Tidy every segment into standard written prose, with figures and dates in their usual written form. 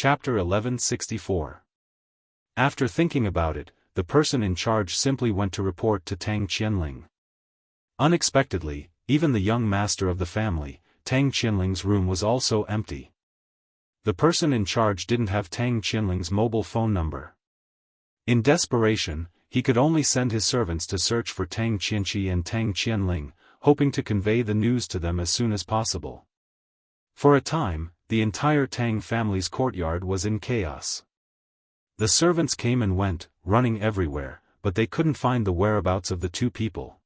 Chapter 1164. After thinking about it, the person in charge simply went to report to Tang Qianling. Unexpectedly, even the young master of the family, Tang Qianling's room was also empty. The person in charge didn't have Tang Qianling's mobile phone number. In desperation, he could only send his servants to search for Tang Qianqi and Tang Qianling, hoping to convey the news to them as soon as possible. For a time, the entire Tang family's courtyard was in chaos. The servants came and went, running everywhere, but they couldn't find the whereabouts of the two people.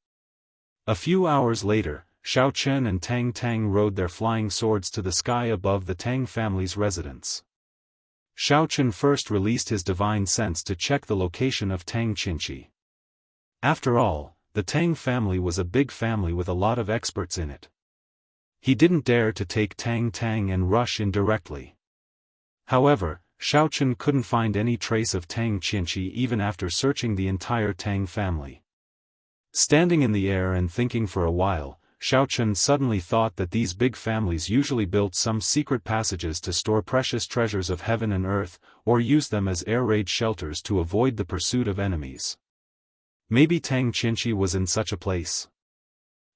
A few hours later, Xiaofan and Tang rode their flying swords to the sky above the Tang family's residence. Xiaofan first released his divine sense to check the location of Tang Qianqi. After all, the Tang family was a big family with a lot of experts in it. He didn't dare to take Tang and rush in directly. However, Xiaofan couldn't find any trace of Tang Qianqi even after searching the entire Tang family. Standing in the air and thinking for a while, Xiaofan suddenly thought that these big families usually built some secret passages to store precious treasures of heaven and earth, or use them as air raid shelters to avoid the pursuit of enemies. Maybe Tang Qianqi was in such a place.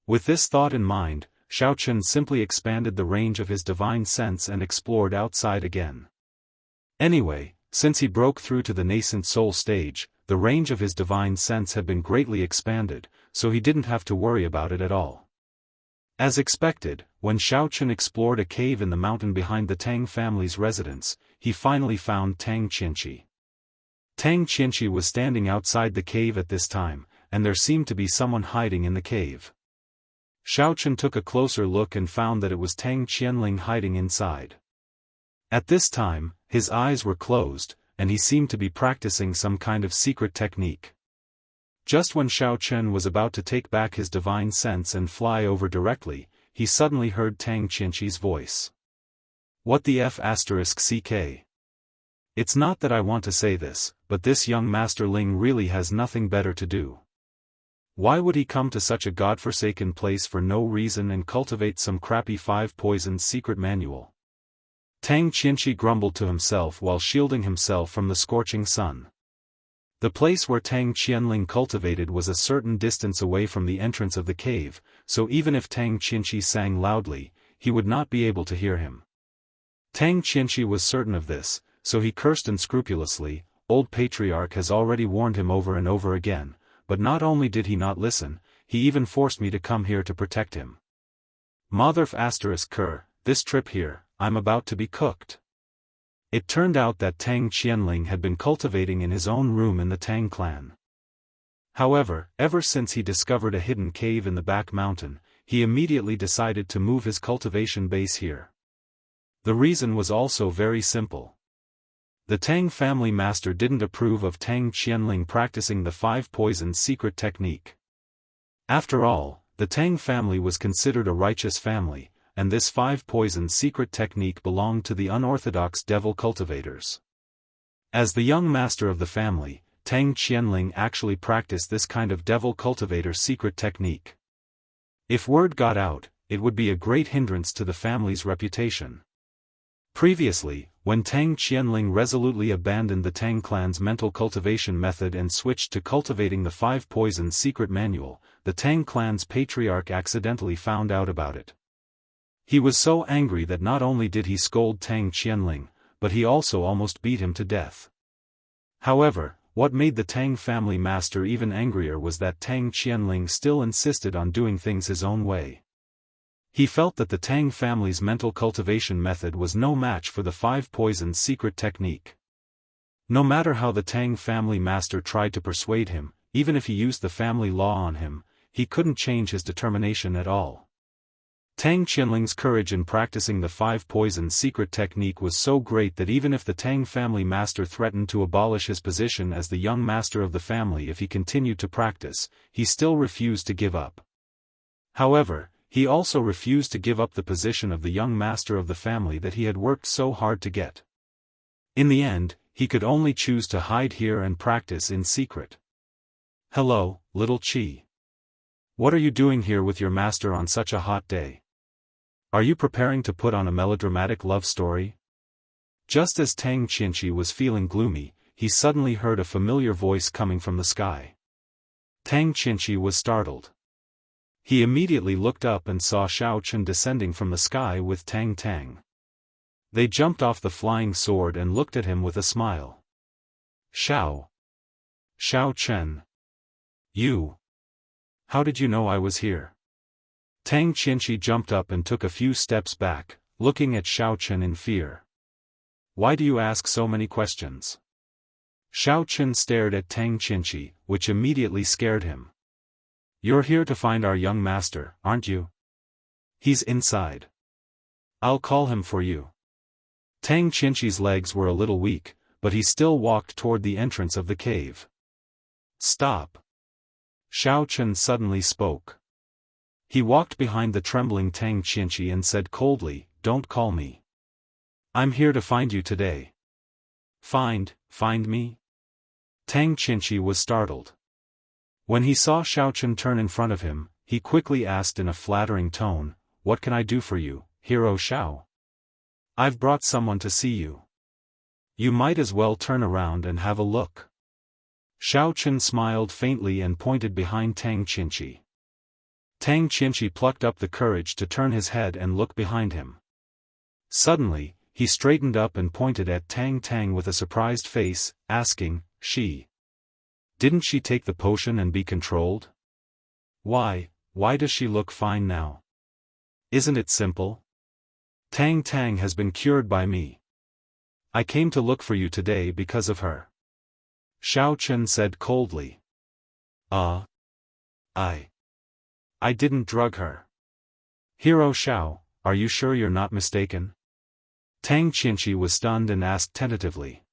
With this thought in mind, Xiaofan simply expanded the range of his divine sense and explored outside again. Anyway, since he broke through to the nascent soul stage, the range of his divine sense had been greatly expanded, so he didn't have to worry about it at all. As expected, when Xiaofan explored a cave in the mountain behind the Tang family's residence, he finally found Tang Qianqi. Tang Qianqi was standing outside the cave at this time, and there seemed to be someone hiding in the cave. Xiaofan took a closer look and found that it was Tang Qianling hiding inside. At this time, his eyes were closed, and he seemed to be practicing some kind of secret technique. Just when Xiaofan was about to take back his divine sense and fly over directly, he suddenly heard Tang Qianqi's voice. What the f***ck? It's not that I want to say this, but this young Master Ling really has nothing better to do. Why would he come to such a godforsaken place for no reason and cultivate some crappy 5 poisons secret manual? Tang Qianqi grumbled to himself while shielding himself from the scorching sun. The place where Tang Qianling cultivated was a certain distance away from the entrance of the cave, so even if Tang Qianqi sang loudly, he would not be able to hear him. Tang Qianqi was certain of this, so he cursed unscrupulously. Old Patriarch has already warned him over and over again, but not only did he not listen, he even forced me to come here to protect him. Motherf***, this trip here, I'm about to be cooked. It turned out that Tang Qianling had been cultivating in his own room in the Tang clan. However, ever since he discovered a hidden cave in the back mountain, he immediately decided to move his cultivation base here. The reason was also very simple. The Tang family master didn't approve of Tang Qianling practicing the 5 poisons secret technique. After all, the Tang family was considered a righteous family, and this 5 poisons secret technique belonged to the unorthodox devil cultivators. As the young master of the family, Tang Qianling actually practiced this kind of devil cultivator secret technique. If word got out, it would be a great hindrance to the family's reputation. Previously, when Tang Qianling resolutely abandoned the Tang clan's mental cultivation method and switched to cultivating the 5 poisons secret manual, the Tang clan's patriarch accidentally found out about it. He was so angry that not only did he scold Tang Qianling, but he also almost beat him to death. However, what made the Tang family master even angrier was that Tang Qianling still insisted on doing things his own way. He felt that the Tang family's mental cultivation method was no match for the 5 poisons secret technique. No matter how the Tang family master tried to persuade him, even if he used the family law on him, he couldn't change his determination at all. Tang Qianling's courage in practicing the 5 poisons secret technique was so great that even if the Tang family master threatened to abolish his position as the young master of the family if he continued to practice, he still refused to give up. However, he also refused to give up the position of the young master of the family that he had worked so hard to get. In the end, he could only choose to hide here and practice in secret. Hello, little Qi. What are you doing here with your master on such a hot day? Are you preparing to put on a melodramatic love story? Just as Tang Qianqi was feeling gloomy, he suddenly heard a familiar voice coming from the sky. Tang Qianqi was startled. He immediately looked up and saw Xiaofan descending from the sky with Tang Tang. They jumped off the flying sword and looked at him with a smile. Xiaofan. You. How did you know I was here? Tang Qianqi jumped up and took a few steps back, looking at Xiaofan in fear. Why do you ask so many questions? Xiaofan stared at Tang Qianqi, which immediately scared him. You're here to find our young master, aren't you? He's inside. I'll call him for you. Tang Qianqi's legs were a little weak, but he still walked toward the entrance of the cave. Stop. Xiaofan suddenly spoke. He walked behind the trembling Tang Qianqi and said coldly, Don't call me. I'm here to find you today. Find me? Tang Qianqi was startled. When he saw Xiaofan turn in front of him, he quickly asked in a flattering tone, What can I do for you, Hero Xiao? I've brought someone to see you. You might as well turn around and have a look. Xiaofan smiled faintly and pointed behind Tang Qianqi. Tang Qianqi plucked up the courage to turn his head and look behind him. Suddenly, he straightened up and pointed at Tang Tang with a surprised face, asking, Didn't she take the potion and be controlled? Why does she look fine now? Isn't it simple? Tang Tang has been cured by me. I came to look for you today because of her. Xiaofan said coldly. I didn't drug her. Hero Xiao, are you sure you're not mistaken? Tang Qianqi was stunned and asked tentatively.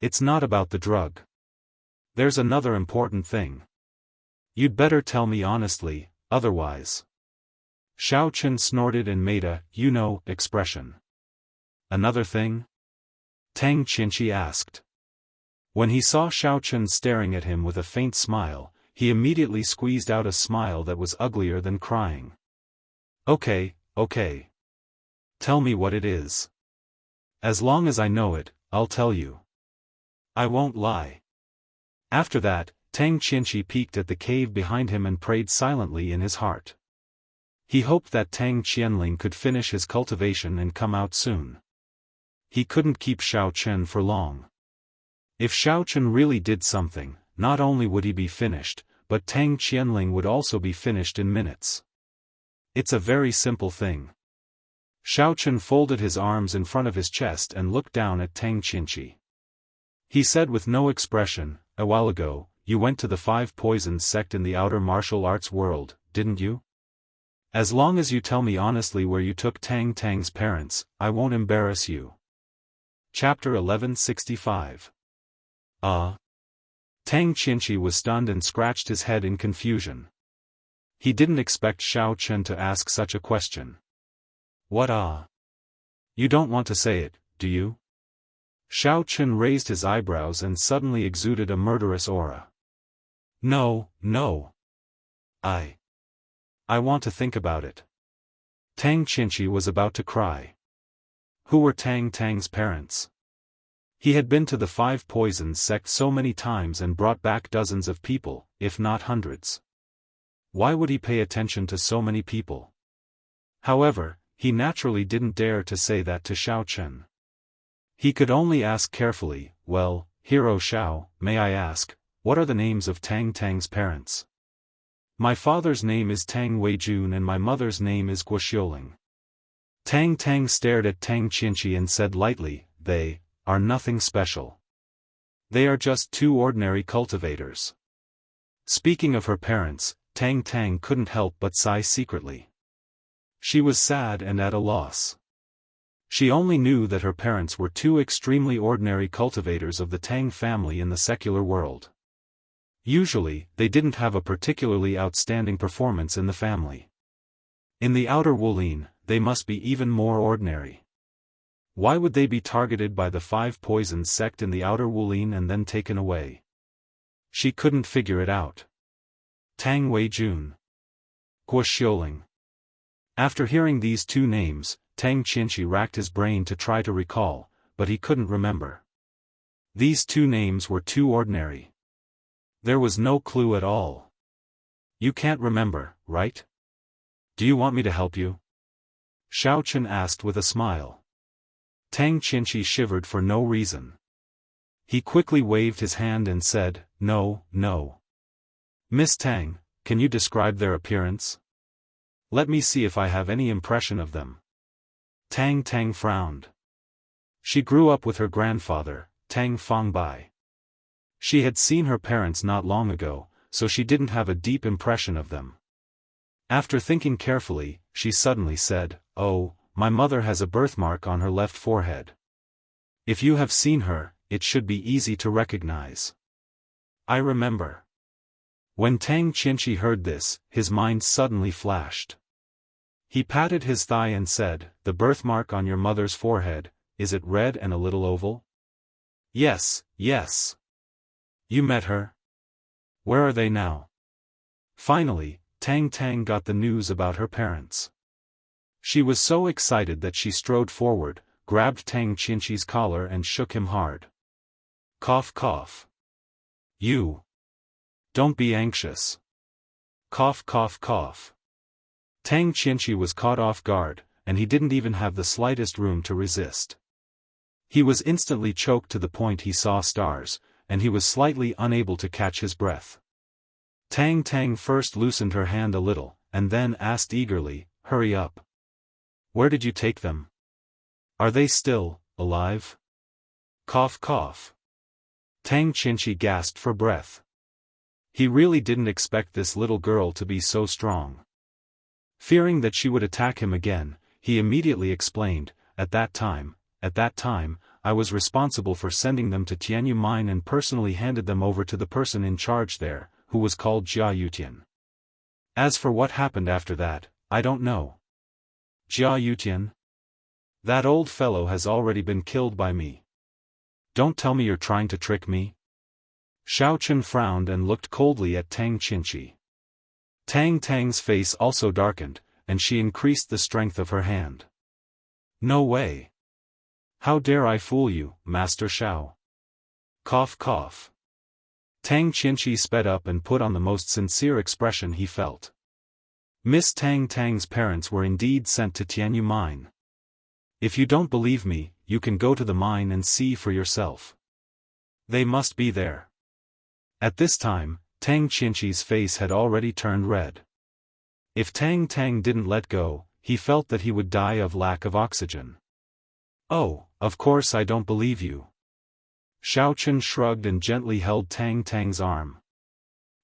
It's not about the drug. There's another important thing. You'd better tell me honestly, otherwise. Xiaofan snorted and made a, expression. Another thing? Tang Qianqi asked. When he saw Xiaofan staring at him with a faint smile, he immediately squeezed out a smile that was uglier than crying. Okay. Tell me what it is. As long as I know it, I'll tell you. I won't lie. After that, Tang Qianqi peeked at the cave behind him and prayed silently in his heart. He hoped that Tang Qianling could finish his cultivation and come out soon. He couldn't keep Xiaofan for long. If Xiaofan really did something, not only would he be finished, but Tang Qianling would also be finished in minutes. It's a very simple thing. Xiaofan folded his arms in front of his chest and looked down at Tang Qianqi. He said with no expression, A while ago, you went to the Five Poisons sect in the outer martial arts world, didn't you? As long as you tell me honestly where you took Tang Tang's parents, I won't embarrass you. Chapter 1165. Tang Qianqi was stunned and scratched his head in confusion. He didn't expect Xiaofan to ask such a question. What You don't want to say it, do you? Xiaofan raised his eyebrows and suddenly exuded a murderous aura. No. I want to think about it. Tang Qianqi was about to cry. Who were Tang Tang's parents? He had been to the Five Poisons sect so many times and brought back dozens of people, if not hundreds. Why would he pay attention to so many people? However, he naturally didn't dare to say that to Xiaofan. He could only ask carefully, Well, Hero Xiao, may I ask, what are the names of Tang Tang's parents? My father's name is Tang Weijun and my mother's name is Guoxioling. Tang Tang stared at Tang Qianqi and said lightly, They are nothing special. They are just two ordinary cultivators. Speaking of her parents, Tang Tang couldn't help but sigh secretly. She was sad and at a loss. She only knew that her parents were two extremely ordinary cultivators of the Tang family in the secular world. Usually, they didn't have a particularly outstanding performance in the family. In the outer Wulin, they must be even more ordinary. Why would they be targeted by the Five Poisons sect in the outer Wulin and then taken away? She couldn't figure it out. Tang Weijun. Guoxioling. After hearing these two names, Tang Qianqi racked his brain to try to recall, but he couldn't remember. These two names were too ordinary. There was no clue at all. You can't remember, right? Do you want me to help you? Xiaofan asked with a smile. Tang Qinshi shivered for no reason. He quickly waved his hand and said, "No, no. Miss Tang, can you describe their appearance? Let me see if I have any impression of them." Tang frowned. She grew up with her grandfather, Tang Fangbai. She had seen her parents not long ago, so she didn't have a deep impression of them. After thinking carefully, she suddenly said, "Oh, my mother has a birthmark on her left forehead. If you have seen her, it should be easy to recognize." "I remember." When Tang Qinshi heard this, his mind suddenly flashed. He patted his thigh and said, "The birthmark on your mother's forehead, is it red and a little oval?" "Yes, yes." "You met her? Where are they now?" Finally, Tang got the news about her parents. She was so excited that she strode forward, grabbed Tang Qinshi's collar and shook him hard. Cough cough. "You. Don't be anxious." Cough cough cough. Tang Qinshi was caught off guard, and he didn't even have the slightest room to resist. He was instantly choked to the point he saw stars, and he was slightly unable to catch his breath. Tang first loosened her hand a little, and then asked eagerly, "Hurry up. Where did you take them? Are they still alive?" Cough cough. Tang Qinshi gasped for breath. He really didn't expect this little girl to be so strong. Fearing that she would attack him again, he immediately explained, At that time, I was responsible for sending them to Tianyu Mine and personally handed them over to the person in charge there, who was called Jia Yutian. As for what happened after that, I don't know." "Jia Yutian? That old fellow has already been killed by me. Don't tell me you're trying to trick me?" Xiaofan frowned and looked coldly at Tang Qinshi. Tang's face also darkened, and she increased the strength of her hand. "No way. How dare I fool you, Master Xiao?" Cough cough. Tang Qinshi sped up and put on the most sincere expression he felt. Miss Tang's parents were indeed sent to Tianyu Mine. If you don't believe me, you can go to the mine and see for yourself. They must be there. At this time, Tang Qinshi's face had already turned red. If Tang didn't let go, he felt that he would die of lack of oxygen. "Oh, of course I don't believe you." Xiaofan shrugged and gently held Tang's arm.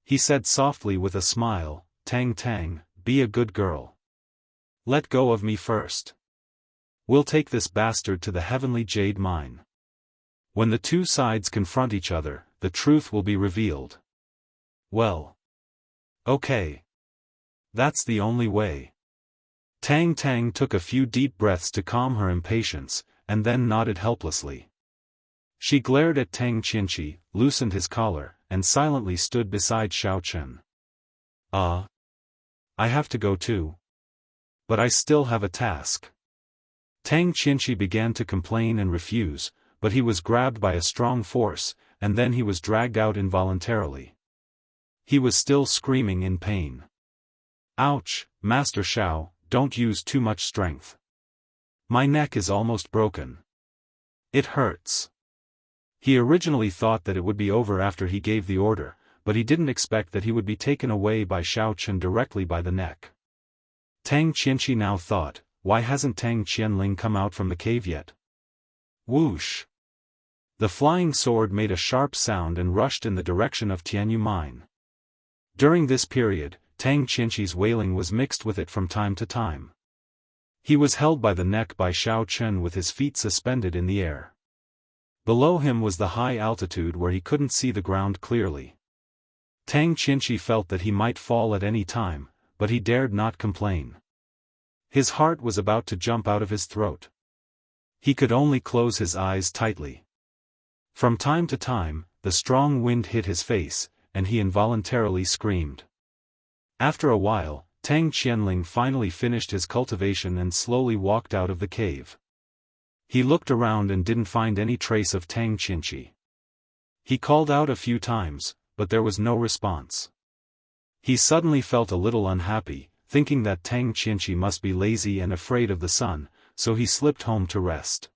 He said softly with a smile, Tang, be a good girl. Let go of me first. We'll take this bastard to the heavenly jade mine. When the two sides confront each other, the truth will be revealed." "Well. Okay. That's the only way." Tang took a few deep breaths to calm her impatience, and then nodded helplessly. She glared at Tang Qinshi, loosened his collar, and silently stood beside Xiaofan. I have to go too. But I still have a task." Tang Qinshi began to complain and refuse, but he was grabbed by a strong force, and then he was dragged out involuntarily. He was still screaming in pain. "Ouch, Master Xiao, don't use too much strength. My neck is almost broken. It hurts." He originally thought that it would be over after he gave the order, but he didn't expect that he would be taken away by Xiaofan directly by the neck. Tang Qinshi now thought, why hasn't Tang Qianling come out from the cave yet? Whoosh! The flying sword made a sharp sound and rushed in the direction of Tianyu Mine. During this period, Tang Qinshi's wailing was mixed with it from time to time. He was held by the neck by Xiaofan with his feet suspended in the air. Below him was the high altitude where he couldn't see the ground clearly. Tang Qinshi felt that he might fall at any time, but he dared not complain. His heart was about to jump out of his throat. He could only close his eyes tightly. From time to time, the strong wind hit his face, and he involuntarily screamed. After a while, Tang Qianling finally finished his cultivation and slowly walked out of the cave. He looked around and didn't find any trace of Tang Qinqi. He called out a few times, but there was no response. He suddenly felt a little unhappy, thinking that Tang Qinqi must be lazy and afraid of the sun, so he slipped home to rest.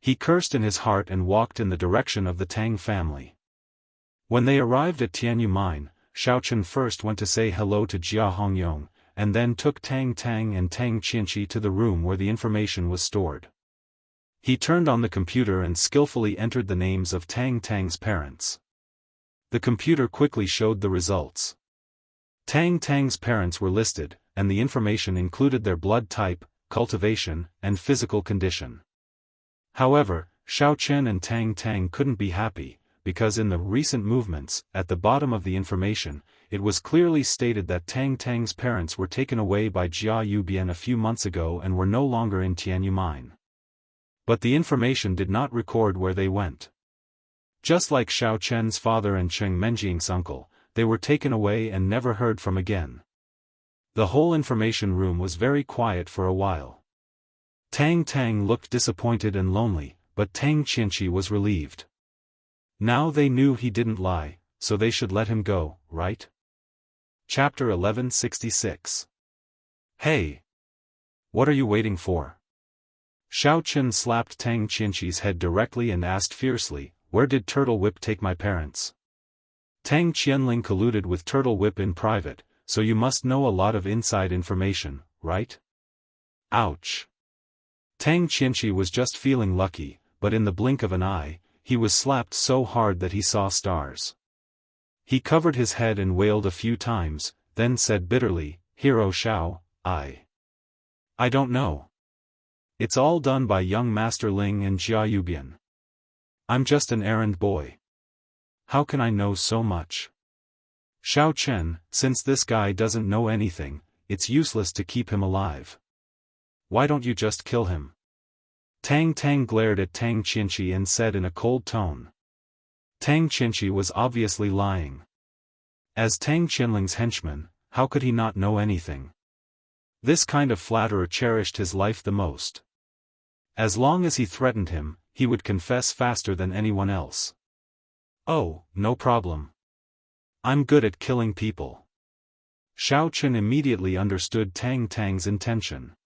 He cursed in his heart and walked in the direction of the Tang family. When they arrived at Tianyu Mine, Xiaofan first went to say hello to Jia Hongyong, and then took Tang Tang and Tang Qinqi to the room where the information was stored. He turned on the computer and skillfully entered the names of Tang Tang's parents. The computer quickly showed the results. Tang Tang's parents were listed, and the information included their blood type, cultivation, and physical condition. However, Xiaofan and Tang Tang couldn't be happy, because in the recent movements, at the bottom of the information, it was clearly stated that Tang Tang's parents were taken away by Jia Yubian a few months ago and were no longer in Tianyu Mine. But the information did not record where they went. Just like Xiaofan's father and Cheng Menjing's uncle, they were taken away and never heard from again. The whole information room was very quiet for a while. Tang Tang looked disappointed and lonely, but Tang Qinqi was relieved. Now they knew he didn't lie, so they should let him go, right? Chapter 1166. Hey! What are you waiting for? Xiaofan slapped Tang Qinqi's head directly and asked fiercely, "Where did Turtle Whip take my parents?" Tang Qianling colluded with Turtle Whip in private, so you must know a lot of inside information, right? Ouch! Tang Qinqi was just feeling lucky, but in the blink of an eye, he was slapped so hard that he saw stars. He covered his head and wailed a few times, then said bitterly, "Hero Xiao, I don't know. It's all done by young Master Ling and Jia Yubian. I'm just an errand boy. How can I know so much?" Xiaofan, since this guy doesn't know anything, it's useless to keep him alive. Why don't you just kill him? Tang Tang glared at Tang Qinqi and said in a cold tone. Tang Qinqi was obviously lying. As Tang Qianling's henchman, how could he not know anything? This kind of flatterer cherished his life the most. As long as he threatened him, he would confess faster than anyone else. Oh, no problem. I'm good at killing people. Xiaofan immediately understood Tang Tang's intention.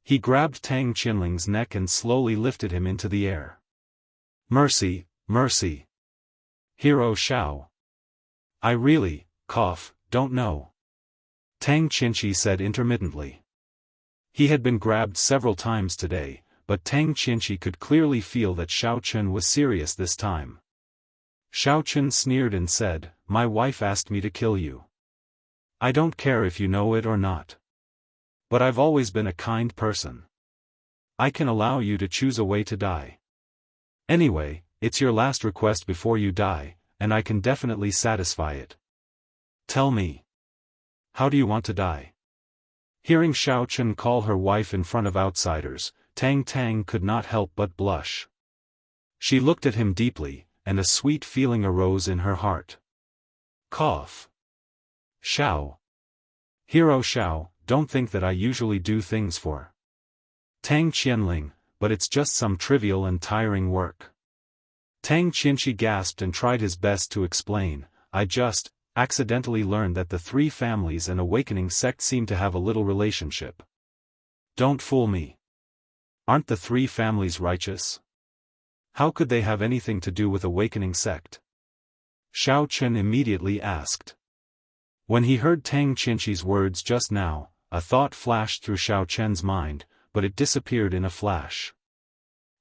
He grabbed Tang Qianling's neck and slowly lifted him into the air. Mercy, mercy. Hero Xiao. I really, don't know. Tang Qinqi said intermittently. He had been grabbed several times today, but Tang Qinqi could clearly feel that Xiaofan was serious this time. Xiaofan sneered and said, "My wife asked me to kill you. I don't care if you know it or not. But I've always been a kind person. I can allow you to choose a way to die. Anyway, it's your last request before you die, and I can definitely satisfy it. Tell me. How do you want to die?" Hearing Xiaofan call her wife in front of outsiders, Tang Tang could not help but blush. She looked at him deeply, and a sweet feeling arose in her heart. Xiao. Hero Xiao, don't think that I usually do things for Tang Qianling, but it's just some trivial and tiring work. Tang Qinqi gasped and tried his best to explain, I just accidentally learned that the three families and awakening sect seem to have a little relationship. Don't fool me. Aren't the three families righteous? How could they have anything to do with awakening sect? Xiaofan immediately asked. When he heard Tang Qinqi's words just now, a thought flashed through Xiaofan's mind, but it disappeared in a flash.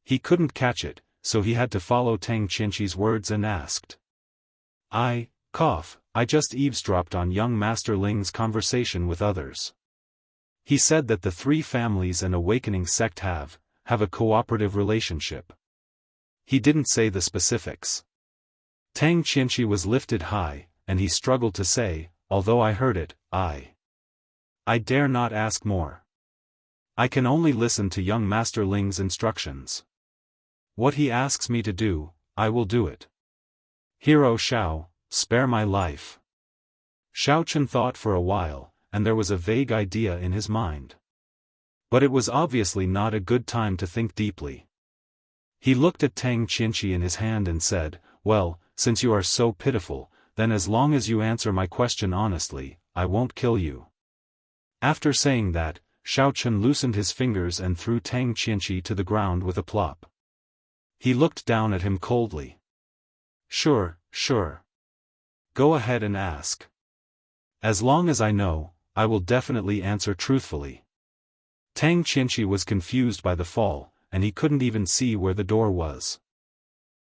He couldn't catch it, so he had to follow Tang Qinqi's words and asked. I just eavesdropped on young Master Ling's conversation with others. He said that the three families and awakening sect have a cooperative relationship. He didn't say the specifics. Tang Qinqi was lifted high, and he struggled to say, although I heard it, I dare not ask more. I can only listen to young Master Ling's instructions. What he asks me to do, I will do it. Hero Xiao, spare my life. Xiaofan thought for a while, and there was a vague idea in his mind. But it was obviously not a good time to think deeply. He looked at Tang Qianqi in his hand and said, "Well, since you are so pitiful, then as long as you answer my question honestly, I won't kill you." After saying that, Xiao Chen loosened his fingers and threw Tang Qianqi to the ground with a plop. He looked down at him coldly. Sure. Go ahead and ask. As long as I know, I will definitely answer truthfully. Tang Qianqi was confused by the fall, and he couldn't even see where the door was.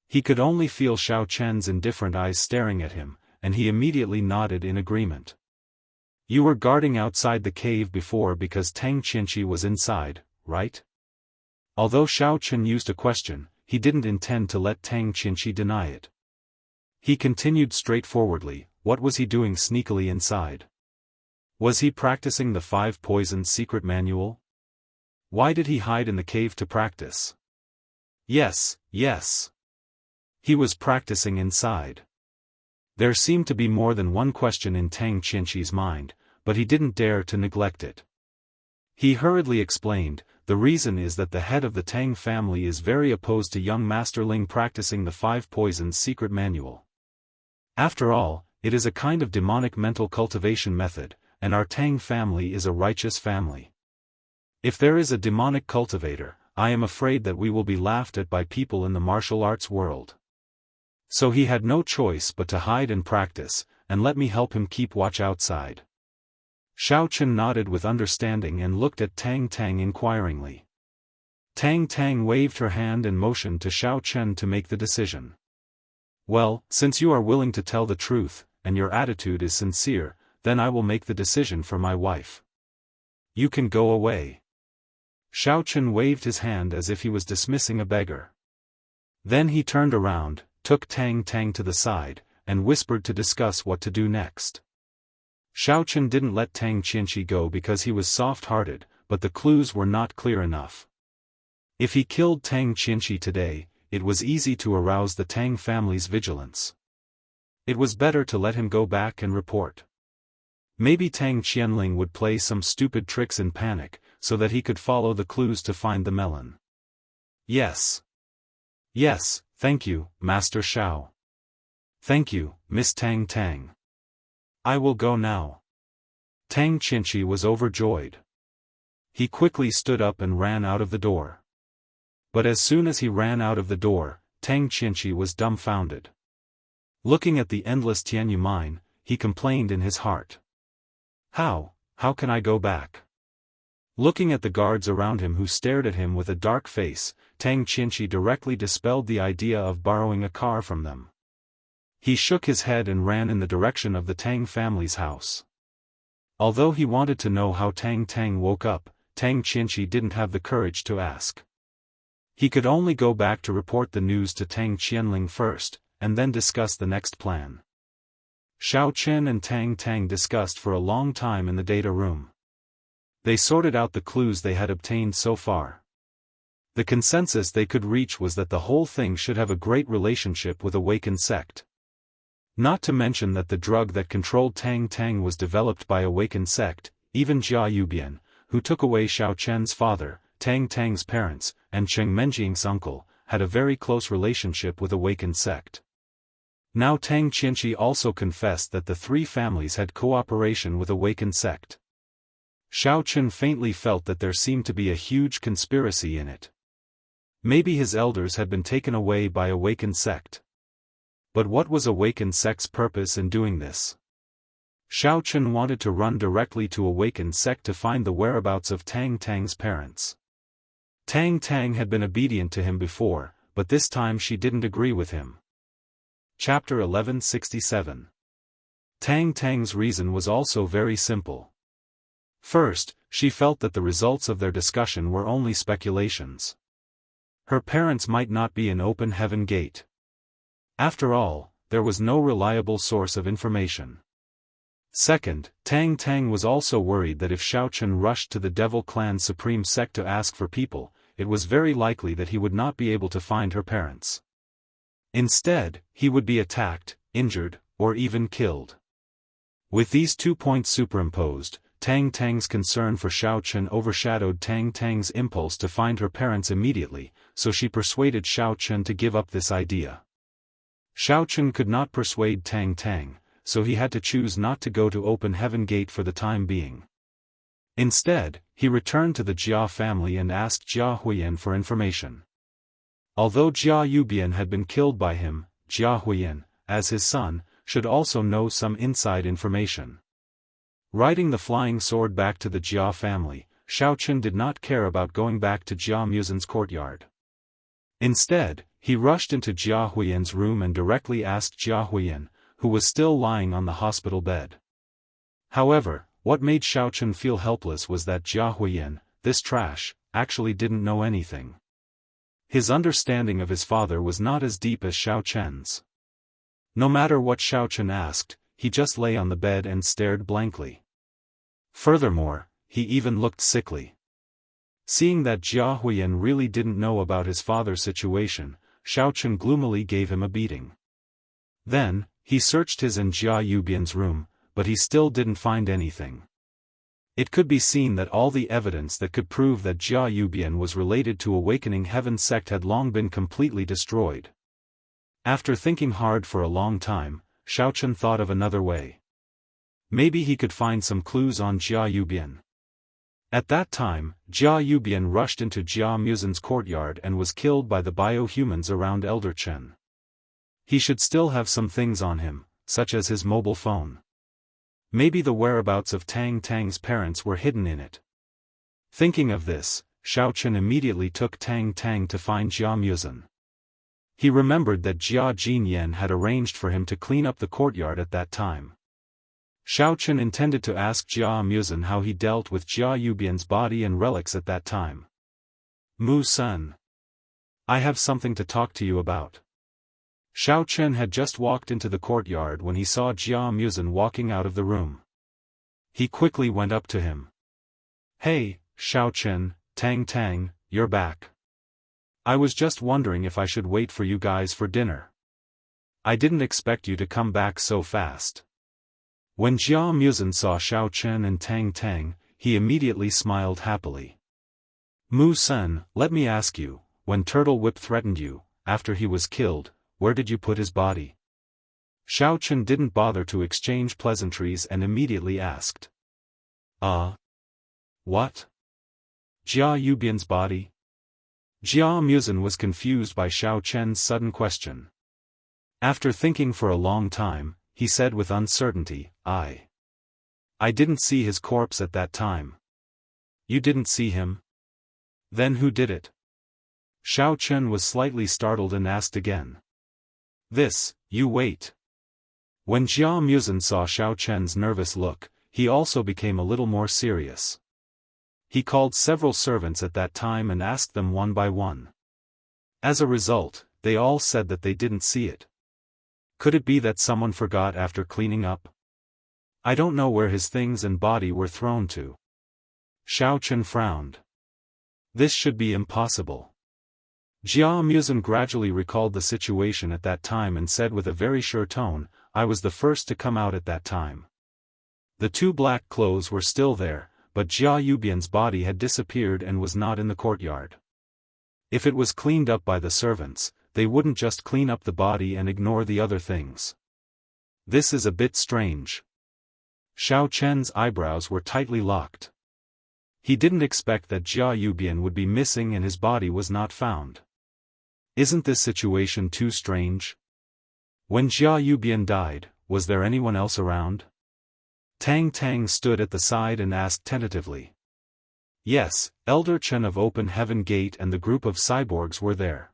He could only feel Xiao Chen's indifferent eyes staring at him, and he immediately nodded in agreement. You were guarding outside the cave before because Tang Qianqi was inside, right? Although Xiao Chen used a question, he didn't intend to let Tang Qianqi deny it. He continued straightforwardly, what was he doing sneakily inside? Was he practicing the 5 Poisons secret manual? Why did he hide in the cave to practice? Yes. He was practicing inside. There seemed to be more than one question in Tang Qianqi's mind, but he didn't dare to neglect it. He hurriedly explained, the reason is that the head of the Tang family is very opposed to young Master Ling practicing the 5 Poisons secret manual. After all, it is a kind of demonic mental cultivation method, and our Tang family is a righteous family. If there is a demonic cultivator, I am afraid that we will be laughed at by people in the martial arts world. So he had no choice but to hide and practice, and let me help him keep watch outside. Xiao Chen nodded with understanding and looked at Tang inquiringly. Tang waved her hand and motioned to Xiao Chen to make the decision. Well, since you are willing to tell the truth, and your attitude is sincere, then I will make the decision for my wife. You can go away. Xiao Chen waved his hand as if he was dismissing a beggar. Then he turned around, took Tang to the side, and whispered to discuss what to do next. Xiao Chen didn't let Tang Qianqi go because he was soft-hearted, but the clues were not clear enough. If he killed Tang Qianqi today, it was easy to arouse the Tang family's vigilance. It was better to let him go back and report. Maybe Tang Qianling would play some stupid tricks in panic, so that he could follow the clues to find the melon. Yes, thank you, Master Xiao. Thank you, Miss Tang. I will go now. Tang Qianqi was overjoyed. He quickly stood up and ran out of the door. But as soon as he ran out of the door, Tang Qianqi was dumbfounded. Looking at the endless Tianyu mine, he complained in his heart. How can I go back? Looking at the guards around him who stared at him with a dark face, Tang Qianqi directly dispelled the idea of borrowing a car from them. He shook his head and ran in the direction of the Tang family's house. Although he wanted to know how Tang woke up, Tang Qianqi didn't have the courage to ask. He could only go back to report the news to Tang Qianling first, and then discuss the next plan. Xiao Chen and Tang discussed for a long time in the data room. They sorted out the clues they had obtained so far. The consensus they could reach was that the whole thing should have a great relationship with Awakened Sect. Not to mention that the drug that controlled Tang was developed by Awakened Sect. Even Jia Yubian, who took away Xiao Chen's father, Tang's parents, and Cheng Menjing's uncle, had a very close relationship with Awakened Sect. Now Tang Qianqi also confessed that the 3 families had cooperation with Awakened Sect. Xiao Chen faintly felt that there seemed to be a huge conspiracy in it. Maybe his elders had been taken away by Awakened Sect. But what was Awakened Sect's purpose in doing this? Xiao Chen wanted to run directly to Awakened Sect to find the whereabouts of Tang's parents. Tang had been obedient to him before, but this time she didn't agree with him. Chapter 1167. Tang's reason was also very simple. First, she felt that the results of their discussion were only speculations. Her parents might not be an open heaven gate. After all, there was no reliable source of information. Second, Tang was also worried that if Xiao Chen rushed to the Devil Clan's supreme sect to ask for people, it was very likely that he would not be able to find her parents. Instead, he would be attacked, injured, or even killed. With these 2 points superimposed, Tang Tang's concern for Xiao Chen overshadowed Tang Tang's impulse to find her parents immediately, so she persuaded Xiao Chen to give up this idea. Xiao Chen could not persuade Tang Tang, so he had to choose not to go to Open Heaven Gate for the time being. Instead, he returned to the Jia family and asked Jia Huiyan for information. Although Jia Yubian had been killed by him, Jia Huiyan, as his son, should also know some inside information. Riding the flying sword back to the Jia family, Xiao Chen did not care about going back to Jia Muzin's courtyard. Instead, he rushed into Jia Huiyan's room and directly asked Jia Huiyan, who was still lying on the hospital bed. However, what made Xiao Chen feel helpless was that Jia Huiyan, this trash, actually didn't know anything. His understanding of his father was not as deep as Xiao Chen's. No matter what Xiao Chen asked, he just lay on the bed and stared blankly. Furthermore, he even looked sickly. Seeing that Jia Huiyan really didn't know about his father's situation, Xiao Chen gloomily gave him a beating. Then, he searched his and Jia Yubian's room, but he still didn't find anything. It could be seen that all the evidence that could prove that Jia Yubian was related to Awakening Heaven sect had long been completely destroyed. After thinking hard for a long time, Xiao Chen thought of another way. Maybe he could find some clues on Jia Yubian. At that time, Jia Yubian rushed into Jia Muzin's courtyard and was killed by the biohumans around Elder Chen. He should still have some things on him, such as his mobile phone. Maybe the whereabouts of Tang Tang's parents were hidden in it. Thinking of this, Xiao Chen immediately took Tang Tang to find Jia Muzin. He remembered that Jia Jinyan had arranged for him to clean up the courtyard at that time. Xiao Chen intended to ask Jia Muzin how he dealt with Jia Yubian's body and relics at that time. Mu-san, I have something to talk to you about. Xiao Chen had just walked into the courtyard when he saw Jia Muzin walking out of the room. He quickly went up to him. Hey, Xiao Chen, Tang Tang, you're back. I was just wondering if I should wait for you guys for dinner. I didn't expect you to come back so fast. When Jia Muzin saw Xiao Chen and Tang Tang, he immediately smiled happily. Mu-san, let me ask you, when Turtle Whip threatened you, after he was killed, where did you put his body? Xiao Chen didn't bother to exchange pleasantries and immediately asked. What? Jia Yubian's body? Jia Muzin was confused by Xiao Chen's sudden question. After thinking for a long time, he said with uncertainty, I didn't see his corpse at that time. You didn't see him? Then who did it? Xiao Chen was slightly startled and asked again. You wait. When Jia Muzin saw Xiao Chen's nervous look, he also became a little more serious. He called several servants at that time and asked them one by one. As a result, they all said that they didn't see it. Could it be that someone forgot after cleaning up? I don't know where his things and body were thrown to. Xiao Chen frowned. This should be impossible. Jia Muzin gradually recalled the situation at that time and said with a very sure tone, I was the first to come out at that time. The two black clothes were still there, but Jia Yubian's body had disappeared and was not in the courtyard. If it was cleaned up by the servants, they wouldn't just clean up the body and ignore the other things. This is a bit strange. Xiao Chen's eyebrows were tightly locked. He didn't expect that Jia Yubian would be missing and his body was not found. Isn't this situation too strange? When Jia Yubian died, was there anyone else around? Tang Tang stood at the side and asked tentatively. Yes, Elder Chen of Open Heaven Gate and the group of cyborgs were there.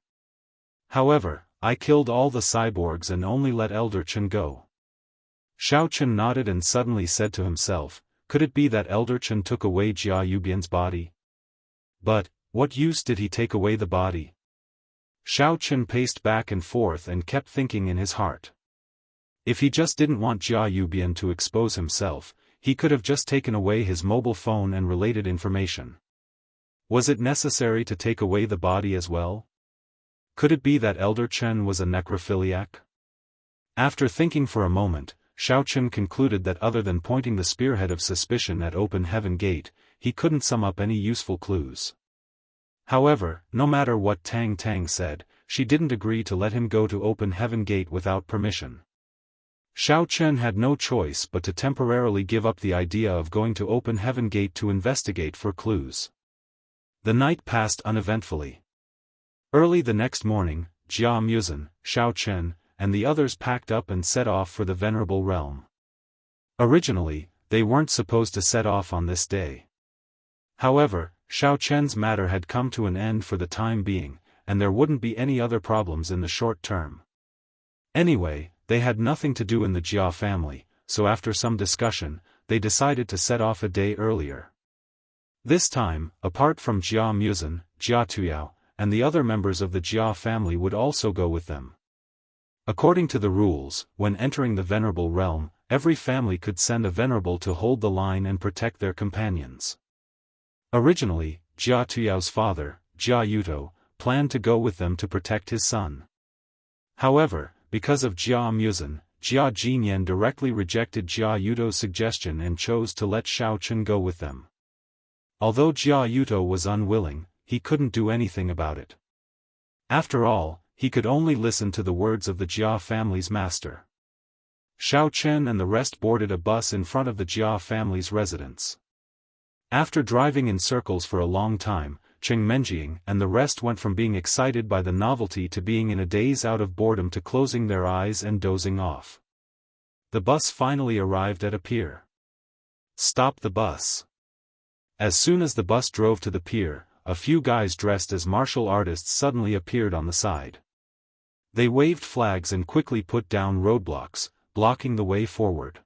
However, I killed all the cyborgs and only let Elder Chen go. Xiao Chen nodded and suddenly said to himself, could it be that Elder Chen took away Jia Yubian's body? But, what use did he take away the body? Xiao Chen paced back and forth and kept thinking in his heart. If he just didn't want Jia Yubian to expose himself, he could have just taken away his mobile phone and related information. Was it necessary to take away the body as well? Could it be that Elder Chen was a necrophiliac? After thinking for a moment, Xiaofan concluded that other than pointing the spearhead of suspicion at Open Heaven Gate, he couldn't sum up any useful clues. However, no matter what Tang Tang said, she didn't agree to let him go to Open Heaven Gate without permission. Xiaofan had no choice but to temporarily give up the idea of going to Open Heaven Gate to investigate for clues. The night passed uneventfully. Early the next morning, Jia Muzhen, Xiaofan, and the others packed up and set off for the Venerable Realm. Originally, they weren't supposed to set off on this day. However, Xiaofan's matter had come to an end for the time being, and there wouldn't be any other problems in the short term. Anyway, they had nothing to do in the Jia family, so after some discussion, they decided to set off a day earlier. This time, apart from Jia Muzhen, Jia Tuyao, and the other members of the Jia family would also go with them. According to the rules, when entering the Venerable Realm, every family could send a Venerable to hold the line and protect their companions. Originally, Jia Tuyao's father, Jia Yuto, planned to go with them to protect his son. However, because of Jia Muzhen, Jia Jinyan directly rejected Jia Yuto's suggestion and chose to let Xiaofan go with them. Although Jia Yuto was unwilling, he couldn't do anything about it. After all, he could only listen to the words of the Jia family's master. Xiaofan and the rest boarded a bus in front of the Jia family's residence. After driving in circles for a long time, Cheng Menjing and the rest went from being excited by the novelty to being in a daze out of boredom to closing their eyes and dozing off. The bus finally arrived at a pier. Stop the bus. As soon as the bus drove to the pier, a few guys dressed as martial artists suddenly appeared on the side. They waved flags and quickly put down roadblocks, blocking the way forward.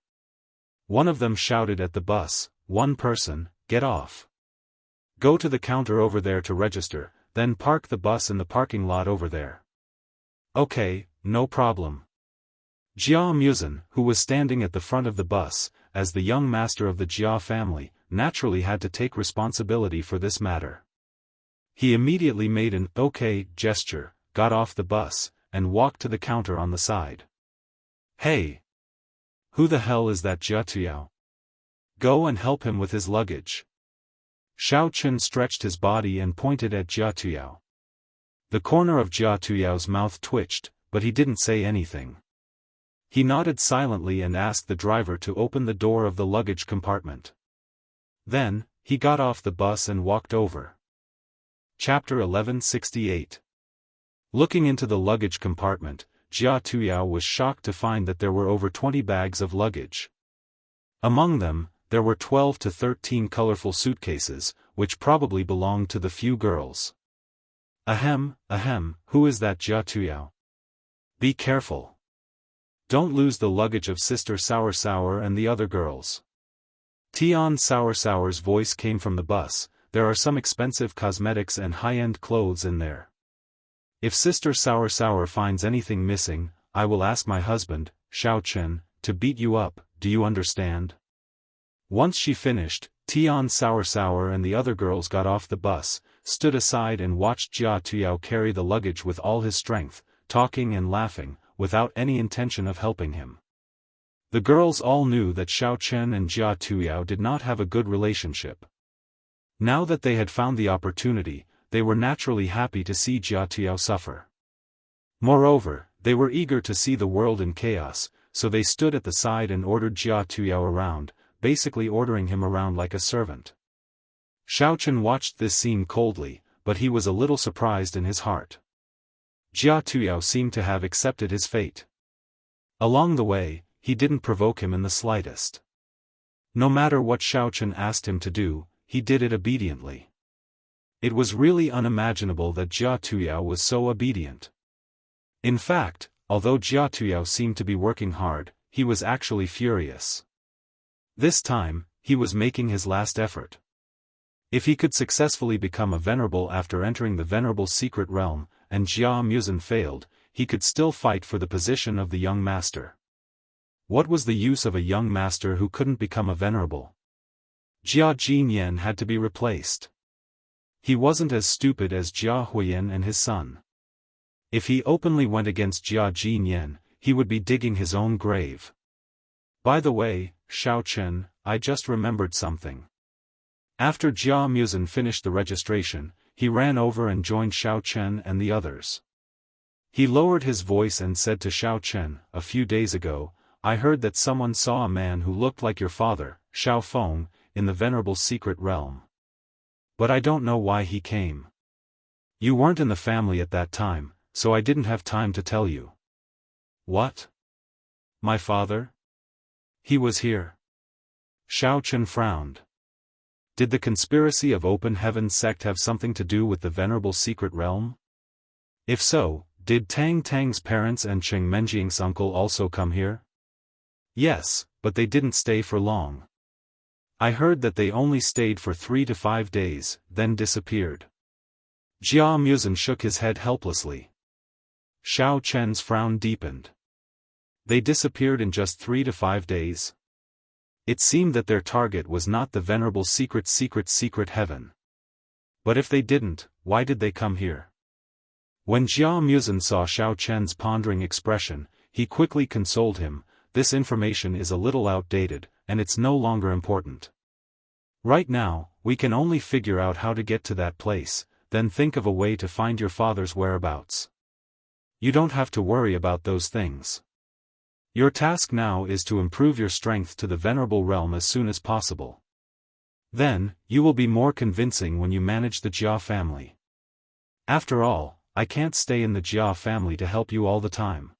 One of them shouted at the bus, "One person, get off. Go to the counter over there to register, then park the bus in the parking lot over there." "Okay, no problem." Jia Muzhen, who was standing at the front of the bus, as the young master of the Jia family, naturally had to take responsibility for this matter. He immediately made an "okay" gesture, got off the bus, and walked to the counter on the side. "Hey! Who the hell is that Jia Tuyao? Go and help him with his luggage." Xiaofan stretched his body and pointed at Jia Tuyao. The corner of Jia Tuyao's mouth twitched, but he didn't say anything. He nodded silently and asked the driver to open the door of the luggage compartment. Then, he got off the bus and walked over. Chapter 1168. Looking into the luggage compartment, Jia Tuyao was shocked to find that there were over 20 bags of luggage. Among them, there were 12 to 13 colorful suitcases, which probably belonged to the few girls. Ahem, who is that Jia Tuyao? Be careful. Don't lose the luggage of Sister Sour and the other girls. Tian Sour's voice came from the bus. There are some expensive cosmetics and high-end clothes in there. If Sister Sour finds anything missing, I will ask my husband, Xiaofan, to beat you up, do you understand? Once she finished, Tian Sour and the other girls got off the bus, stood aside and watched Jia Tuyao carry the luggage with all his strength, talking and laughing, without any intention of helping him. The girls all knew that Xiaofan and Jia Tuyao did not have a good relationship. Now that they had found the opportunity, they were naturally happy to see Jia Tuyao suffer. Moreover, they were eager to see the world in chaos, so they stood at the side and ordered Jia Tuyao around, basically ordering him around like a servant. Xiaofan watched this scene coldly, but he was a little surprised in his heart. Jia Tuyao seemed to have accepted his fate. Along the way, he didn't provoke him in the slightest. No matter what Xiaofan asked him to do, he did it obediently. It was really unimaginable that Jia Tuyao was so obedient. In fact, although Jia Tuyao seemed to be working hard, he was actually furious. This time, he was making his last effort. If he could successfully become a venerable after entering the venerable secret realm, and Jia Muzhen failed, he could still fight for the position of the young master. What was the use of a young master who couldn't become a venerable? Jia Jinyan had to be replaced. He wasn't as stupid as Jia Huiyan and his son. If he openly went against Jia Jinyan, he would be digging his own grave. By the way, Xiaochen, I just remembered something. After Jia Muzin finished the registration, he ran over and joined Xiaochen and the others. He lowered his voice and said to Xiaochen, "A few days ago, I heard that someone saw a man who looked like your father, Xiaofan, in the Venerable Secret Realm. But I don't know why he came. You weren't in the family at that time, so I didn't have time to tell you." "What? My father? He was here?" Xiaochen frowned. Did the conspiracy of Open Heaven sect have something to do with the Venerable Secret Realm? If so, did Tang Tang's parents and Cheng Menjiang's uncle also come here? Yes, but they didn't stay for long. I heard that they only stayed for 3 to 5 days, then disappeared. Jia Muzin shook his head helplessly. Xiao Chen's frown deepened. They disappeared in just 3 to 5 days? It seemed that their target was not the Venerable Secret Heaven. But if they didn't, why did they come here? When Jia Muzin saw Xiao Chen's pondering expression, he quickly consoled him. This information is a little outdated, and it's no longer important. Right now, we can only figure out how to get to that place, then think of a way to find your father's whereabouts. You don't have to worry about those things. Your task now is to improve your strength to the Venerable Realm as soon as possible. Then, you will be more convincing when you manage the Jia family. After all, I can't stay in the Jia family to help you all the time.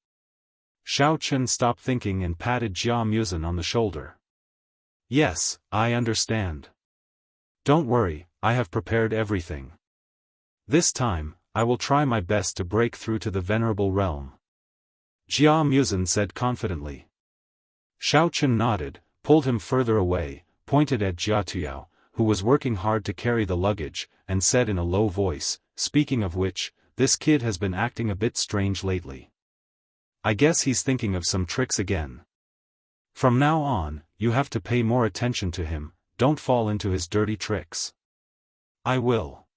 Xiao Chen stopped thinking and patted Jia Muzin on the shoulder. Yes, I understand. Don't worry, I have prepared everything. This time, I will try my best to break through to the Venerable Realm. Jia Muzin said confidently. Xiao Chen nodded, pulled him further away, pointed at Jia Tuyao, who was working hard to carry the luggage, and said in a low voice, "Speaking of which, this kid has been acting a bit strange lately. I guess he's thinking of some tricks again. From now on, you have to pay more attention to him, don't fall into his dirty tricks." "I will."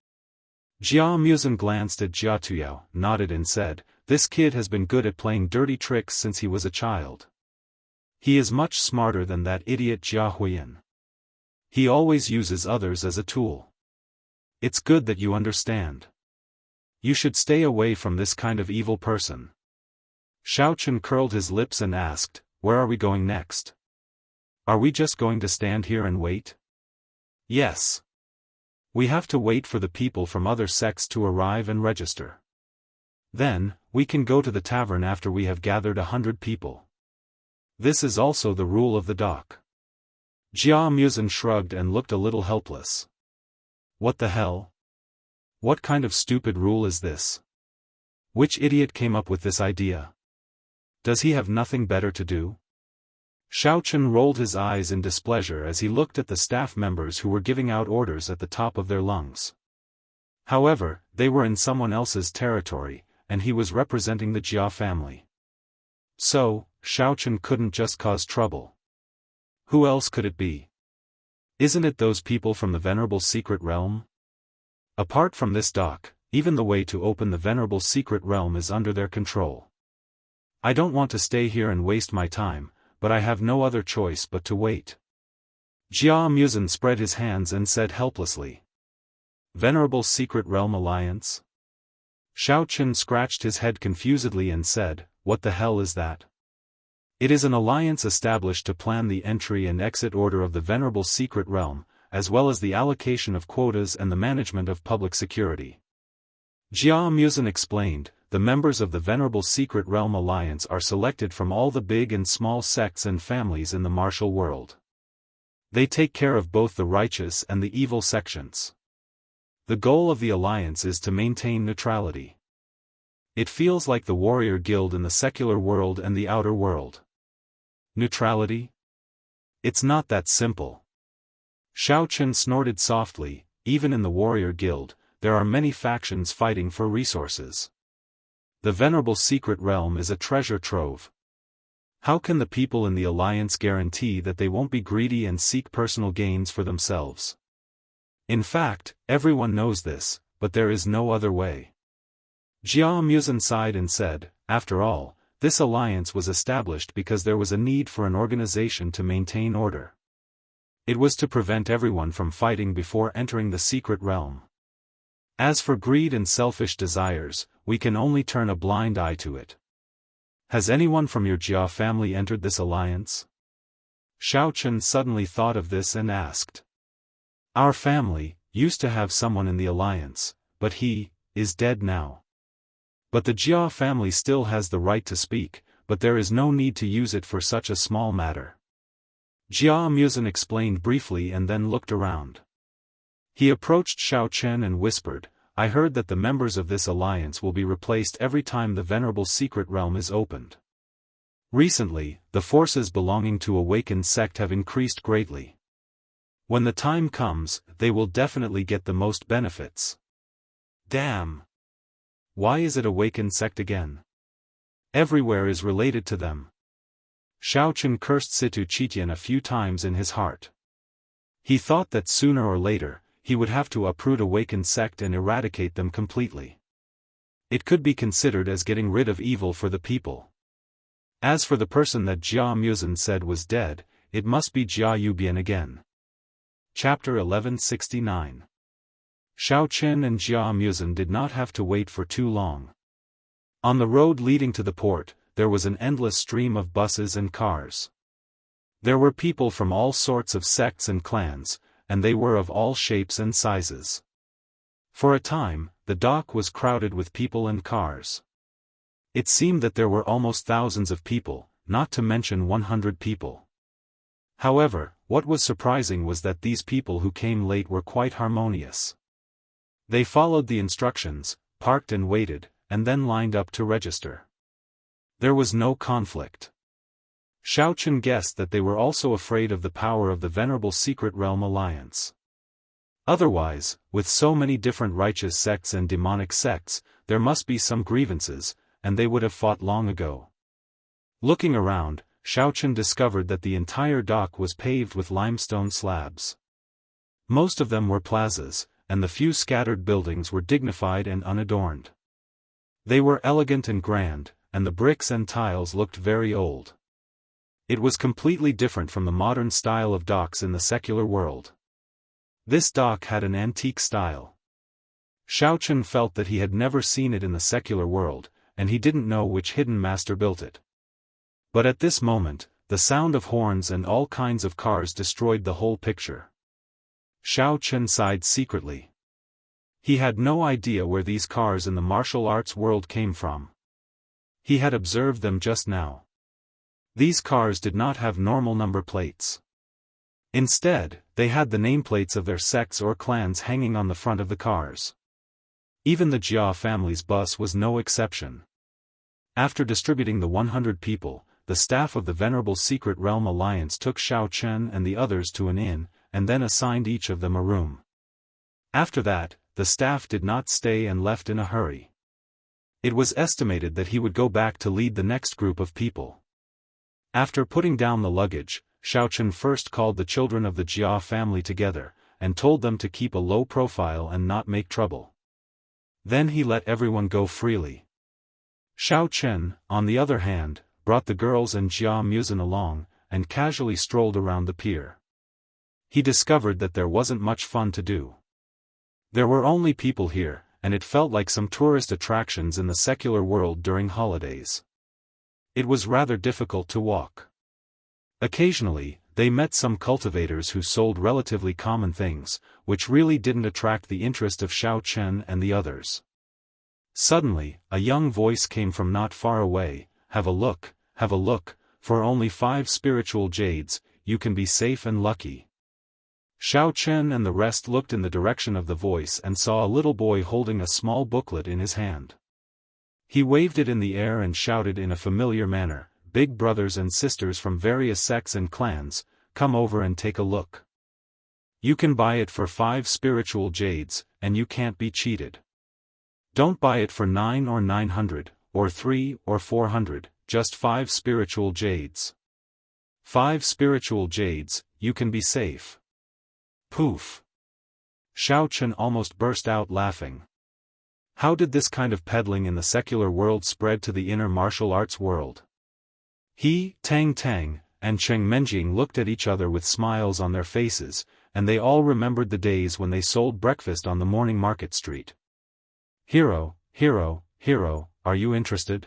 Jia Muzin glanced at Jia Tuyao, nodded and said, "This kid has been good at playing dirty tricks since he was a child. He is much smarter than that idiot Jia Huiyan. He always uses others as a tool. It's good that you understand. You should stay away from this kind of evil person." Xiao Chen curled his lips and asked, "Where are we going next? Are we just going to stand here and wait?" "Yes. We have to wait for the people from other sects to arrive and register. Then, we can go to the tavern after we have gathered 100 people. This is also the rule of the dock." Jia Muzin shrugged and looked a little helpless. What the hell? What kind of stupid rule is this? Which idiot came up with this idea? Does he have nothing better to do? Xiao Chen rolled his eyes in displeasure as he looked at the staff members who were giving out orders at the top of their lungs. However, they were in someone else's territory, and he was representing the Jia family. So, Xiao Chen couldn't just cause trouble. Who else could it be? Isn't it those people from the Venerable Secret Realm? Apart from this dock, even the way to open the Venerable Secret Realm is under their control. I don't want to stay here and waste my time, but I have no other choice but to wait. Jia Muzin spread his hands and said helplessly. Venerable Secret Realm Alliance? Xiao Chen scratched his head confusedly and said, "What the hell is that?" "It is an alliance established to plan the entry and exit order of the Venerable Secret Realm, as well as the allocation of quotas and the management of public security." Jia Muzin explained, "The members of the Venerable Secret Realm Alliance are selected from all the big and small sects and families in the martial world. They take care of both the righteous and the evil sections. The goal of the alliance is to maintain neutrality. It feels like the warrior guild in the secular world and the outer world." Neutrality? It's not that simple. Xiao Chen snorted softly. Even in the warrior guild, there are many factions fighting for resources. The Venerable Secret Realm is a treasure trove. How can the people in the alliance guarantee that they won't be greedy and seek personal gains for themselves? In fact, everyone knows this, but there is no other way. Jia Muzin sighed and said, "After all, this alliance was established because there was a need for an organization to maintain order. It was to prevent everyone from fighting before entering the secret realm. As for greed and selfish desires, we can only turn a blind eye to it. Has anyone from your Jia family entered this alliance? Xiaofan suddenly thought of this and asked. Our family used to have someone in the alliance, but he is dead now. But the Jia family still has the right to speak, but there is no need to use it for such a small matter. Jia Musen explained briefly and then looked around. He approached Xiaofan and whispered, I heard that the members of this alliance will be replaced every time the Venerable Secret Realm is opened. Recently, the forces belonging to Awakened Sect have increased greatly. When the time comes, they will definitely get the most benefits. Damn! Why is it Awakened Sect again? Everywhere is related to them. Xiaofan cursed Situ Qitian a few times in his heart. He thought that sooner or later, he would have to uproot Awakened Sect and eradicate them completely. It could be considered as getting rid of evil for the people. As for the person that Jia Musen said was dead, it must be Jia Yubian again. Chapter 1169. Xiaofan and Jia Musen did not have to wait for too long. On the road leading to the port, there was an endless stream of buses and cars. There were people from all sorts of sects and clans, and they were of all shapes and sizes. For a time, the dock was crowded with people and cars. It seemed that there were almost thousands of people, not to mention 100 people. However, what was surprising was that these people who came late were quite harmonious. They followed the instructions, parked and waited, and then lined up to register. There was no conflict. Xiaofan guessed that they were also afraid of the power of the Venerable Secret Realm Alliance. Otherwise, with so many different righteous sects and demonic sects, there must be some grievances, and they would have fought long ago. Looking around, Xiaofan discovered that the entire dock was paved with limestone slabs. Most of them were plazas, and the few scattered buildings were dignified and unadorned. They were elegant and grand, and the bricks and tiles looked very old. It was completely different from the modern style of docks in the secular world. This dock had an antique style. Xiaofan felt that he had never seen it in the secular world, and he didn't know which hidden master built it. But at this moment, the sound of horns and all kinds of cars destroyed the whole picture. Xiaofan sighed secretly. He had no idea where these cars in the martial arts world came from. He had observed them just now. These cars did not have normal number plates. Instead, they had the nameplates of their sects or clans hanging on the front of the cars. Even the Jia family's bus was no exception. After distributing the 100 people, the staff of the Venerable Secret Realm Alliance took Xiaofan and the others to an inn, and then assigned each of them a room. After that, the staff did not stay and left in a hurry. It was estimated that he would go back to lead the next group of people. After putting down the luggage, Xiaofan first called the children of the Jia family together, and told them to keep a low profile and not make trouble. Then he let everyone go freely. Xiaofan, on the other hand, brought the girls and Jia Musen along, and casually strolled around the pier. He discovered that there wasn't much fun to do. There were only people here, and it felt like some tourist attractions in the secular world during holidays. It was rather difficult to walk. Occasionally, they met some cultivators who sold relatively common things, which really didn't attract the interest of Xiaofan and the others. Suddenly, a young voice came from not far away, have a look, for only 5 spiritual jades, you can be safe and lucky. Xiaofan and the rest looked in the direction of the voice and saw a little boy holding a small booklet in his hand. He waved it in the air and shouted in a familiar manner, "Big brothers and sisters from various sects and clans, come over and take a look. You can buy it for 5 spiritual jades, and you can't be cheated. Don't buy it for 9 or 900, or 3 or 400, just 5 spiritual jades. 5 spiritual jades, you can be safe." Poof! Xiaofan almost burst out laughing. How did this kind of peddling in the secular world spread to the inner martial arts world? He, Tang Tang, and Cheng Menjing looked at each other with smiles on their faces, and they all remembered the days when they sold breakfast on the morning market street. Hero, are you interested?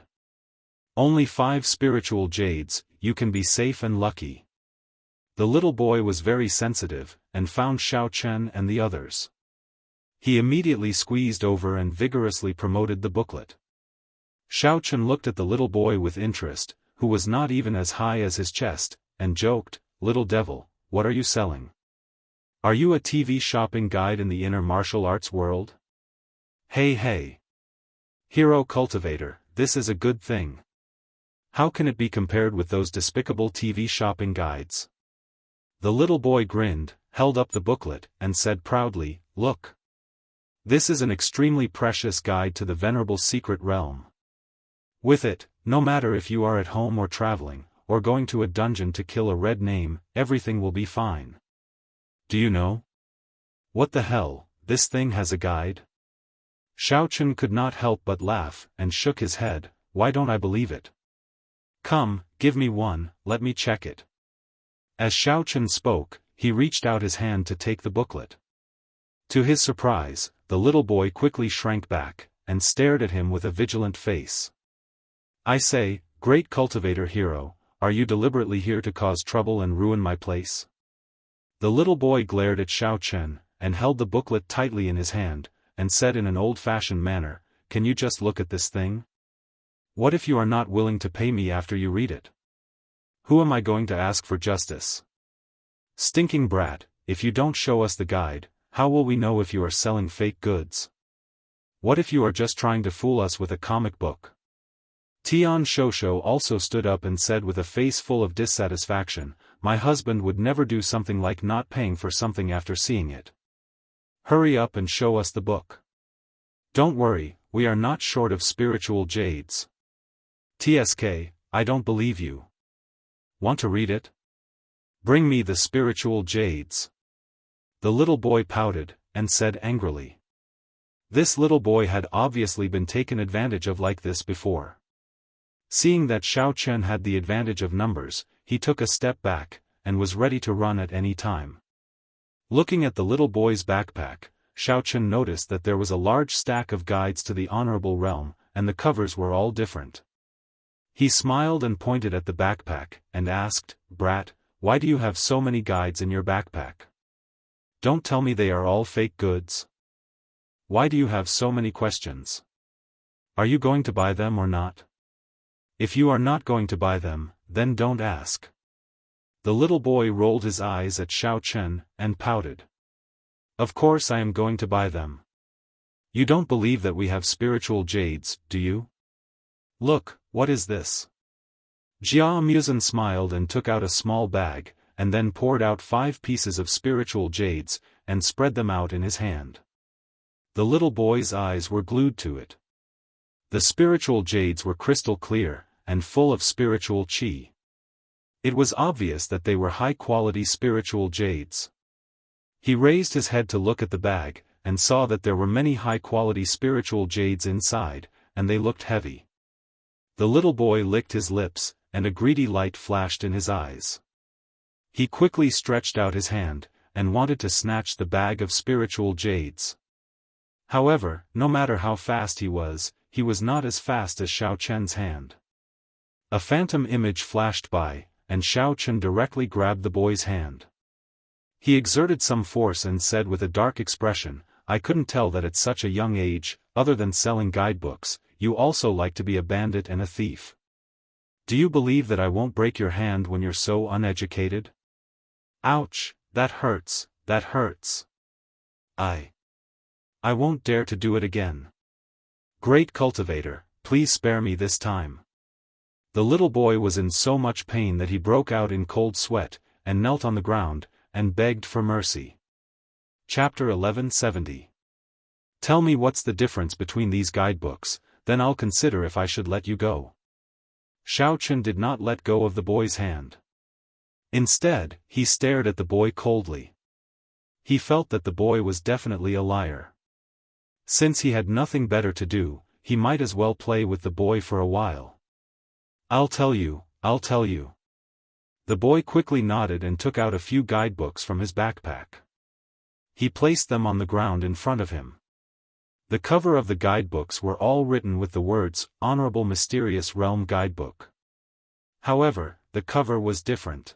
Only 5 spiritual jades, you can be safe and lucky. The little boy was very sensitive, and found Xiao Chen and the others. He immediately squeezed over and vigorously promoted the booklet. Xiao Chen looked at the little boy with interest, who was not even as high as his chest, and joked, "Little devil, what are you selling? Are you a TV shopping guide in the inner martial arts world?" Hey. Hero cultivator, this is a good thing. How can it be compared with those despicable TV shopping guides? The little boy grinned, held up the booklet, and said proudly, "Look. This is an extremely precious guide to the venerable secret realm. With it, no matter if you are at home or traveling, or going to a dungeon to kill a red name, everything will be fine. Do you know? What the hell, this thing has a guide?" Xiao Chen could not help but laugh, and shook his head. "Why don't I believe it? Come, give me one, let me check it." As Xiao Chen spoke, he reached out his hand to take the booklet. To his surprise, the little boy quickly shrank back, and stared at him with a vigilant face. "I say, great cultivator hero, are you deliberately here to cause trouble and ruin my place?" The little boy glared at Xiao Chen, and held the booklet tightly in his hand, and said in an old-fashioned manner, "Can you just look at this thing? What if you are not willing to pay me after you read it? Who am I going to ask for justice? Stinking brat, if you don't show us the guide, how will we know if you are selling fake goods? What if you are just trying to fool us with a comic book?" Tian Shosho also stood up and said with a face full of dissatisfaction, "My husband would never do something like not paying for something after seeing it. Hurry up and show us the book. Don't worry, we are not short of spiritual jades." "TSK, I don't believe you. Want to read it? Bring me the spiritual jades." The little boy pouted, and said angrily. This little boy had obviously been taken advantage of like this before. Seeing that Xiao Chen had the advantage of numbers, he took a step back, and was ready to run at any time. Looking at the little boy's backpack, Xiao Chen noticed that there was a large stack of guides to the honorable realm, and the covers were all different. He smiled and pointed at the backpack, and asked, "Brat, why do you have so many guides in your backpack? Don't tell me they are all fake goods. Why do you have so many questions? Are you going to buy them or not? If you are not going to buy them, then don't ask." The little boy rolled his eyes at Xiao Chen, and pouted. "Of course I am going to buy them. You don't believe that we have spiritual jades, do you? Look, what is this?" Jia Musen smiled and took out a small bag, and then poured out 5 pieces of spiritual jades, and spread them out in his hand. The little boy's eyes were glued to it. The spiritual jades were crystal clear, and full of spiritual qi. It was obvious that they were high-quality spiritual jades. He raised his head to look at the bag, and saw that there were many high-quality spiritual jades inside, and they looked heavy. The little boy licked his lips, and a greedy light flashed in his eyes. He quickly stretched out his hand, and wanted to snatch the bag of spiritual jades. However, no matter how fast he was not as fast as Xiao Chen's hand. A phantom image flashed by, and Xiao Chen directly grabbed the boy's hand. He exerted some force and said with a dark expression, "I couldn't tell that at such a young age, other than selling guidebooks, you also like to be a bandit and a thief. Do you believe that I won't break your hand when you're so uneducated? Ouch, that hurts, that hurts. I won't dare to do it again. Great cultivator, please spare me this time." The little boy was in so much pain that he broke out in cold sweat, and knelt on the ground, and begged for mercy. Chapter 1170. "Tell me what's the difference between these guidebooks, then I'll consider if I should let you go." Xiao Chen did not let go of the boy's hand. Instead, he stared at the boy coldly. He felt that the boy was definitely a liar. Since he had nothing better to do, he might as well play with the boy for a while. I'll tell you. The boy quickly nodded and took out a few guidebooks from his backpack. He placed them on the ground in front of him. The cover of the guidebooks were all written with the words, Honorable Mysterious Realm Guidebook. However, the cover was different.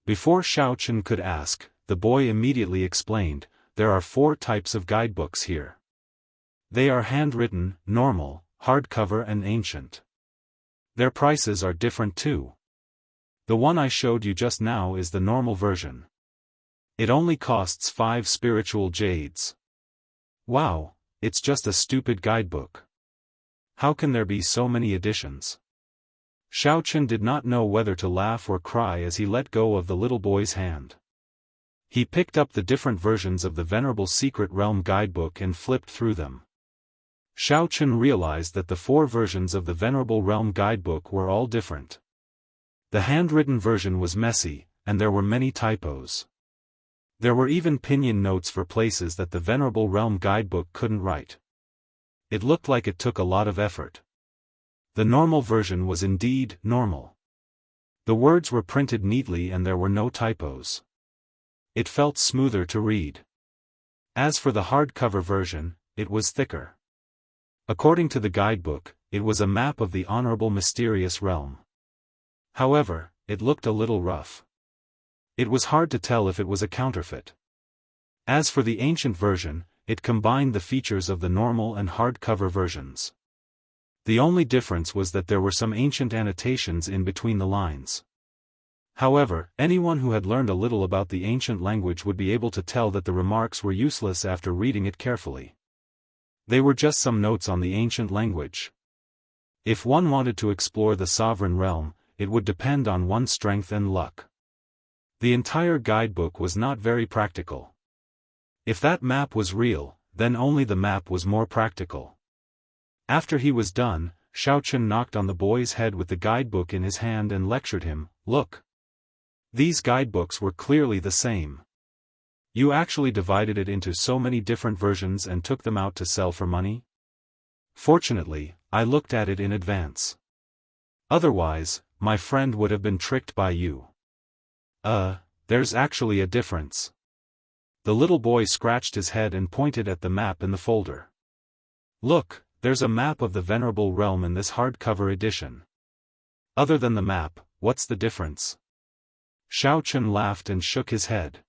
Before Xiaofan could ask, the boy immediately explained, there are 4 types of guidebooks here. They are handwritten, normal, hardcover and ancient. Their prices are different too. The one I showed you just now is the normal version. It only costs 5 spiritual jades. Wow, it's just a stupid guidebook. How can there be so many editions? Xiaofan did not know whether to laugh or cry as he let go of the little boy's hand. He picked up the different versions of the Venerable Secret Realm Guidebook and flipped through them. Xiaofan realized that the 4 versions of the Venerable Realm Guidebook were all different. The handwritten version was messy, and there were many typos. There were even pinyin notes for places that the Venerable Realm Guidebook couldn't write. It looked like it took a lot of effort. The normal version was indeed normal. The words were printed neatly and there were no typos. It felt smoother to read. As for the hardcover version, it was thicker. According to the guidebook, it was a map of the Honorable Mysterious Realm. However, it looked a little rough. It was hard to tell if it was a counterfeit. As for the ancient version, it combined the features of the normal and hardcover versions. The only difference was that there were some ancient annotations in between the lines. However, anyone who had learned a little about the ancient language would be able to tell that the remarks were useless after reading it carefully. They were just some notes on the ancient language. If one wanted to explore the sovereign realm, it would depend on one's strength and luck. The entire guidebook was not very practical. If that map was real, then only the map was more practical. After he was done, Xiaofan knocked on the boy's head with the guidebook in his hand and lectured him, "Look. These guidebooks were clearly the same. You actually divided it into so many different versions and took them out to sell for money? Fortunately, I looked at it in advance. Otherwise, my friend would have been tricked by you." There's actually a difference. The little boy scratched his head and pointed at the map in the folder. "Look, there's a map of the Venerable Realm in this hardcover edition. Other than the map, what's the difference?" Xiaofan laughed and shook his head.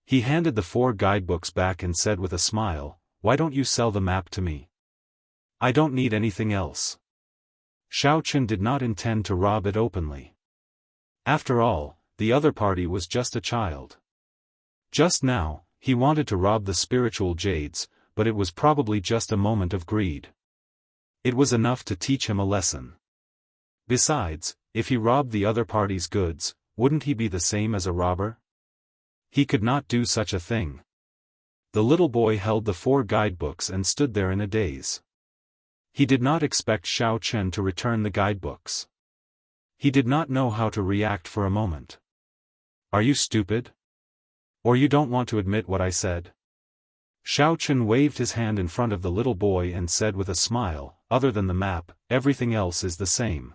He handed the 4 guidebooks back and said with a smile, "Why don't you sell the map to me? I don't need anything else." Xiaofan did not intend to rob it openly. After all, the other party was just a child. Just now, he wanted to rob the spiritual jades, but it was probably just a moment of greed. It was enough to teach him a lesson. Besides, if he robbed the other party's goods, wouldn't he be the same as a robber? He could not do such a thing. The little boy held the 4 guidebooks and stood there in a daze. He did not expect Xiaofan to return the guidebooks. He did not know how to react for a moment. "Are you stupid? Or you don't want to admit what I said?" Xiaofan waved his hand in front of the little boy and said with a smile, "Other than the map, everything else is the same.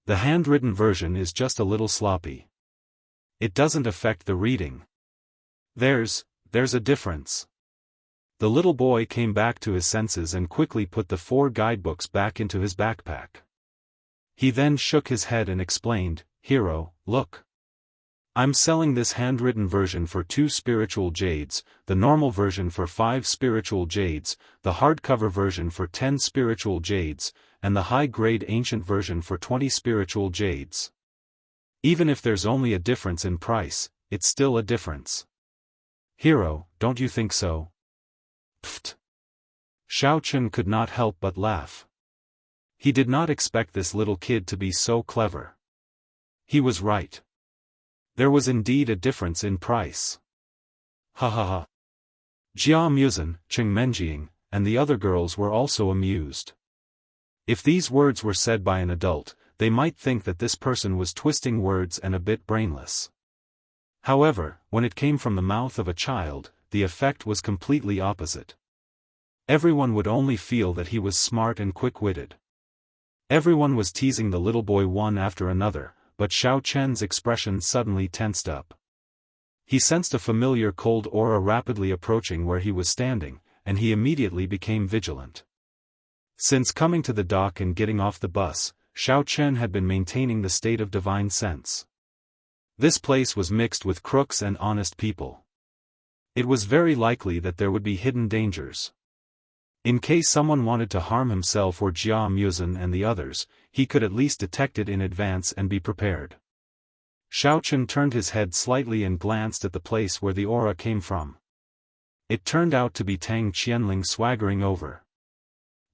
The handwritten version is just a little sloppy. It doesn't affect the reading. There's a difference." The little boy came back to his senses and quickly put the 4 guidebooks back into his backpack. He then shook his head and explained, "Hero, look. I'm selling this handwritten version for 2 spiritual jades, the normal version for 5 spiritual jades, the hardcover version for 10 spiritual jades, and the high-grade ancient version for 20 spiritual jades. Even if there's only a difference in price, it's still a difference. Hero, don't you think so?" Pfft. Xiaofan could not help but laugh. He did not expect this little kid to be so clever. He was right. There was indeed a difference in price. Ha ha ha. Jia Muzan, Cheng Menjing, and the other girls were also amused. If these words were said by an adult, they might think that this person was twisting words and a bit brainless. However, when it came from the mouth of a child, the effect was completely opposite. Everyone would only feel that he was smart and quick-witted. Everyone was teasing the little boy one after another, but Xiao Chen's expression suddenly tensed up. He sensed a familiar cold aura rapidly approaching where he was standing, and he immediately became vigilant. Since coming to the dock and getting off the bus, Xiao Chen had been maintaining the state of divine sense. This place was mixed with crooks and honest people. It was very likely that there would be hidden dangers. In case someone wanted to harm himself or Jia Muzhen and the others, he could at least detect it in advance and be prepared. Xiao Chen turned his head slightly and glanced at the place where the aura came from. It turned out to be Tang Qianling swaggering over.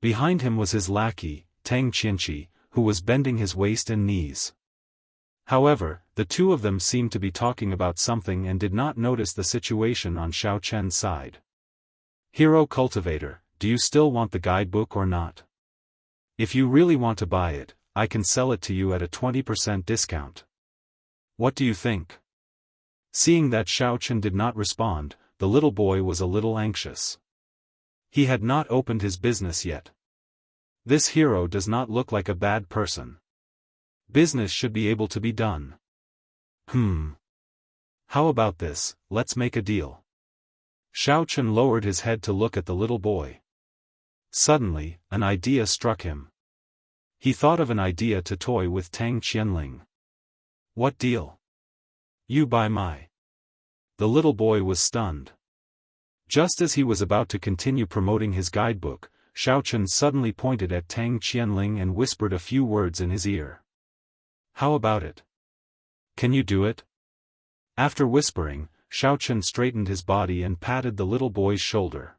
Behind him was his lackey, Tang Qianqi, who was bending his waist and knees. However, the two of them seemed to be talking about something and did not notice the situation on Xiao Chen's side. "Hero Cultivator, do you still want the guidebook or not? If you really want to buy it, I can sell it to you at a 20% discount. What do you think?" Seeing that Xiao Chen did not respond, the little boy was a little anxious. He had not opened his business yet. This hero does not look like a bad person. Business should be able to be done. How about this, let's make a deal. Xiao Chen lowered his head to look at the little boy. Suddenly, an idea struck him. He thought of an idea to toy with Tang Qianling. "What deal? You buy my..." The little boy was stunned. Just as he was about to continue promoting his guidebook, Xiao Chen suddenly pointed at Tang Qianling and whispered a few words in his ear. "How about it? Can you do it?" After whispering, Xiao Chen straightened his body and patted the little boy's shoulder.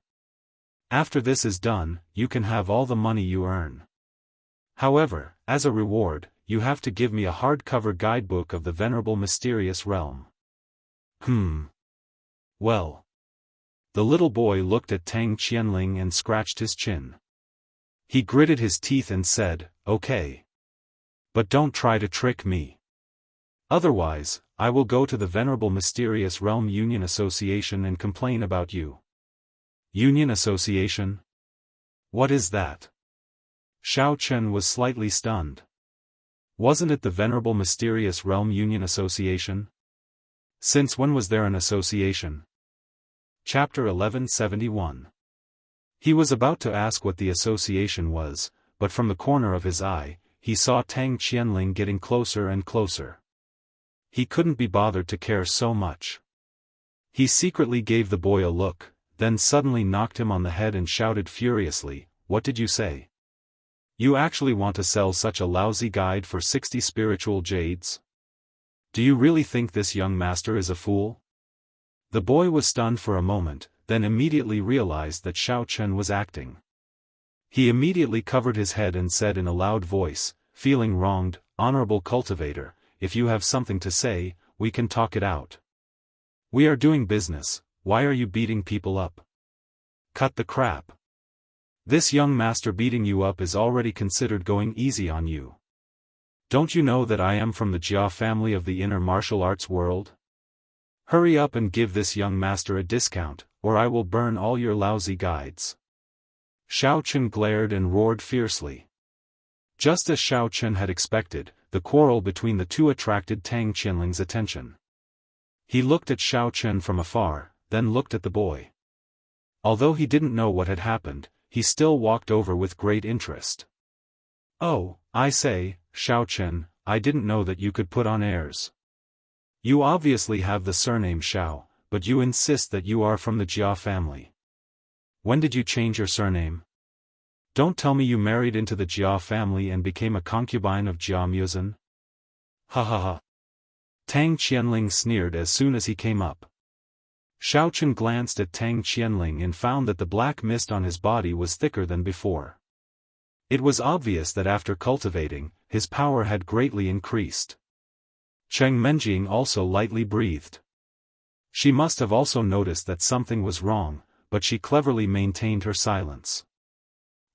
"After this is done, you can have all the money you earn. However, as a reward, you have to give me a hardcover guidebook of the Venerable Mysterious Realm." Well. The little boy looked at Tang Qianling and scratched his chin. He gritted his teeth and said, "Okay. But don't try to trick me. Otherwise, I will go to the Venerable Mysterious Realm Union Association and complain about you." Union Association? What is that? Xiao Chen was slightly stunned. Wasn't it the Venerable Mysterious Realm Union Association? Since when was there an association? Chapter 1171. He was about to ask what the association was, but from the corner of his eye, he saw Tang Qianling getting closer and closer. He couldn't be bothered to care so much. He secretly gave the boy a look, then suddenly knocked him on the head and shouted furiously, "What did you say? You actually want to sell such a lousy guide for 60 spiritual jades? Do you really think this young master is a fool?" The boy was stunned for a moment, then immediately realized that Xiao Chen was acting. He immediately covered his head and said in a loud voice, feeling wronged, "Honorable cultivator, if you have something to say, we can talk it out. We are doing business, why are you beating people up? Cut the crap. This young master beating you up is already considered going easy on you. Don't you know that I am from the Jia family of the inner martial arts world? Hurry up and give this young master a discount, or I will burn all your lousy guides." Xiao Chen glared and roared fiercely. Just as Xiao Chen had expected, the quarrel between the two attracted Tang Qianling's attention. He looked at Xiao Chen from afar, then looked at the boy. Although he didn't know what had happened, he still walked over with great interest. "Oh, I say, Xiao Chen, I didn't know that you could put on airs. You obviously have the surname Xiao, but you insist that you are from the Jia family. When did you change your surname? Don't tell me you married into the Jia family and became a concubine of Jia Muzhen? Ha ha ha." Tang Qianling sneered as soon as he came up. Xiao Chen glanced at Tang Qianling and found that the black mist on his body was thicker than before. It was obvious that after cultivating, his power had greatly increased. Cheng Menjing also lightly breathed. She must have also noticed that something was wrong, but she cleverly maintained her silence.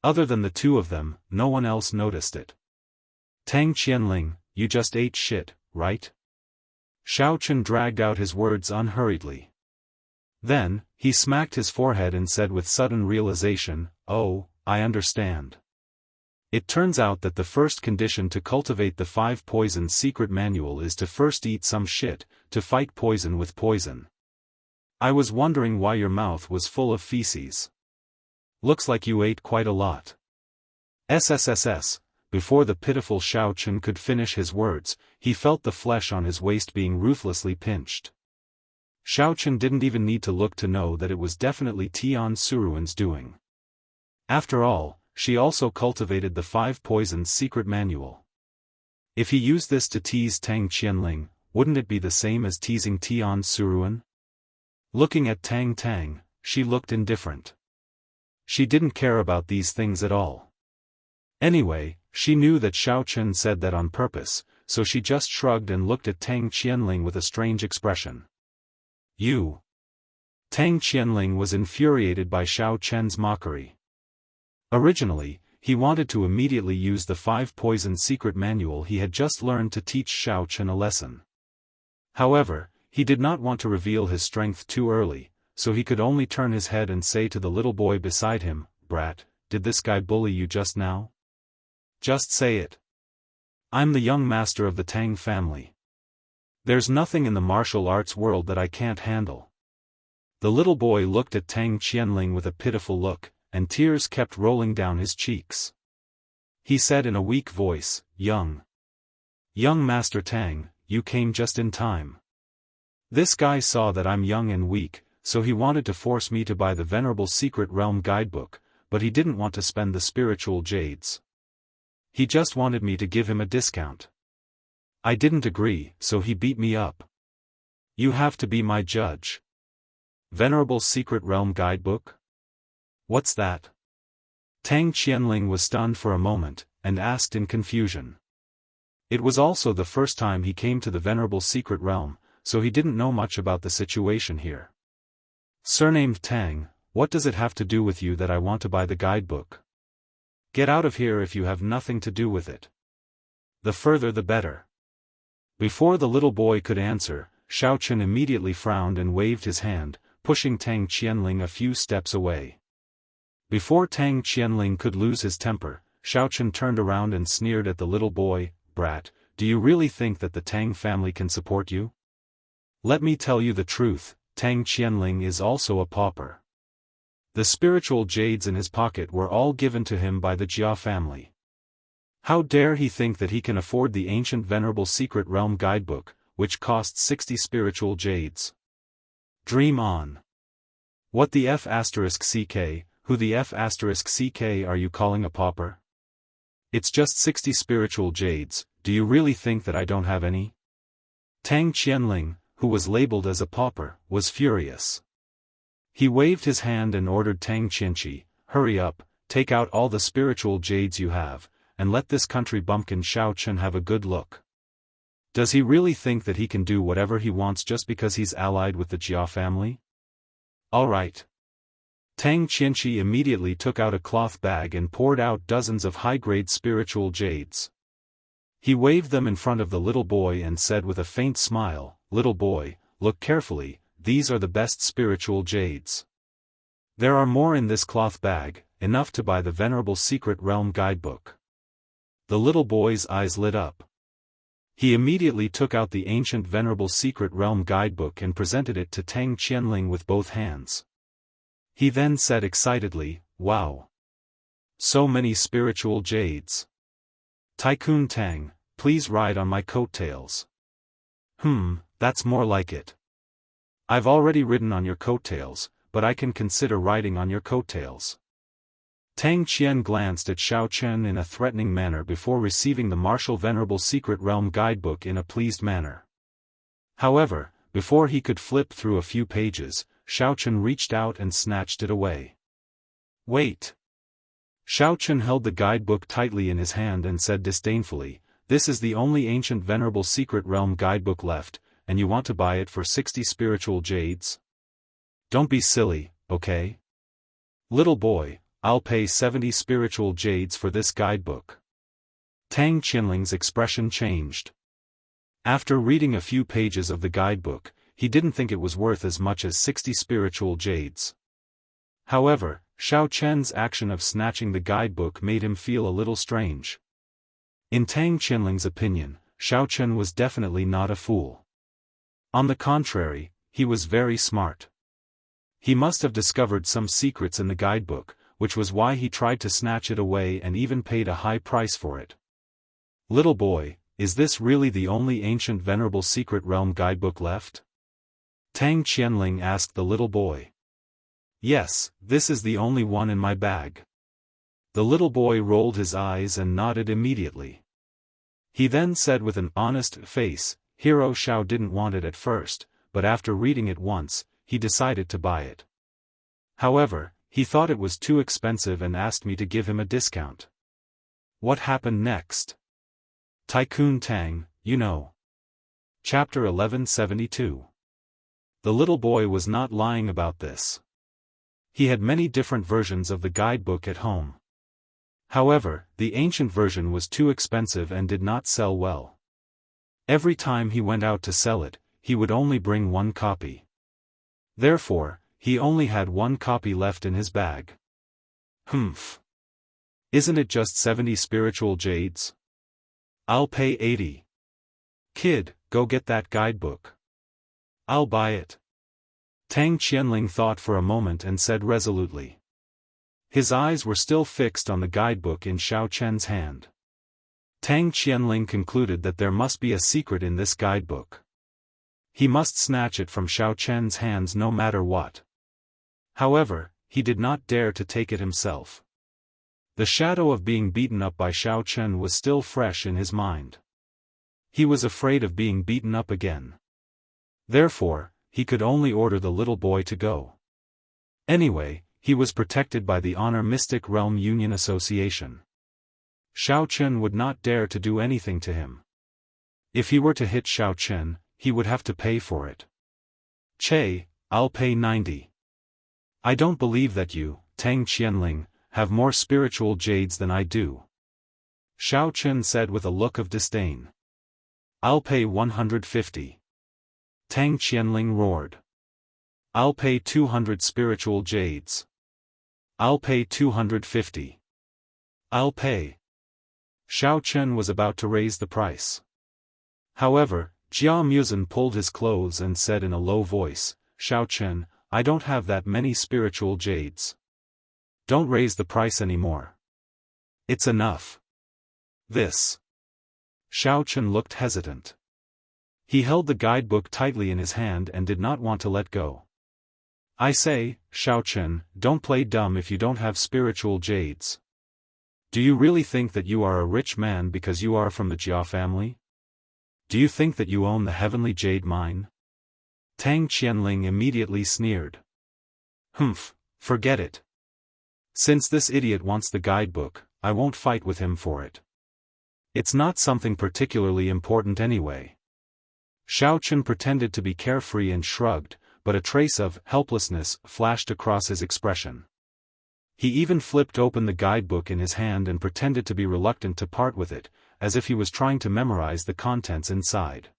Other than the two of them, no one else noticed it. "Tang Qianling, you just ate shit, right?" Xiao Chen dragged out his words unhurriedly. Then, he smacked his forehead and said with sudden realization, "Oh, I understand. It turns out that the first condition to cultivate the 5 Poisons secret manual is to first eat some shit, to fight poison with poison. I was wondering why your mouth was full of feces. Looks like you ate quite a lot." SSSS. Before the pitiful Xiaofan could finish his words, he felt the flesh on his waist being ruthlessly pinched. Xiaofan didn't even need to look to know that it was definitely Tian Suruan's doing. After all, she also cultivated the 5 Poisons secret manual. If he used this to tease Tang Qianling, wouldn't it be the same as teasing Tian Suruan? Looking at Tang, she looked indifferent. She didn't care about these things at all. Anyway, she knew that Xiaofan said that on purpose, so she just shrugged and looked at Tang Qianling with a strange expression. "You." Tang Qianling was infuriated by Xiaofan's mockery. Originally, he wanted to immediately use the 5 Poisons secret manual he had just learned to teach Xiaofan a lesson. However, he did not want to reveal his strength too early, so he could only turn his head and say to the little boy beside him, "Brat, did this guy bully you just now? Just say it. I'm the young master of the Tang family. There's nothing in the martial arts world that I can't handle." The little boy looked at Tang Qianling with a pitiful look, and tears kept rolling down his cheeks. He said in a weak voice, Young Master Tang, you came just in time. This guy saw that I'm young and weak, so he wanted to force me to buy the Venerable Secret Realm guidebook, but he didn't want to spend the spiritual jades. He just wanted me to give him a discount. I didn't agree, so he beat me up. You have to be my judge. Venerable Secret Realm guidebook? What's that? Tang Qianling was stunned for a moment, and asked in confusion. It was also the first time he came to the Venerable Secret Realm, so he didn't know much about the situation here. Surnamed Tang, what does it have to do with you that I want to buy the guidebook? Get out of here if you have nothing to do with it. The further the better. Before the little boy could answer, Xiaofan immediately frowned and waved his hand, pushing Tang Qianling a few steps away. Before Tang Qianling could lose his temper, Xiaofan turned around and sneered at the little boy, "Brat, do you really think that the Tang family can support you? Let me tell you the truth, Tang Qianling is also a pauper. The spiritual jades in his pocket were all given to him by the Jia family. How dare he think that he can afford the ancient Venerable Secret Realm guidebook, which costs 60 spiritual jades? Dream on. What the F***ck, who the F***ck are you calling a pauper? It's just 60 spiritual jades, do you really think that I don't have any?" Tang Qianling, who was labeled as a pauper, was furious. He waved his hand and ordered Tang Qianqi, "Hurry up, take out all the spiritual jades you have, and let this country bumpkin Xiaofan have a good look. Does he really think that he can do whatever he wants just because he's allied with the Jia family? All right." Tang Qianqi immediately took out a cloth bag and poured out dozens of high-grade spiritual jades. He waved them in front of the little boy and said with a faint smile, "Little boy, look carefully, these are the best spiritual jades. There are more in this cloth bag, enough to buy the Venerable Secret Realm guidebook." The little boy's eyes lit up. He immediately took out the ancient Venerable Secret Realm guidebook and presented it to Tang Qianling with both hands. He then said excitedly, "Wow! So many spiritual jades. Tycoon Tang, please ride on my coattails." That's more like it. I've already ridden on your coattails, but I can consider riding on your coattails. Tang Qian glanced at Xiaofan in a threatening manner before receiving the martial Venerable Secret Realm guidebook in a pleased manner. However, before he could flip through a few pages, Xiaofan reached out and snatched it away. "Wait." Xiaofan held the guidebook tightly in his hand and said disdainfully, "This is the only ancient Venerable Secret Realm guidebook left, and you want to buy it for 60 spiritual jades? Don't be silly, okay? Little boy, I'll pay 70 spiritual jades for this guidebook." Tang Qianling's expression changed. After reading a few pages of the guidebook, he didn't think it was worth as much as 60 spiritual jades. However, Xiao Chen's action of snatching the guidebook made him feel a little strange. In Tang Qianling's opinion, Xiao Chen was definitely not a fool. On the contrary, he was very smart. He must have discovered some secrets in the guidebook, which was why he tried to snatch it away and even paid a high price for it. Little boy, is this really the only ancient venerable secret realm guidebook left? Tang Qianling asked the little boy. Yes, this is the only one in my bag. The little boy rolled his eyes and nodded immediately. He then said with an honest face, Hero Xiao didn't want it at first, but after reading it once, he decided to buy it. However, he thought it was too expensive and asked me to give him a discount. What happened next? Tycoon Tang, you know. Chapter 1172. The little boy was not lying about this. He had many different versions of the guidebook at home. However, the ancient version was too expensive and did not sell well. Every time he went out to sell it, he would only bring one copy. Therefore, he only had one copy left in his bag. Humph. Isn't it just 70 spiritual jades? I'll pay 80. Kid, go get that guidebook. I'll buy it. Tang Qianling thought for a moment and said resolutely. His eyes were still fixed on the guidebook in Xiao Chen's hand. Tang Qianling concluded that there must be a secret in this guidebook. He must snatch it from Xiao Chen's hands no matter what. However, he did not dare to take it himself. The shadow of being beaten up by Xiao Chen was still fresh in his mind. He was afraid of being beaten up again. Therefore, he could only order the little boy to go. Anyway, he was protected by the Honor Mystic Realm Union Association. Xiao Chen would not dare to do anything to him. If he were to hit Xiao Chen, he would have to pay for it. Che, I'll pay 90. I don't believe that you, Tang Qianling, have more spiritual jades than I do. Xiao Chen said with a look of disdain. I'll pay 150. Tang Qianling roared. I'll pay 200 spiritual jades. I'll pay 250. I'll pay. Xiao Chen was about to raise the price. However, Jia Muzhen pulled his clothes and said in a low voice, Xiao Chen, I don't have that many spiritual jades. Don't raise the price anymore. It's enough. This. Xiao Chen looked hesitant. He held the guidebook tightly in his hand and did not want to let go. I say, Xiao Chen, don't play dumb if you don't have spiritual jades. Do you really think that you are a rich man because you are from the Jia family? Do you think that you own the heavenly jade mine? Tang Qianling immediately sneered. Humph, forget it. Since this idiot wants the guidebook, I won't fight with him for it. It's not something particularly important anyway. Xiao Chen pretended to be carefree and shrugged, but a trace of helplessness flashed across his expression. He even flipped open the guidebook in his hand and pretended to be reluctant to part with it, as if he was trying to memorize the contents inside.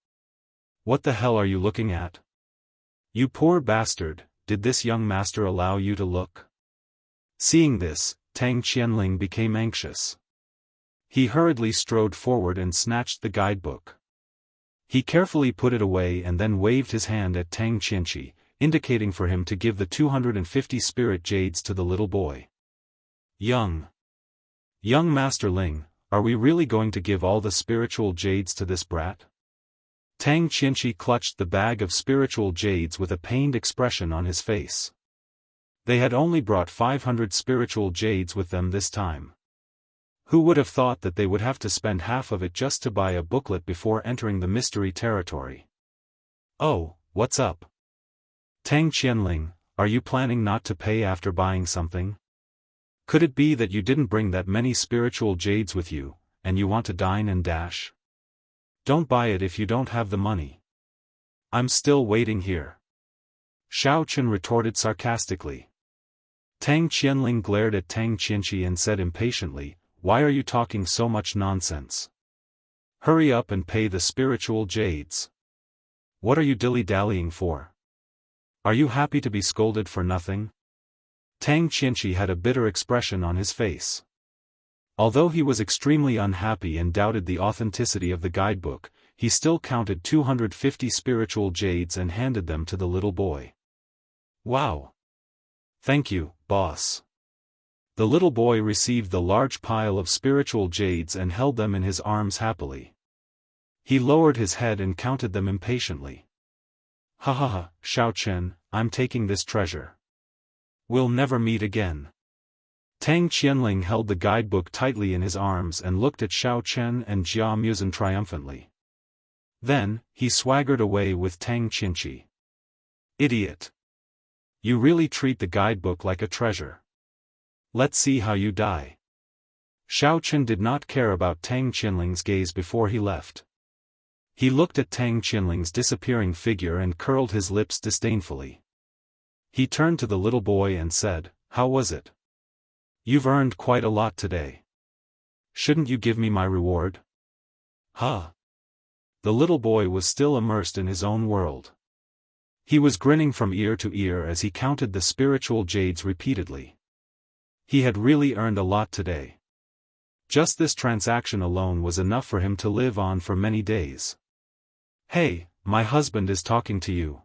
What the hell are you looking at? You poor bastard, did this young master allow you to look? Seeing this, Tang Qianling became anxious. He hurriedly strode forward and snatched the guidebook. He carefully put it away and then waved his hand at Tang Qianqi, indicating for him to give the 250 spirit jades to the little boy. Young Master Ling, are we really going to give all the spiritual jades to this brat? Tang Qianqi clutched the bag of spiritual jades with a pained expression on his face. They had only brought 500 spiritual jades with them this time. Who would have thought that they would have to spend half of it just to buy a booklet before entering the mystery territory? Oh, what's up? Tang Qianling, are you planning not to pay after buying something? Could it be that you didn't bring that many spiritual jades with you, and you want to dine and dash? Don't buy it if you don't have the money. I'm still waiting here. Xiao Chen retorted sarcastically. Tang Qianling glared at Tang Qianqi and said impatiently, why are you talking so much nonsense? Hurry up and pay the spiritual jades. What are you dilly-dallying for? Are you happy to be scolded for nothing? Tang Qianqi had a bitter expression on his face. Although he was extremely unhappy and doubted the authenticity of the guidebook, he still counted 250 spiritual jades and handed them to the little boy. Wow! Thank you, boss. The little boy received the large pile of spiritual jades and held them in his arms happily. He lowered his head and counted them impatiently. Ha ha ha, Xiaochen, I'm taking this treasure. We'll never meet again. Tang Qianling held the guidebook tightly in his arms and looked at Xiaochen and Jia Muzhen triumphantly. Then, he swaggered away with Tang Qianqi. Idiot! You really treat the guidebook like a treasure. Let's see how you die. Xiaochen did not care about Tang Qianling's gaze before he left. He looked at Tang Qianling's disappearing figure and curled his lips disdainfully. He turned to the little boy and said, "How was it? You've earned quite a lot today. Shouldn't you give me my reward?" Huh? The little boy was still immersed in his own world. He was grinning from ear to ear as he counted the spiritual jades repeatedly. He had really earned a lot today. Just this transaction alone was enough for him to live on for many days. Hey, my husband is talking to you.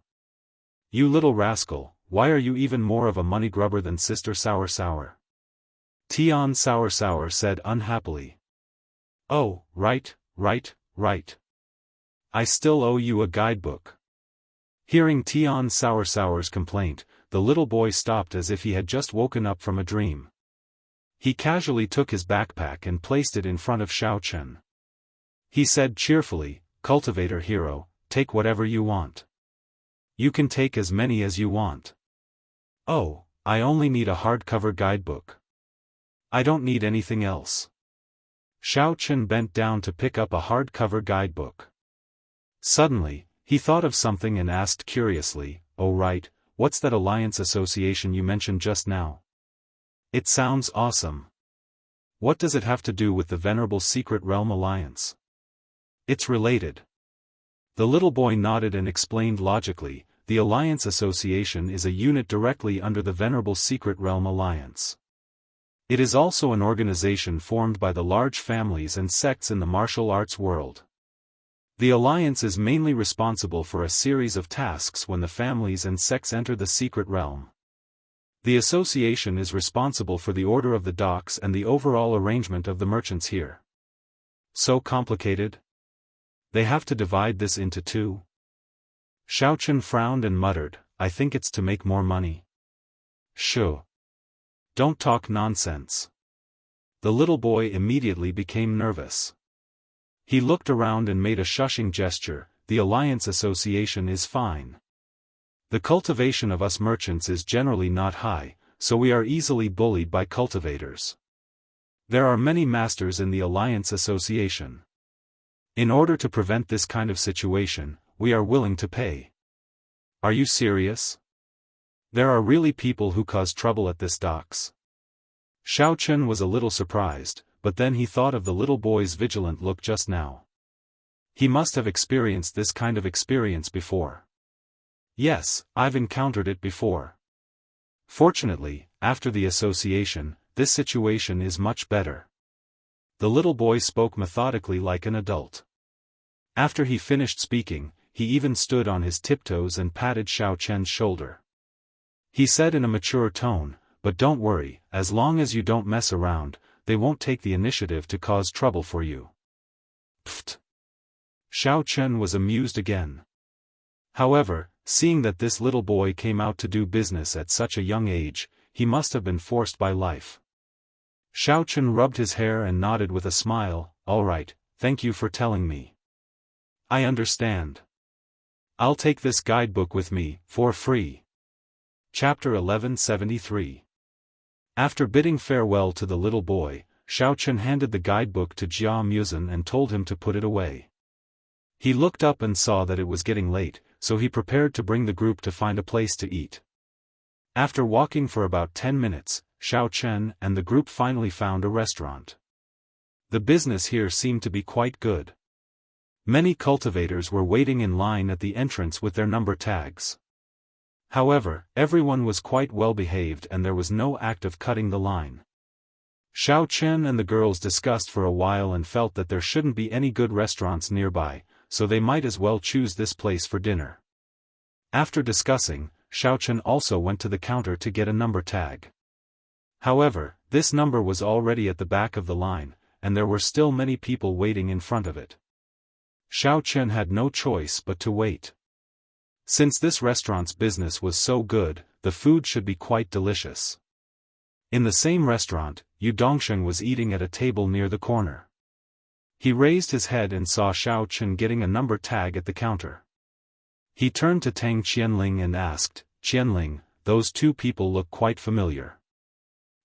You little rascal, why are you even more of a money grubber than Sister Sour Sour? Tian Sour Sour said unhappily. Oh, right. I still owe you a guidebook. Hearing Tian Sour Sour's complaint, the little boy stopped as if he had just woken up from a dream. He casually took his backpack and placed it in front of Xiaochen. He said cheerfully, "Cultivator hero, take whatever you want. You can take as many as you want. Oh, I only need a hardcover guidebook. I don't need anything else." Xiaochen bent down to pick up a hardcover guidebook. Suddenly, he thought of something and asked curiously, "Oh right, what's that alliance association you mentioned just now? It sounds awesome. What does it have to do with the Venerable Secret Realm Alliance?" "It's related." The little boy nodded and explained logically, the Alliance Association is a unit directly under the Venerable Secret Realm Alliance. It is also an organization formed by the large families and sects in the martial arts world. The alliance is mainly responsible for a series of tasks when the families and sects enter the secret realm. The association is responsible for the order of the docks and the overall arrangement of the merchants here. So complicated? They have to divide this into two? Xiaochen frowned and muttered, "I think it's to make more money." Shoo. Don't talk nonsense. The little boy immediately became nervous. He looked around and made a shushing gesture. The Alliance Association is fine. The cultivation of us merchants is generally not high, so we are easily bullied by cultivators. There are many masters in the Alliance Association. In order to prevent this kind of situation, we are willing to pay. Are you serious? There are really people who cause trouble at this docks. Xiaochen was a little surprised, but then he thought of the little boy's vigilant look just now. He must have experienced this kind of experience before. Yes, I've encountered it before. Fortunately, after the association, this situation is much better. The little boy spoke methodically like an adult. After he finished speaking, he even stood on his tiptoes and patted Xiaochen's shoulder. He said in a mature tone, "But don't worry, as long as you don't mess around, they won't take the initiative to cause trouble for you." Pfft. Xiaochen was amused again. However, seeing that this little boy came out to do business at such a young age, he must have been forced by life. Xiaochen rubbed his hair and nodded with a smile, "All right, thank you for telling me. I understand. I'll take this guidebook with me, for free." Chapter 1173. After bidding farewell to the little boy, Xiaochen handed the guidebook to Jia Muzhen and told him to put it away. He looked up and saw that it was getting late, so he prepared to bring the group to find a place to eat. After walking for about 10 minutes, Xiaochen and the group finally found a restaurant. The business here seemed to be quite good. Many cultivators were waiting in line at the entrance with their number tags. However, everyone was quite well behaved and there was no act of cutting the line. Xiao Chen and the girls discussed for a while and felt that there shouldn't be any good restaurants nearby, so they might as well choose this place for dinner. After discussing, Xiao Chen also went to the counter to get a number tag. However, this number was already at the back of the line, and there were still many people waiting in front of it. Xiao Chen had no choice but to wait. Since this restaurant's business was so good, the food should be quite delicious. In the same restaurant, Yu Dongsheng was eating at a table near the corner. He raised his head and saw Xiao Chen getting a number tag at the counter. He turned to Tang Qianling and asked, "Qianling, those two people look quite familiar.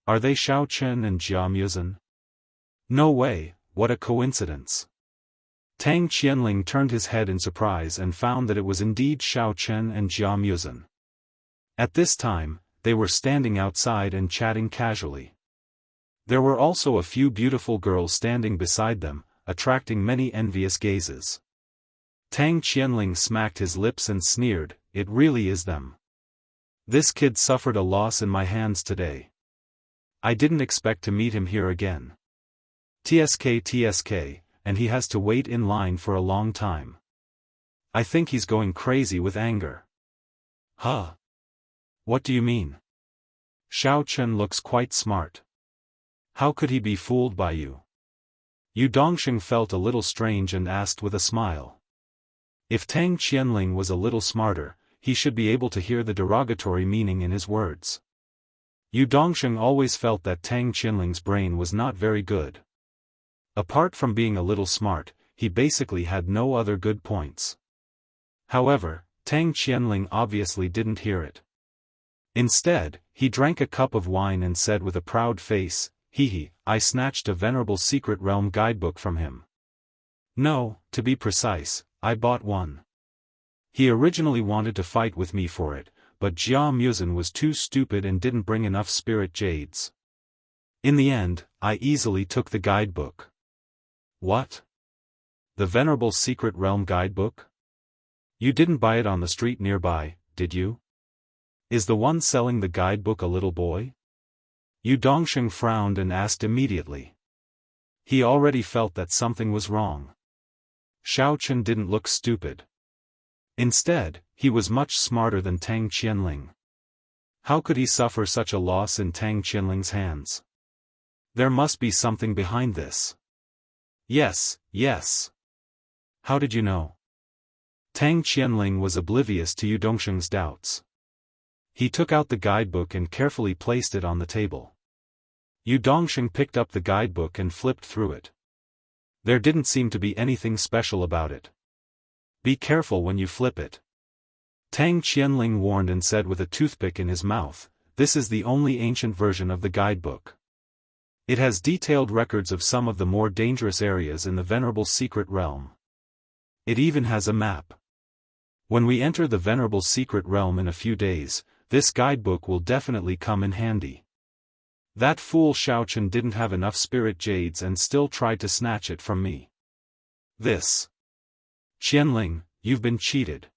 Are they Xiao Chen and Jia Muzhen?" "No way, what a coincidence." Tang Qianling turned his head in surprise and found that it was indeed Xiao Chen and Jia Muzhen. At this time, they were standing outside and chatting casually. There were also a few beautiful girls standing beside them, attracting many envious gazes. Tang Qianling smacked his lips and sneered, "It really is them. This kid suffered a loss in my hands today. I didn't expect to meet him here again. TSK, and he has to wait in line for a long time. I think he's going crazy with anger." "Huh? What do you mean? Xiao Chen looks quite smart. How could he be fooled by you?" Yu Dongsheng felt a little strange and asked with a smile. If Tang Qianling was a little smarter, he should be able to hear the derogatory meaning in his words. Yu Dongsheng always felt that Tang Qianling's brain was not very good. Apart from being a little smart, he basically had no other good points. However, Tang Qianling obviously didn't hear it. Instead, he drank a cup of wine and said with a proud face, "Hee, I snatched a venerable secret realm guidebook from him. No, to be precise, I bought one. He originally wanted to fight with me for it, but Jia Muzhen was too stupid and didn't bring enough spirit jades. In the end, I easily took the guidebook." "What? The venerable secret realm guidebook? You didn't buy it on the street nearby, did you? Is the one selling the guidebook a little boy?" Yu Dongsheng frowned and asked immediately. He already felt that something was wrong. Xiao Chen didn't look stupid. Instead, he was much smarter than Tang Qianling. How could he suffer such a loss in Tang Qianling's hands? There must be something behind this. Yes. How did you know? Tang Qianling was oblivious to Yu Dongsheng's doubts. He took out the guidebook and carefully placed it on the table. Yu Dongsheng picked up the guidebook and flipped through it. There didn't seem to be anything special about it. "Be careful when you flip it," Tang Qianling warned and said with a toothpick in his mouth, "This is the only ancient version of the guidebook. It has detailed records of some of the more dangerous areas in the venerable secret realm. It even has a map. When we enter the venerable secret realm in a few days, this guidebook will definitely come in handy. That fool Xiao Chen didn't have enough spirit jades and still tried to snatch it from me. This. Qianling, you've been cheated.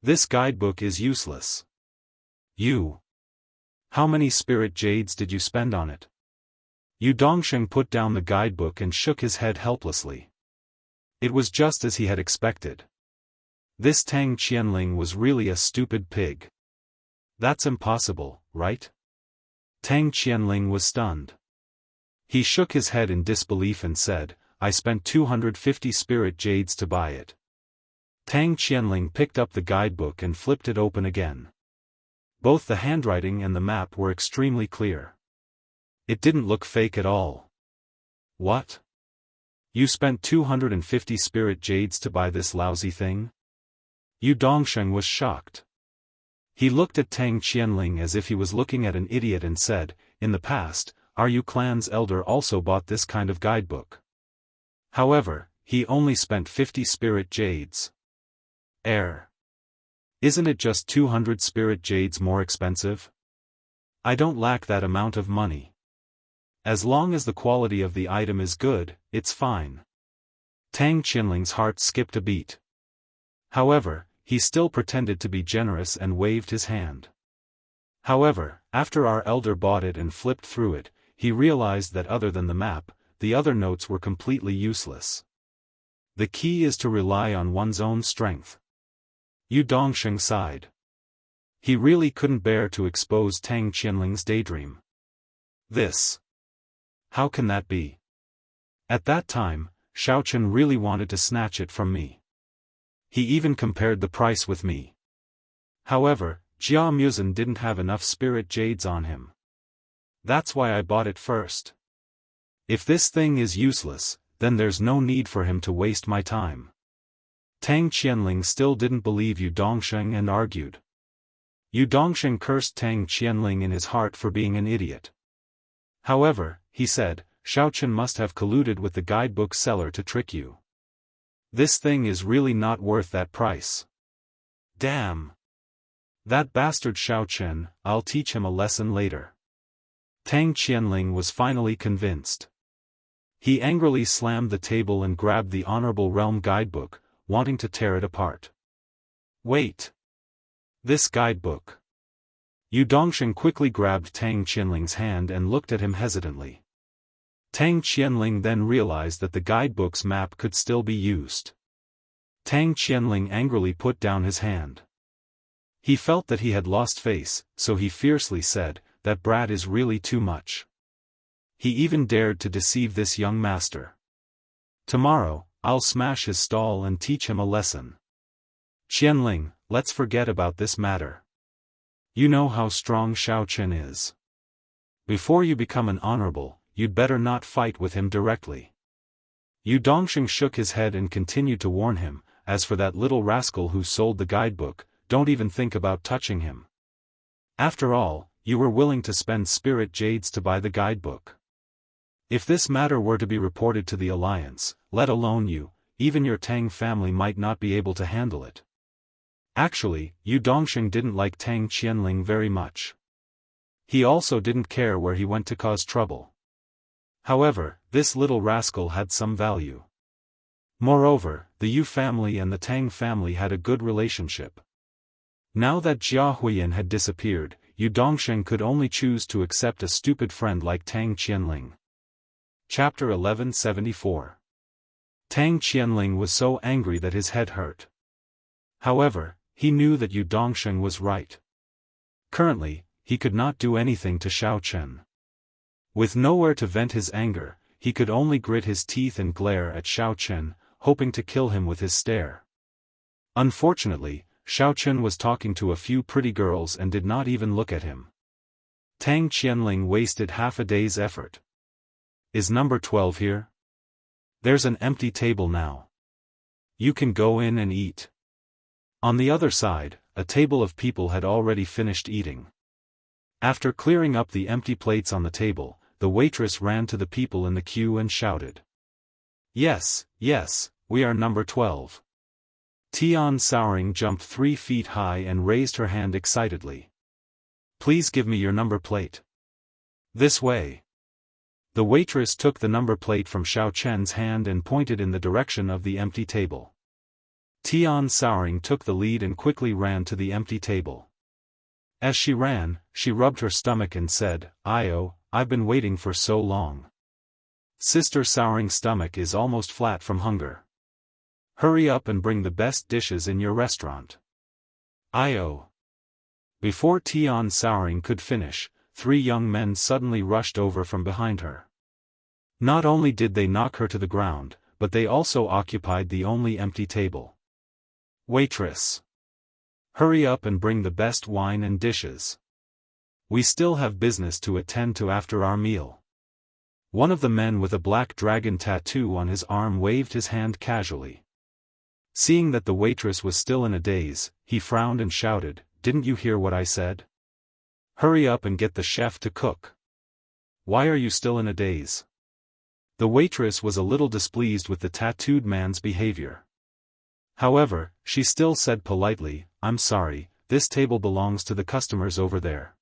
This guidebook is useless. You. How many spirit jades did you spend on it?" Yu Dongsheng put down the guidebook and shook his head helplessly. It was just as he had expected. This Tang Qianling was really a stupid pig. "That's impossible, right?" Tang Qianling was stunned. He shook his head in disbelief and said, "I spent 250 spirit jades to buy it." Tang Qianling picked up the guidebook and flipped it open again. Both the handwriting and the map were extremely clear. It didn't look fake at all. "What? You spent 250 spirit jades to buy this lousy thing?" Yu Dongsheng was shocked. He looked at Tang Qianling as if he was looking at an idiot and said, "In the past, our Yu clan's elder also bought this kind of guidebook. However, he only spent 50 spirit jades. Isn't it just 200 spirit jades more expensive? I don't lack that amount of money. As long as the quality of the item is good, it's fine." Tang Qianling's heart skipped a beat. However, he still pretended to be generous and waved his hand. However, after our elder bought it and flipped through it, he realized that other than the map, the other notes were completely useless. The key is to rely on one's own strength. Yu Dongsheng sighed. He really couldn't bear to expose Tang Qianling's daydream. This. How can that be? At that time, Xiaochen really wanted to snatch it from me. He even compared the price with me. However, Jia Muzhen didn't have enough spirit jades on him. That's why I bought it first. If this thing is useless, then there's no need for him to waste my time. Tang Qianling still didn't believe Yu Dongsheng and argued. Yu Dongsheng cursed Tang Qianling in his heart for being an idiot. However, he said, Xiaochen must have colluded with the guidebook seller to trick you. This thing is really not worth that price. Damn. That bastard Xiaochen, I'll teach him a lesson later. Tang Qianling was finally convinced. He angrily slammed the table and grabbed the Honorable Realm guidebook, wanting to tear it apart. Wait. This guidebook. Yu Dongsheng quickly grabbed Tang Qianling's hand and looked at him hesitantly. Tang Qianling then realized that the guidebook's map could still be used. Tang Qianling angrily put down his hand. He felt that he had lost face, so he fiercely said, that brat is really too much. He even dared to deceive this young master. Tomorrow, I'll smash his stall and teach him a lesson. Qianling, let's forget about this matter. You know how strong Xiaochen is. Before you become an honorable, you'd better not fight with him directly. Yu Dongsheng shook his head and continued to warn him, as for that little rascal who sold the guidebook, don't even think about touching him. After all, you were willing to spend spirit jades to buy the guidebook. If this matter were to be reported to the Alliance, let alone you, even your Tang family might not be able to handle it. Actually, Yu Dongsheng didn't like Tang Qianling very much. He also didn't care where he went to cause trouble. However, this little rascal had some value. Moreover, the Yu family and the Tang family had a good relationship. Now that Jia Huiyan had disappeared, Yu Dongsheng could only choose to accept a stupid friend like Tang Qianling. Chapter 1174. Tang Qianling was so angry that his head hurt. However, he knew that Yu Dongsheng was right. Currently, he could not do anything to Xiaochen. With nowhere to vent his anger, he could only grit his teeth and glare at Xiaochen, hoping to kill him with his stare. Unfortunately, Xiaochen was talking to a few pretty girls and did not even look at him. Tang Qianling wasted half a day's effort. Is number 12 here? There's an empty table now. You can go in and eat. On the other side, a table of people had already finished eating. After clearing up the empty plates on the table, the waitress ran to the people in the queue and shouted. Yes, yes, we are number 12. Tian Souring jumped 3 feet high and raised her hand excitedly. Please give me your number plate. This way. The waitress took the number plate from Xiaochen's hand and pointed in the direction of the empty table. Tian Souring took the lead and quickly ran to the empty table. As she ran, she rubbed her stomach and said, I've been waiting for so long. Sister Souring's stomach is almost flat from hunger. Hurry up and bring the best dishes in your restaurant. Before Tian Souring could finish, 3 young men suddenly rushed over from behind her. Not only did they knock her to the ground, but they also occupied the only empty table. Waitress. Hurry up and bring the best wine and dishes. We still have business to attend to after our meal. One of the men with a black dragon tattoo on his arm waved his hand casually. Seeing that the waitress was still in a daze, he frowned and shouted, Didn't you hear what I said? Hurry up and get the chef to cook. Why are you still in a daze? The waitress was a little displeased with the tattooed man's behavior. However, she still said politely, I'm sorry, this table belongs to the customers over there.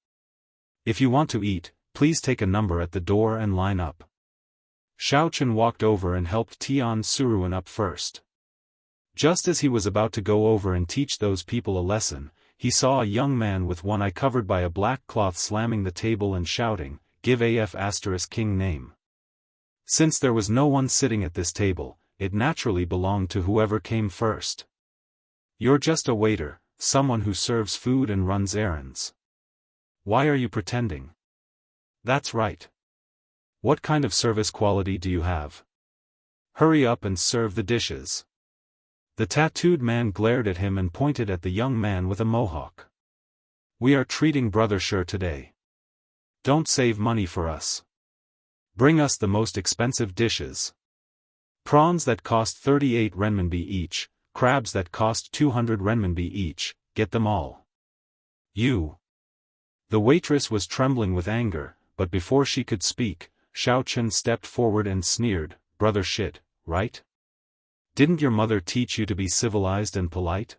If you want to eat, please take a number at the door and line up. Xiao Chen walked over and helped Tian Suruan up first. Just as he was about to go over and teach those people a lesson, he saw a young man with one eye covered by a black cloth slamming the table and shouting, "Give AF * king name." Since there was no one sitting at this table, it naturally belonged to whoever came first. "You're just a waiter, someone who serves food and runs errands. Why are you pretending?" "That's right. What kind of service quality do you have? Hurry up and serve the dishes." The tattooed man glared at him and pointed at the young man with a mohawk. "We are treating Brother Shi today. Don't save money for us. Bring us the most expensive dishes. Prawns that cost 38 renminbi each, crabs that cost 200 renminbi each, get them all. You." The waitress was trembling with anger, but before she could speak, Xiao Chen stepped forward and sneered, "Brother Shit, right? Didn't your mother teach you to be civilized and polite?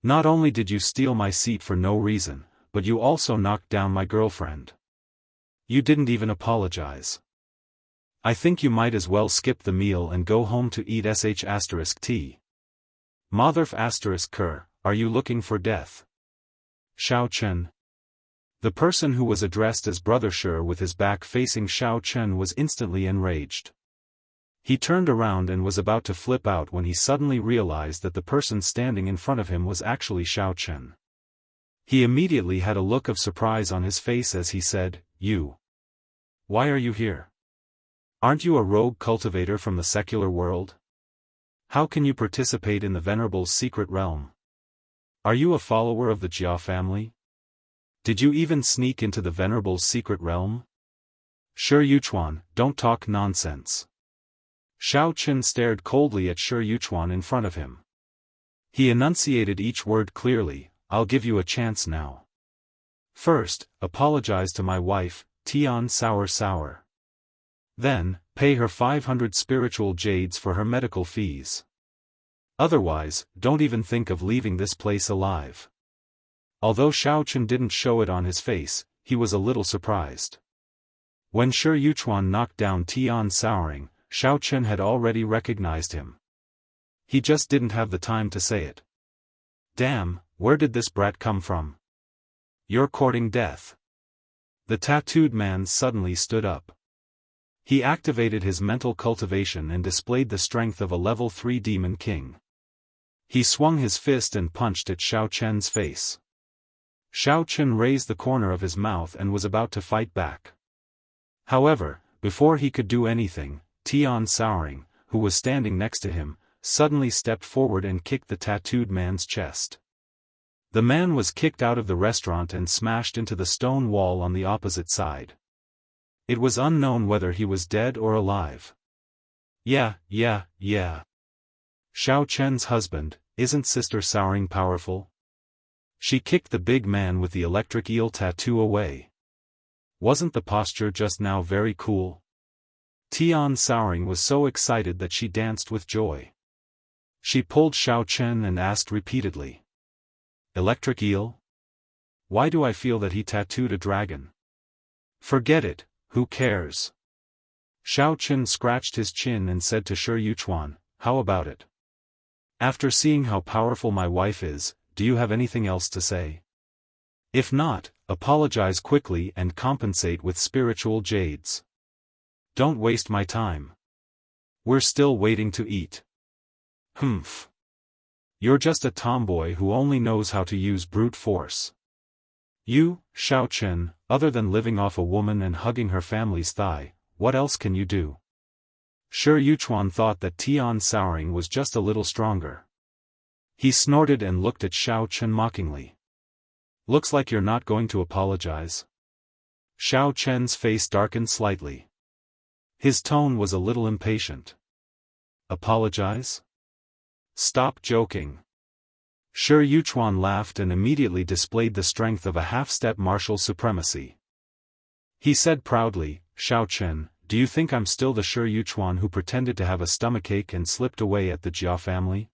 Not only did you steal my seat for no reason, but you also knocked down my girlfriend. You didn't even apologize. I think you might as well skip the meal and go home to eat sh*t. Motherf *ker, are you looking for death?" Xiao Chen. The person who was addressed as Brother Shi with his back facing Xiao Chen was instantly enraged. He turned around and was about to flip out when he suddenly realized that the person standing in front of him was actually Xiao Chen. He immediately had a look of surprise on his face as he said, "You. Why are you here? Aren't you a rogue cultivator from the secular world? How can you participate in the Venerable's secret realm? Are you a follower of the Jia family? Did you even sneak into the Venerable's secret realm? Shi Yuchuan, don't talk nonsense." Xiao Chen stared coldly at Shi Yuchuan in front of him. He enunciated each word clearly, "I'll give you a chance now. First, apologize to my wife, Tian Sour. Then, pay her 500 spiritual jades for her medical fees. Otherwise, don't even think of leaving this place alive." Although Xiao Chen didn't show it on his face, he was a little surprised. When Shi Yuchuan knocked down Tian Souring, Xiao Chen had already recognized him. He just didn't have the time to say it. "Damn, where did this brat come from? You're courting death." The tattooed man suddenly stood up. He activated his mental cultivation and displayed the strength of a level 3 demon king. He swung his fist and punched at Xiao Chen's face. Xiao Chen raised the corner of his mouth and was about to fight back. However, before he could do anything, Tian Souring, who was standing next to him, suddenly stepped forward and kicked the tattooed man's chest. The man was kicked out of the restaurant and smashed into the stone wall on the opposite side. It was unknown whether he was dead or alive. Yeah. Xiao Chen's husband, isn't Sister Souring powerful? She kicked the big man with the electric eel tattoo away. Wasn't the posture just now very cool? Tian Souring was so excited that she danced with joy. She pulled Xiao Chen and asked repeatedly, "Electric eel? Why do I feel that he tattooed a dragon?" "Forget it, who cares?" Xiao Chen scratched his chin and said to Shi Yuchuan, "How about it? After seeing how powerful my wife is, do you have anything else to say? If not, apologize quickly and compensate with spiritual jades. Don't waste my time. We're still waiting to eat." "Humph. You're just a tomboy who only knows how to use brute force. You, Xiao Chen, other than living off a woman and hugging her family's thigh, what else can you do?" Shi Yuchuan thought that Tian Souring was just a little stronger. He snorted and looked at Xiao Chen mockingly. "Looks like you're not going to apologize." Xiao Chen's face darkened slightly. His tone was a little impatient. "Apologize? Stop joking." Shi Yuchuan laughed and immediately displayed the strength of a half-step martial supremacy. He said proudly, "Xiao Chen, do you think I'm still the Shi Yuchuan who pretended to have a stomachache and slipped away at the Jia family?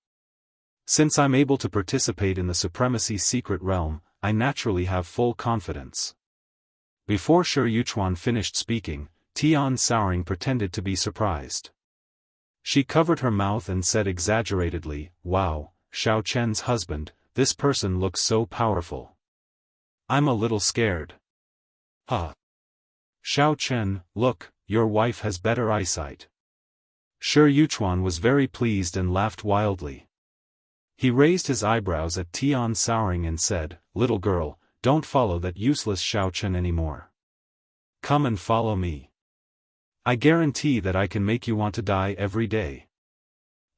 Since I'm able to participate in the supremacy secret realm, I naturally have full confidence." Before Shi Yuchuan finished speaking, Tian Souring pretended to be surprised. She covered her mouth and said exaggeratedly, "Wow, Xiao Chen's husband, this person looks so powerful. I'm a little scared." "Huh. Xiao Chen, look, your wife has better eyesight." Shi Yuchuan was very pleased and laughed wildly. He raised his eyebrows at Tian Souring and said, "Little girl, don't follow that useless Xiao Chen anymore. Come and follow me. I guarantee that I can make you want to die every day.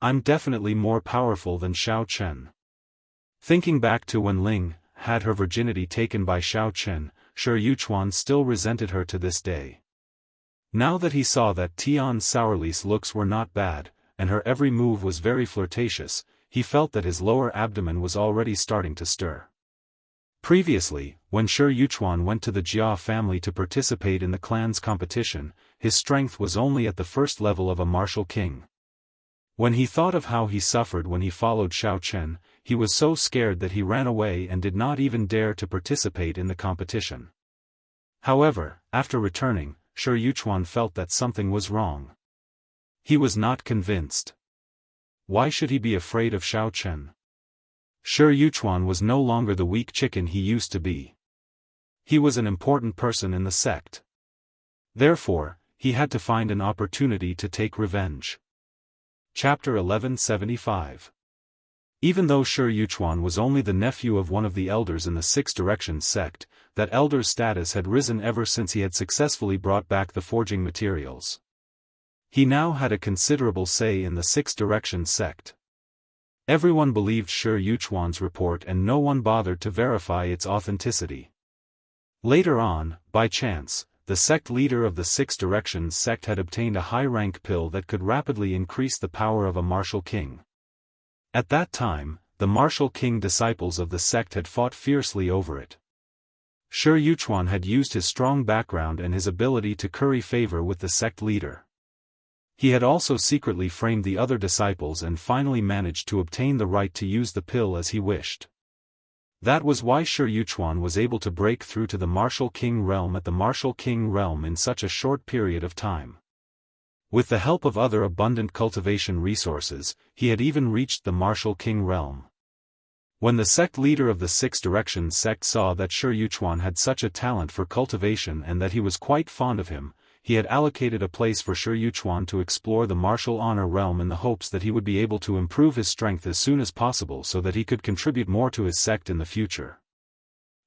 I'm definitely more powerful than Xiao Chen." Thinking back to when Ling had her virginity taken by Xiao Chen, Shi Yuchuan still resented her to this day. Now that he saw that Tian Sourli's looks were not bad, and her every move was very flirtatious, he felt that his lower abdomen was already starting to stir. Previously, when Shi Yuchuan went to the Jia family to participate in the clan's competition, his strength was only at the first level of a martial king. When he thought of how he suffered when he followed Xiao Chen, he was so scared that he ran away and did not even dare to participate in the competition. However, after returning, Shi Yuchuan felt that something was wrong. He was not convinced. Why should he be afraid of Xiao Chen? Shi Yuchuan was no longer the weak chicken he used to be. He was an important person in the sect. Therefore, he had to find an opportunity to take revenge. Chapter 1175. Even though Shi Yuchuan was only the nephew of one of the elders in the Six Directions sect, that elder's status had risen ever since he had successfully brought back the forging materials. He now had a considerable say in the Six Directions sect. Everyone believed Shi Yuchuan's report and no one bothered to verify its authenticity. Later on, by chance, the sect leader of the Six Directions sect had obtained a high-rank pill that could rapidly increase the power of a martial king. At that time, the martial king disciples of the sect had fought fiercely over it. Shi Yuchuan had used his strong background and his ability to curry favor with the sect leader. He had also secretly framed the other disciples and finally managed to obtain the right to use the pill as he wished. That was why Shi Yuchuan was able to break through to the martial king realm at the martial king realm in such a short period of time. With the help of other abundant cultivation resources, he had even reached the martial king realm. When the sect leader of the Six Directions sect saw that Shi Yuchuan had such a talent for cultivation and that he was quite fond of him, he had allocated a place for Shi Yuchuan to explore the martial honor realm in the hopes that he would be able to improve his strength as soon as possible so that he could contribute more to his sect in the future.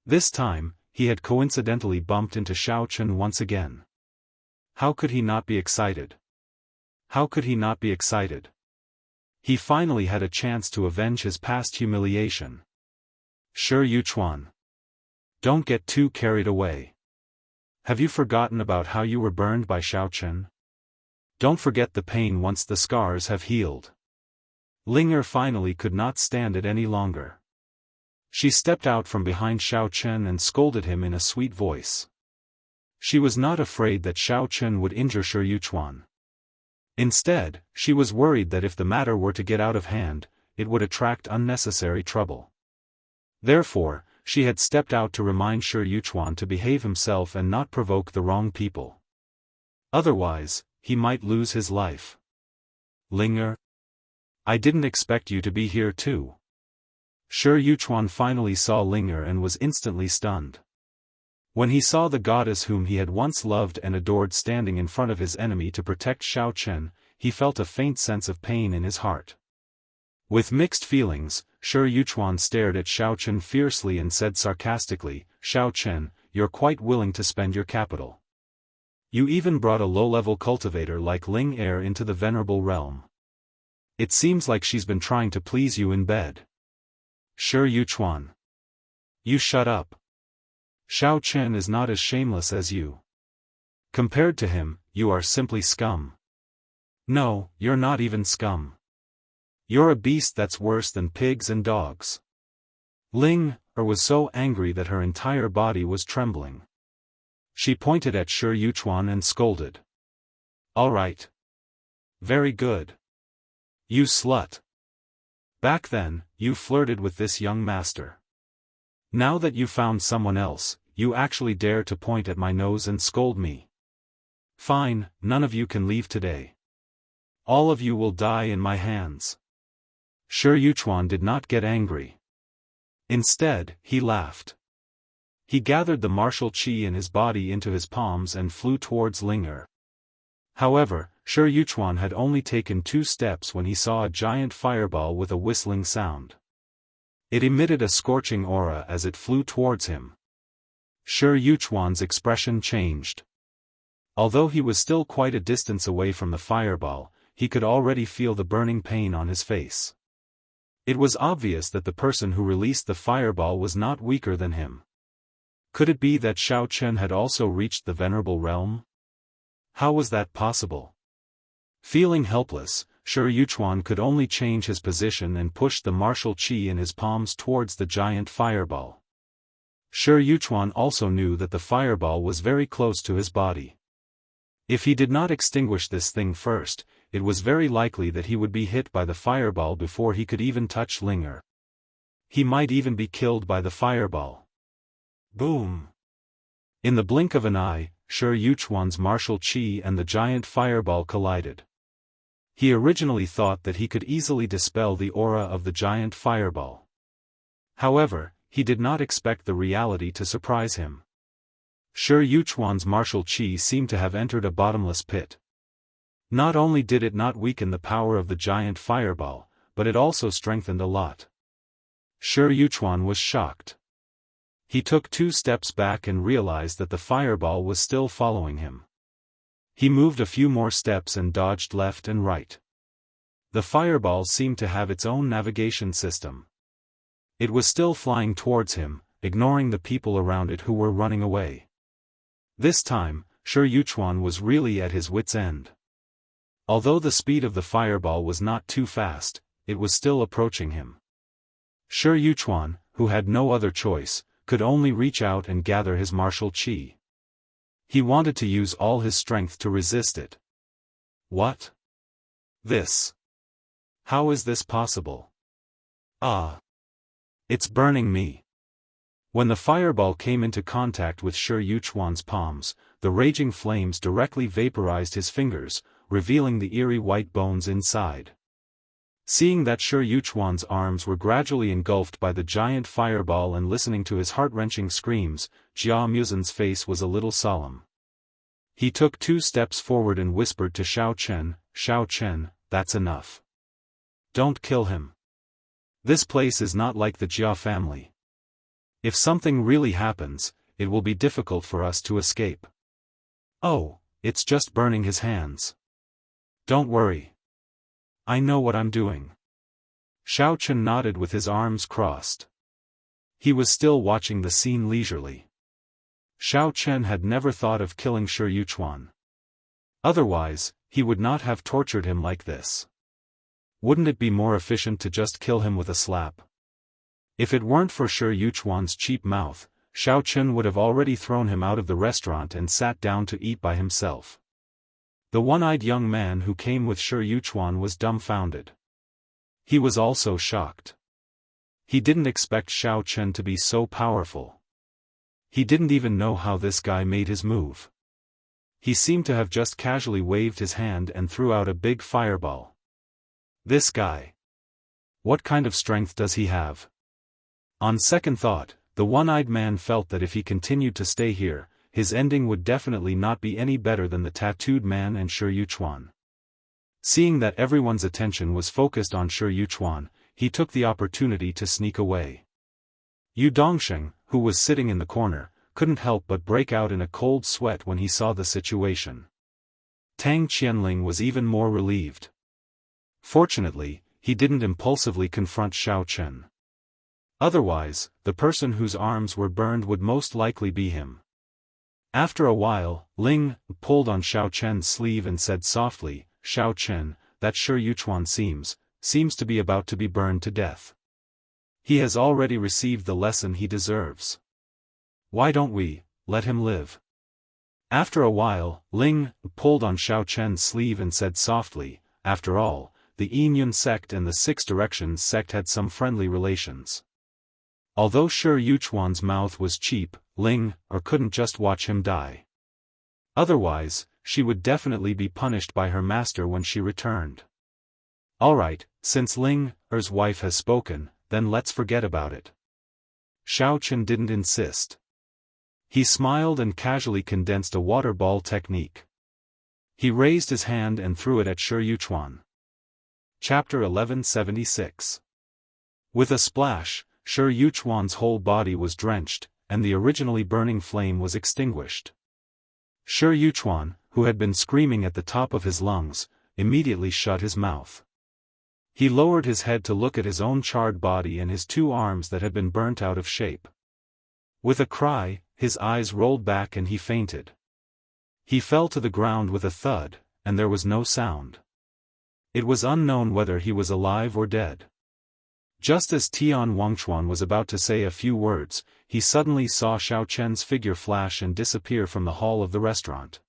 This time, he had coincidentally bumped into Xiao Chen once again. How could he not be excited? How could he not be excited? He finally had a chance to avenge his past humiliation. Shi Yuchuan. Don't get too carried away. Have you forgotten about how you were burned by Xiao Chen? Don't forget the pain once the scars have healed. Linger finally could not stand it any longer. She stepped out from behind Xiao Chen and scolded him in a sweet voice. She was not afraid that Xiao Chen would injure Shi Yuchuan. Instead, she was worried that if the matter were to get out of hand, it would attract unnecessary trouble. Therefore, she had stepped out to remind Shi Yuchuan to behave himself and not provoke the wrong people. Otherwise, he might lose his life. Linger? I didn't expect you to be here too. Shi Yuchuan finally saw Linger and was instantly stunned. When he saw the goddess whom he had once loved and adored standing in front of his enemy to protect Xiao Chen, he felt a faint sense of pain in his heart. With mixed feelings, Shi Yuchuan stared at Xiao Chen fiercely and said sarcastically, "Xiao Chen, you're quite willing to spend your capital. You even brought a low-level cultivator like Ling Er into the venerable realm. It seems like she's been trying to please you in bed." Shi Yuchuan. You shut up. Xiao Chen is not as shameless as you. Compared to him, you are simply scum. No, you're not even scum. You're a beast that's worse than pigs and dogs. Ling Er was so angry that her entire body was trembling. She pointed at Shi Yuchuan and scolded. All right. Very good. You slut. Back then, you flirted with this young master. Now that you found someone else, you actually dare to point at my nose and scold me. Fine, none of you can leave today. All of you will die in my hands. Shi Yuchuan did not get angry. Instead, he laughed. He gathered the martial qi in his body into his palms and flew towards Ling. However, Shi Yuchuan had only taken 2 steps when he saw a giant fireball with a whistling sound. It emitted a scorching aura as it flew towards him. Shi Yuchuan's expression changed. Although he was still quite a distance away from the fireball, he could already feel the burning pain on his face. It was obvious that the person who released the fireball was not weaker than him. Could it be that Xiao Chen had also reached the venerable realm? How was that possible? Feeling helpless, Shi Yuchuan could only change his position and push the martial qi in his palms towards the giant fireball. Shi Yuchuan also knew that the fireball was very close to his body. If he did not extinguish this thing first, it was very likely that he would be hit by the fireball before he could even touch Ling. He might even be killed by the fireball. Boom! In the blink of an eye, Shi Yuchuan's martial qi and the giant fireball collided. He originally thought that he could easily dispel the aura of the giant fireball. However, he did not expect the reality to surprise him. Shi Yuchuan's martial qi seemed to have entered a bottomless pit. Not only did it not weaken the power of the giant fireball, but it also strengthened a lot. Shi Yuchuan was shocked. He took 2 steps back and realized that the fireball was still following him. He moved a few more steps and dodged left and right. The fireball seemed to have its own navigation system. It was still flying towards him, ignoring the people around it who were running away. This time, Shi Yuchuan was really at his wits' end. Although the speed of the fireball was not too fast, it was still approaching him. Shi Yuchuan, who had no other choice, could only reach out and gather his martial qi. He wanted to use all his strength to resist it. What? This? How is this possible? Ah! It's burning me. When the fireball came into contact with Shi Yuchuan's palms, the raging flames directly vaporized his fingers, revealing the eerie white bones inside. Seeing that Shi Yuchuan's arms were gradually engulfed by the giant fireball and listening to his heart-wrenching screams, Jia Muzin's face was a little solemn. He took 2 steps forward and whispered to Xiao Chen, that's enough. Don't kill him. This place is not like the Jia family. If something really happens, it will be difficult for us to escape. Oh, it's just burning his hands. Don't worry. I know what I'm doing. Xiao Chen nodded with his arms crossed. He was still watching the scene leisurely. Xiao Chen had never thought of killing Shi Yuchuan. Otherwise, he would not have tortured him like this. Wouldn't it be more efficient to just kill him with a slap? If it weren't for Shi Yuchuan's cheap mouth, Xiao Chen would have already thrown him out of the restaurant and sat down to eat by himself. The one-eyed young man who came with Shi Yuchuan was dumbfounded. He was also shocked. He didn't expect Xiao Chen to be so powerful. He didn't even know how this guy made his move. He seemed to have just casually waved his hand and threw out a big fireball. This guy. What kind of strength does he have? On second thought, the one-eyed man felt that if he continued to stay here, his ending would definitely not be any better than the tattooed man and Shi Yuchuan. Seeing that everyone's attention was focused on Shi Yuchuan, he took the opportunity to sneak away. Yu Dongsheng, who was sitting in the corner, couldn't help but break out in a cold sweat when he saw the situation. Tang Qianling was even more relieved. Fortunately, he didn't impulsively confront Xiao Chen. Otherwise, the person whose arms were burned would most likely be him. After a while, Ling pulled on Xiao Chen's sleeve and said softly, "Xiao Chen, that Shi Yuchuan seems to be about to be burned to death. He has already received the lesson he deserves. Why don't we let him live?" After a while, Ling pulled on Xiao Chen's sleeve and said softly, "After all, the Yinyun sect and the Six Directions sect had some friendly relations." Although Shi Yuchuan's mouth was cheap, Ling couldn't just watch him die. Otherwise, she would definitely be punished by her master when she returned. Alright, since Ling Er's wife has spoken, then let's forget about it. Xiaofan didn't insist. He smiled and casually condensed a water ball technique. He raised his hand and threw it at Shi Yuchuan. Chapter 1176. With a splash, Shi Yuchuan's whole body was drenched, and the originally burning flame was extinguished. Shi Yuchuan, who had been screaming at the top of his lungs, immediately shut his mouth. He lowered his head to look at his own charred body and his two arms that had been burnt out of shape. With a cry, his eyes rolled back and he fainted. He fell to the ground with a thud, and there was no sound. It was unknown whether he was alive or dead. Just as Tian Wangchuan was about to say a few words, he suddenly saw Xiao Chen's figure flash and disappear from the hall of the restaurant.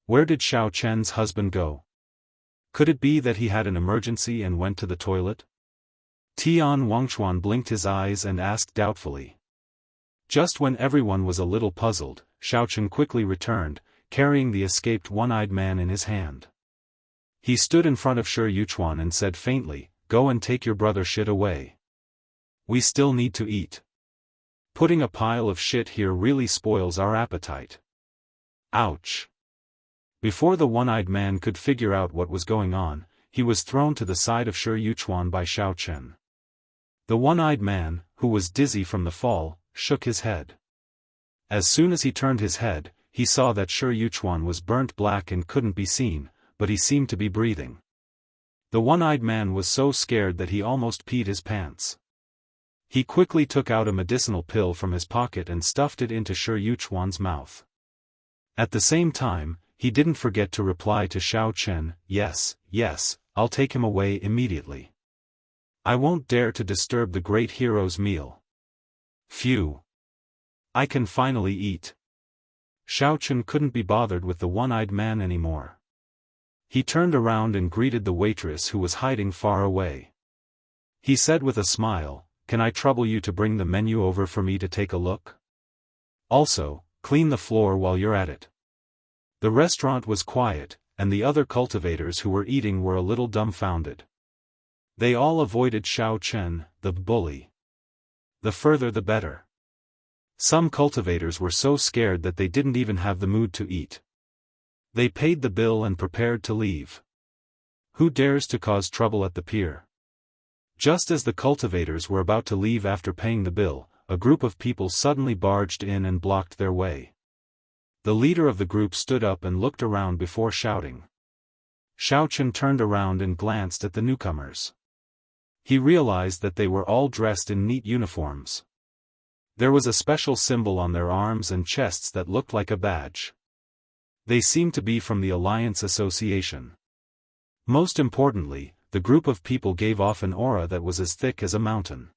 Where did Xiao Chen's husband go? Could it be that he had an emergency and went to the toilet? Tian Wangchuan blinked his eyes and asked doubtfully. Just when everyone was a little puzzled, Xiao Chen quickly returned, carrying the escaped one-eyed man in his hand. He stood in front of Shi Yuchuan and said faintly, "Go and take your brother shit away. We still need to eat. Putting a pile of shit here really spoils our appetite." Ouch. Before the one-eyed man could figure out what was going on, he was thrown to the side of Shi Yuchuan by Xiao Chen. The one-eyed man, who was dizzy from the fall, shook his head. As soon as he turned his head, he saw that Shi Yuchuan was burnt black and couldn't be seen, but he seemed to be breathing. The one-eyed man was so scared that he almost peed his pants. He quickly took out a medicinal pill from his pocket and stuffed it into Shi Yuchuan's mouth. At the same time, he didn't forget to reply to Xiao Chen, "Yes, I'll take him away immediately. I won't dare to disturb the great hero's meal. Phew. I can finally eat." Xiao Chen couldn't be bothered with the one-eyed man anymore. He turned around and greeted the waitress who was hiding far away. He said with a smile, "Can I trouble you to bring the menu over for me to take a look? Also, clean the floor while you're at it." The restaurant was quiet, and the other cultivators who were eating were a little dumbfounded. They all avoided Xiao Chen, the bully. The further the better. Some cultivators were so scared that they didn't even have the mood to eat. They paid the bill and prepared to leave. Who dares to cause trouble at the pier? Just as the cultivators were about to leave after paying the bill, a group of people suddenly barged in and blocked their way. The leader of the group stood up and looked around before shouting. Xiao Chen turned around and glanced at the newcomers. He realized that they were all dressed in neat uniforms. There was a special symbol on their arms and chests that looked like a badge. They seemed to be from the Alliance Association. Most importantly, the group of people gave off an aura that was as thick as a mountain.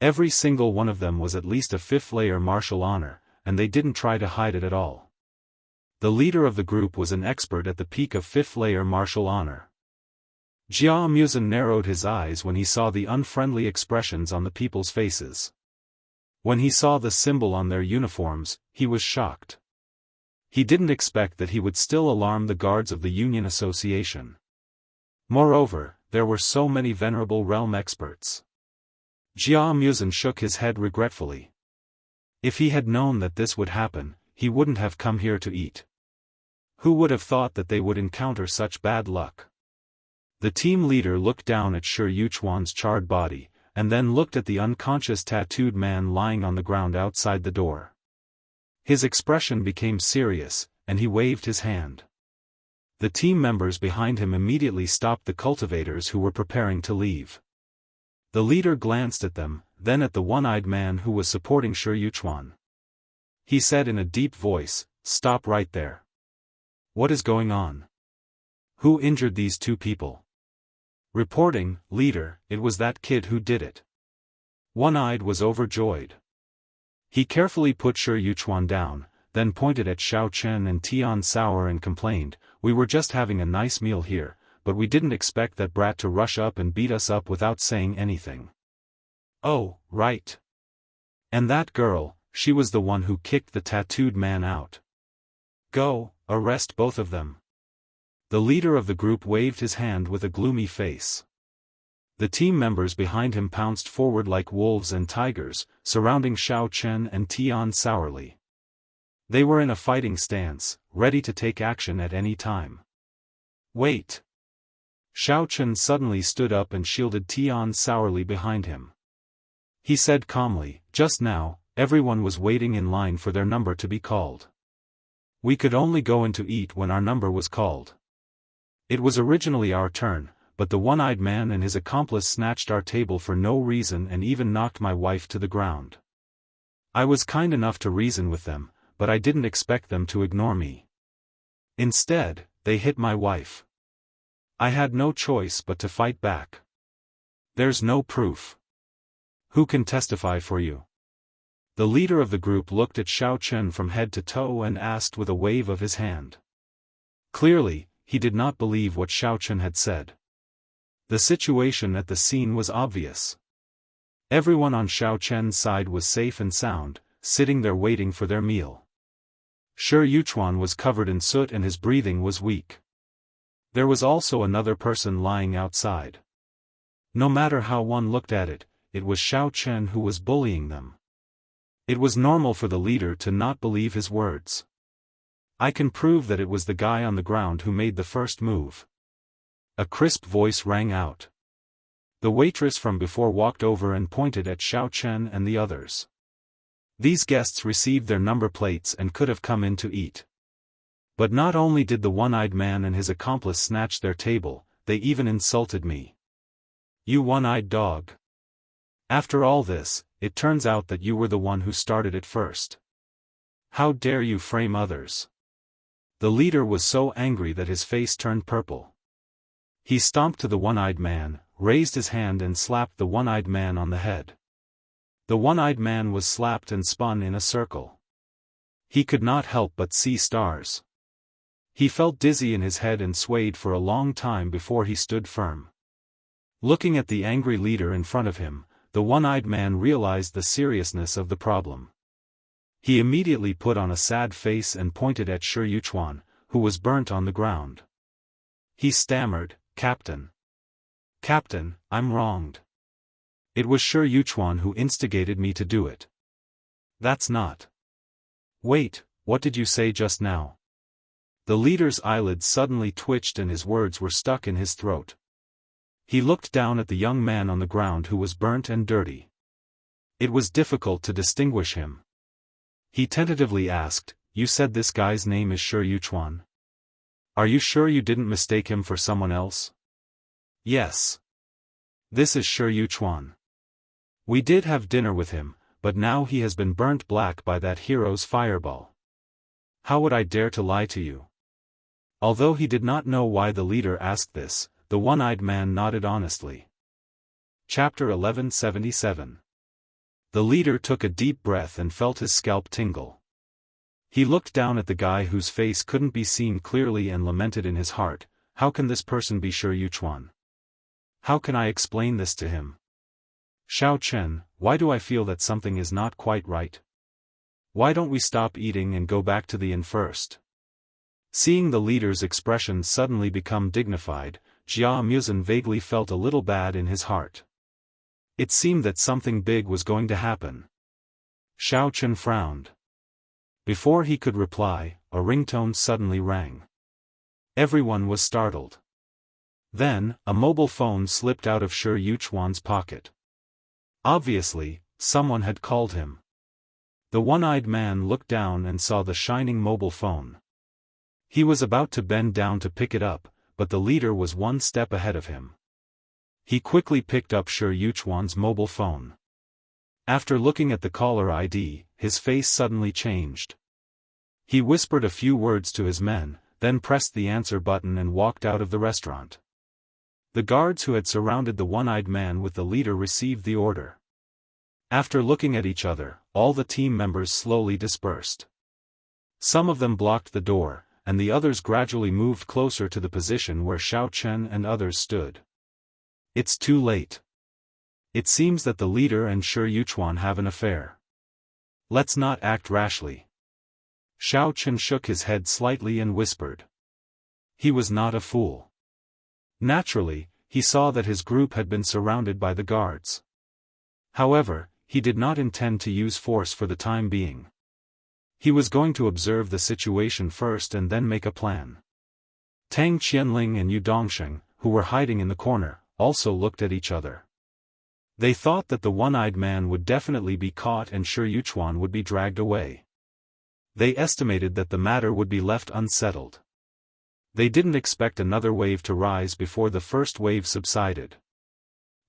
Every single one of them was at least a fifth-layer martial honor, and they didn't try to hide it at all. The leader of the group was an expert at the peak of fifth-layer martial honor. Jia Musen narrowed his eyes when he saw the unfriendly expressions on the people's faces. When he saw the symbol on their uniforms, he was shocked. He didn't expect that he would still alarm the guards of the Union Association. Moreover, there were so many venerable realm experts. Jia Musen shook his head regretfully. If he had known that this would happen, he wouldn't have come here to eat. Who would have thought that they would encounter such bad luck? The team leader looked down at Shi Yuchuan's charred body, and then looked at the unconscious tattooed man lying on the ground outside the door. His expression became serious, and he waved his hand. The team members behind him immediately stopped the cultivators who were preparing to leave. The leader glanced at them, then at the one-eyed man who was supporting Shi Yuchuan. He said in a deep voice, "Stop right there. What is going on? Who injured these two people?" Reporting, "Leader, it was that kid who did it." One-eyed was overjoyed. He carefully put Shi Yuchuan down, then pointed at Xiao Chen and Tian Sauer and complained, "We were just having a nice meal here, but we didn't expect that brat to rush up and beat us up without saying anything." "Oh, right. And that girl, she was the one who kicked the tattooed man out." Go, arrest both of them. The leader of the group waved his hand with a gloomy face. The team members behind him pounced forward like wolves and tigers, surrounding Xiao Chen and Tian sourly. They were in a fighting stance, ready to take action at any time. Wait! Xiao Chen suddenly stood up and shielded Tian sourly behind him. He said calmly, "Just now, everyone was waiting in line for their number to be called. We could only go in to eat when our number was called. It was originally our turn, but the one-eyed man and his accomplice snatched our table for no reason and even knocked my wife to the ground. I was kind enough to reason with them, but I didn't expect them to ignore me. Instead, they hit my wife. I had no choice but to fight back. There's no proof. Who can testify for you?" The leader of the group looked at Xiao Chen from head to toe and asked with a wave of his hand. Clearly, he did not believe what Xiao Chen had said. The situation at the scene was obvious. Everyone on Xiao Chen's side was safe and sound, sitting there waiting for their meal. Shi Yuchuan was covered in soot and his breathing was weak. There was also another person lying outside. No matter how one looked at it, it was Xiao Chen who was bullying them. It was normal for the leader to not believe his words. "I can prove that it was the guy on the ground who made the first move." A crisp voice rang out. The waitress from before walked over and pointed at Xiao Chen and the others. These guests received their number plates and could have come in to eat. But not only did the one-eyed man and his accomplice snatch their table, they even insulted me. "You one-eyed dog. After all this, it turns out that you were the one who started it first. How dare you frame others?" The leader was so angry that his face turned purple. He stomped to the one-eyed man, raised his hand and slapped the one-eyed man on the head. The one-eyed man was slapped and spun in a circle. He could not help but see stars. He felt dizzy in his head and swayed for a long time before he stood firm. Looking at the angry leader in front of him, the one-eyed man realized the seriousness of the problem. He immediately put on a sad face and pointed at Shi Yuchuan, who was burnt on the ground. He stammered, "Captain. Captain, I'm wronged. It was Shi Yuchuan who instigated me to do it." "That's not." "Wait, what did you say just now?" The leader's eyelids suddenly twitched and his words were stuck in his throat. He looked down at the young man on the ground who was burnt and dirty. It was difficult to distinguish him. He tentatively asked, "You said this guy's name is Shi Yuchuan? Are you sure you didn't mistake him for someone else?" "Yes. This is Shi Yuchuan. We did have dinner with him, but now he has been burnt black by that hero's fireball. How would I dare to lie to you?" Although he did not know why the leader asked this, the one-eyed man nodded honestly. Chapter 1177. The leader took a deep breath and felt his scalp tingle. He looked down at the guy whose face couldn't be seen clearly and lamented in his heart, "How can this person be Shi Yuchuan? How can I explain this to him? Xiao Chen, why do I feel that something is not quite right? Why don't we stop eating and go back to the inn first?" Seeing the leader's expression suddenly become dignified, Jia Muzhen vaguely felt a little bad in his heart. It seemed that something big was going to happen. Xiao Chen frowned. Before he could reply, a ringtone suddenly rang. Everyone was startled. Then, a mobile phone slipped out of Shi Yuchuan's pocket. Obviously, someone had called him. The one-eyed man looked down and saw the shining mobile phone. He was about to bend down to pick it up, but the leader was one step ahead of him. He quickly picked up Shi Yuchuan's mobile phone. After looking at the caller ID, his face suddenly changed. He whispered a few words to his men, then pressed the answer button and walked out of the restaurant. The guards who had surrounded the one-eyed man with the leader received the order. After looking at each other, all the team members slowly dispersed. Some of them blocked the door, and the others gradually moved closer to the position where Xiao Chen and others stood. It's too late. It seems that the leader and Shi Yuchuan have an affair. Let's not act rashly. Xiaofan shook his head slightly and whispered. He was not a fool. Naturally, he saw that his group had been surrounded by the guards. However, he did not intend to use force for the time being. He was going to observe the situation first and then make a plan. Tang Qianling and Yu Dongsheng, who were hiding in the corner, also looked at each other. They thought that the one-eyed man would definitely be caught and Shi Yuchuan would be dragged away. They estimated that the matter would be left unsettled. They didn't expect another wave to rise before the first wave subsided.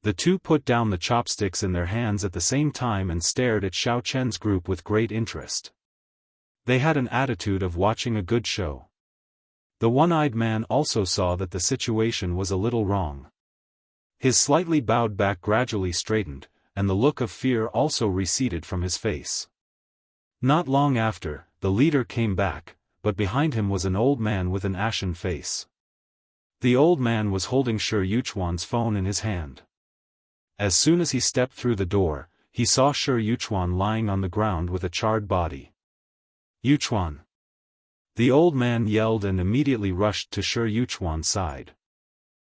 The two put down the chopsticks in their hands at the same time and stared at Xiao Chen's group with great interest. They had an attitude of watching a good show. The one-eyed man also saw that the situation was a little wrong. His slightly bowed back gradually straightened, and the look of fear also receded from his face. Not long after, the leader came back, but behind him was an old man with an ashen face. The old man was holding Shi Yuchuan's phone in his hand. As soon as he stepped through the door, he saw Shi Yuchuan lying on the ground with a charred body. Yuchuan! The old man yelled and immediately rushed to Shi Yuchuan's side.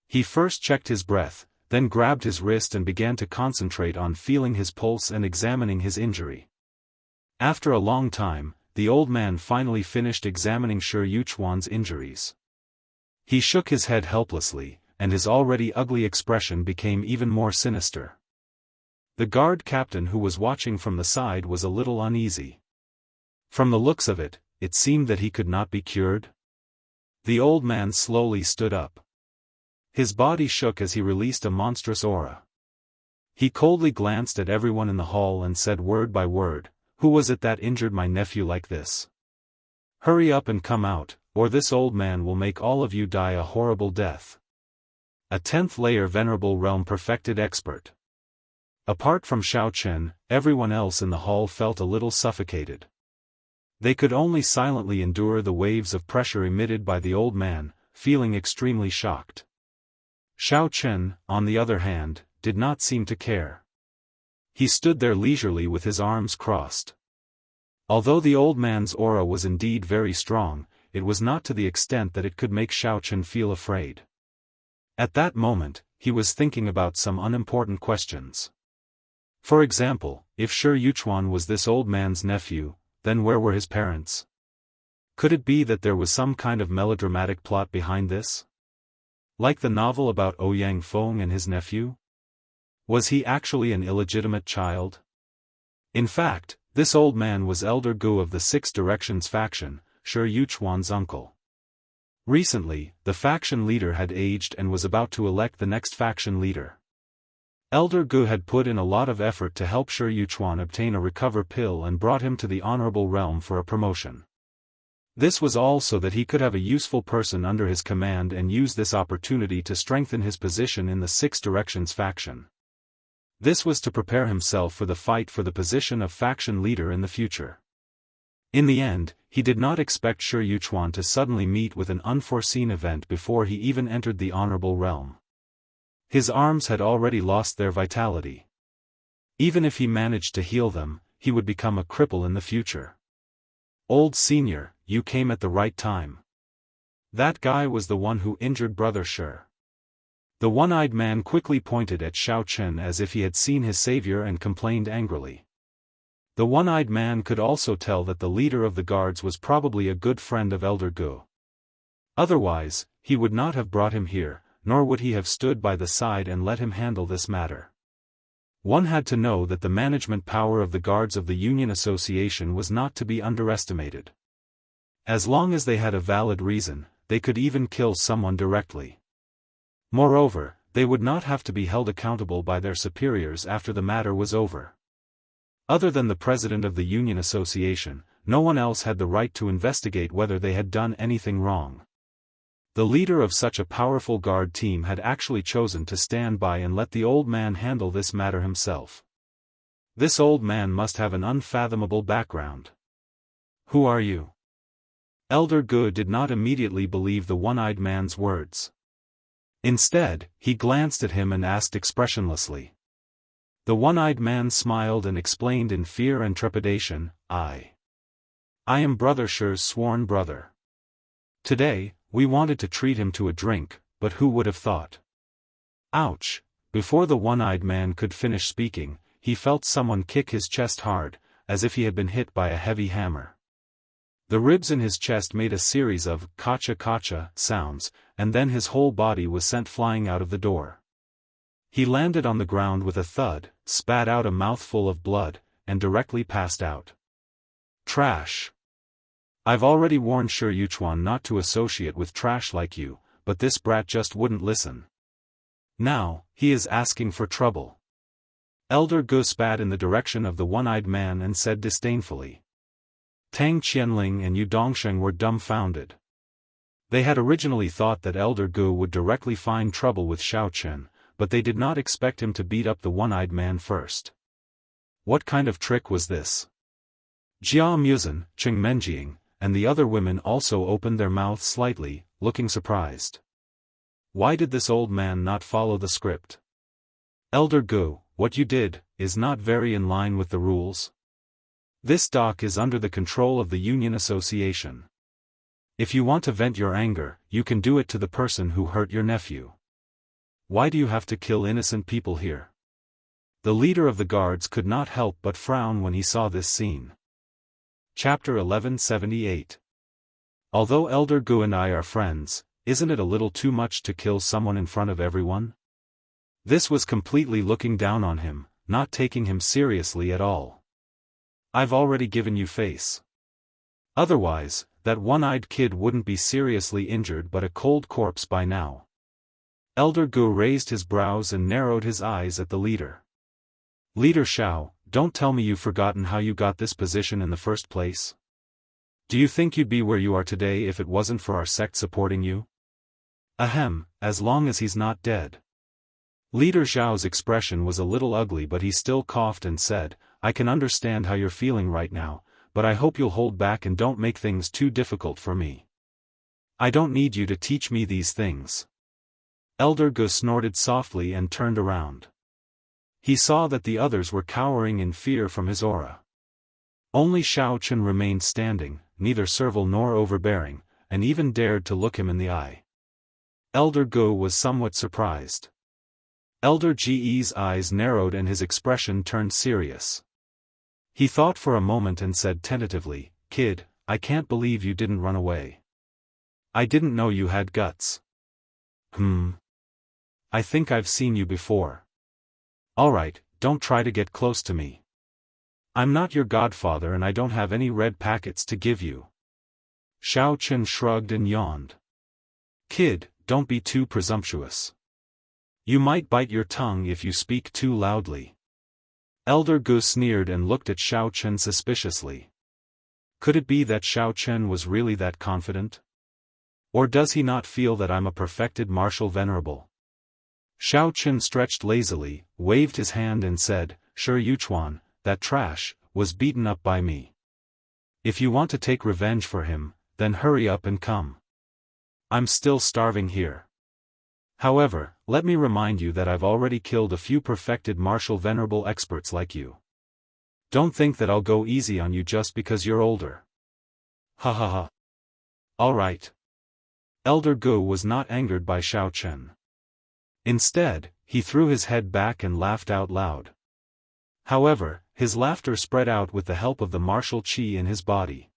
He first checked his breath, then grabbed his wrist and began to concentrate on feeling his pulse and examining his injury. After a long time, the old man finally finished examining Shi Yuchuan's injuries. He shook his head helplessly, and his already ugly expression became even more sinister. The guard captain who was watching from the side was a little uneasy. From the looks of it, it seemed that he could not be cured. The old man slowly stood up. His body shook as he released a monstrous aura. He coldly glanced at everyone in the hall and said word by word, "Who was it that injured my nephew like this? Hurry up and come out, or this old man will make all of you die a horrible death." A 10th layer Venerable Realm Perfected Expert. Apart from Xiaochen, everyone else in the hall felt a little suffocated. They could only silently endure the waves of pressure emitted by the old man, feeling extremely shocked. Xiaochen, on the other hand, did not seem to care. He stood there leisurely with his arms crossed. Although the old man's aura was indeed very strong, it was not to the extent that it could make Xiaochen feel afraid. At that moment, he was thinking about some unimportant questions. For example, if Shi Yuchuan was this old man's nephew, then where were his parents? Could it be that there was some kind of melodramatic plot behind this? Like the novel about Ouyang Feng and his nephew? Was he actually an illegitimate child? In fact, this old man was Elder Gu of the Six Directions faction, Shi Yuchuan's uncle. Recently, the faction leader had aged and was about to elect the next faction leader. Elder Gu had put in a lot of effort to help Shi Yuchuan obtain a recover pill and brought him to the honorable realm for a promotion. This was all so that he could have a useful person under his command and use this opportunity to strengthen his position in the Six Directions faction. This was to prepare himself for the fight for the position of faction leader in the future. In the end, he did not expect Shi Yuchuan to suddenly meet with an unforeseen event before he even entered the honorable realm. His arms had already lost their vitality. Even if he managed to heal them, he would become a cripple in the future. Old senior, you came at the right time. That guy was the one who injured Brother Shi. The one-eyed man quickly pointed at Xiaochen as if he had seen his savior and complained angrily. The one-eyed man could also tell that the leader of the guards was probably a good friend of Elder Gu. Otherwise, he would not have brought him here, nor would he have stood by the side and let him handle this matter. One had to know that the management power of the guards of the Union Association was not to be underestimated. As long as they had a valid reason, they could even kill someone directly. Moreover, they would not have to be held accountable by their superiors after the matter was over. Other than the president of the Union Association, no one else had the right to investigate whether they had done anything wrong. The leader of such a powerful guard team had actually chosen to stand by and let the old man handle this matter himself. This old man must have an unfathomable background. Who are you? Elder Gu did not immediately believe the one-eyed man's words. Instead, he glanced at him and asked expressionlessly. The one-eyed man smiled and explained in fear and trepidation, "I I am Brother Shi's sworn brother. Today, we wanted to treat him to a drink, but who would have thought? Ouch! Before the one-eyed man could finish speaking, he felt someone kick his chest hard, as if he had been hit by a heavy hammer. The ribs in his chest made a series of kacha-kacha sounds, and then his whole body was sent flying out of the door. He landed on the ground with a thud, spat out a mouthful of blood, and directly passed out. Trash. I've already warned Xiaofan not to associate with trash like you, but this brat just wouldn't listen. Now, he is asking for trouble. Elder Gu spat in the direction of the one-eyed man and said disdainfully. Tang Qianling and Yu Dongsheng were dumbfounded. They had originally thought that Elder Gu would directly find trouble with Xiaochen, but they did not expect him to beat up the one-eyed man first. What kind of trick was this? Jia Muzhen, Cheng Menjing, and the other women also opened their mouths slightly, looking surprised. Why did this old man not follow the script? Elder Gu, what you did, is not very in line with the rules. This dock is under the control of the Union Association. If you want to vent your anger, you can do it to the person who hurt your nephew. Why do you have to kill innocent people here? The leader of the guards could not help but frown when he saw this scene. Chapter 1178. Although Elder Gu and I are friends, isn't it a little too much to kill someone in front of everyone? This was completely looking down on him, not taking him seriously at all. I've already given you face. Otherwise, that one-eyed kid wouldn't be seriously injured but a cold corpse by now. Elder Gu raised his brows and narrowed his eyes at the leader. Leader Xiao, don't tell me you've forgotten how you got this position in the first place? Do you think you'd be where you are today if it wasn't for our sect supporting you? Ahem, as long as he's not dead. Leader Xiao's expression was a little ugly but he still coughed and said, I can understand how you're feeling right now, but I hope you'll hold back and don't make things too difficult for me. I don't need you to teach me these things. Elder Gu snorted softly and turned around. He saw that the others were cowering in fear from his aura. Only Xiaochen remained standing, neither servile nor overbearing, and even dared to look him in the eye. Elder Gu was somewhat surprised. Elder Ge's eyes narrowed and his expression turned serious. He thought for a moment and said tentatively, Kid, I can't believe you didn't run away. I didn't know you had guts. I think I've seen you before. Alright, don't try to get close to me. I'm not your godfather and I don't have any red packets to give you. Xiaochen shrugged and yawned. Kid, don't be too presumptuous. You might bite your tongue if you speak too loudly. Elder Gu sneered and looked at Xiaochen suspiciously. Could it be that Xiaochen was really that confident? Or does he not feel that I'm a perfected martial venerable? Xiaochen stretched lazily, waved his hand and said, Sure Yuchuan, that trash, was beaten up by me. If you want to take revenge for him, then hurry up and come. I'm still starving here. However, let me remind you that I've already killed a few perfected martial venerable experts like you. Don't think that I'll go easy on you just because you're older. Ha ha ha. Alright. Elder Gu was not angered by Xiaochen. Instead, he threw his head back and laughed out loud. However, his laughter spread out with the help of the martial qi in his body.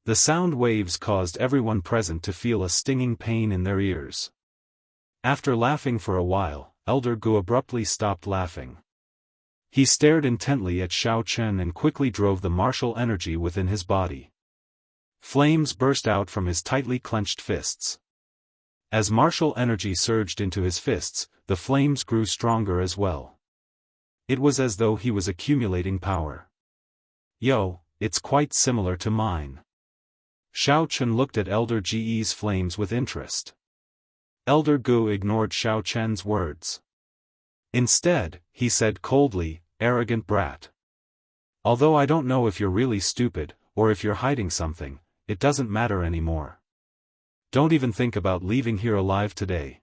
The sound waves caused everyone present to feel a stinging pain in their ears. After laughing for a while, Elder Gu abruptly stopped laughing. He stared intently at Xiaochen and quickly drove the martial energy within his body. Flames burst out from his tightly clenched fists. As martial energy surged into his fists, the flames grew stronger as well. It was as though he was accumulating power. Yo, it's quite similar to mine. Xiaochen looked at Elder Ge's flames with interest. Elder Gu ignored Xiaochen's words. Instead, he said coldly, Arrogant brat. Although I don't know if you're really stupid, or if you're hiding something, it doesn't matter anymore. Don't even think about leaving here alive today.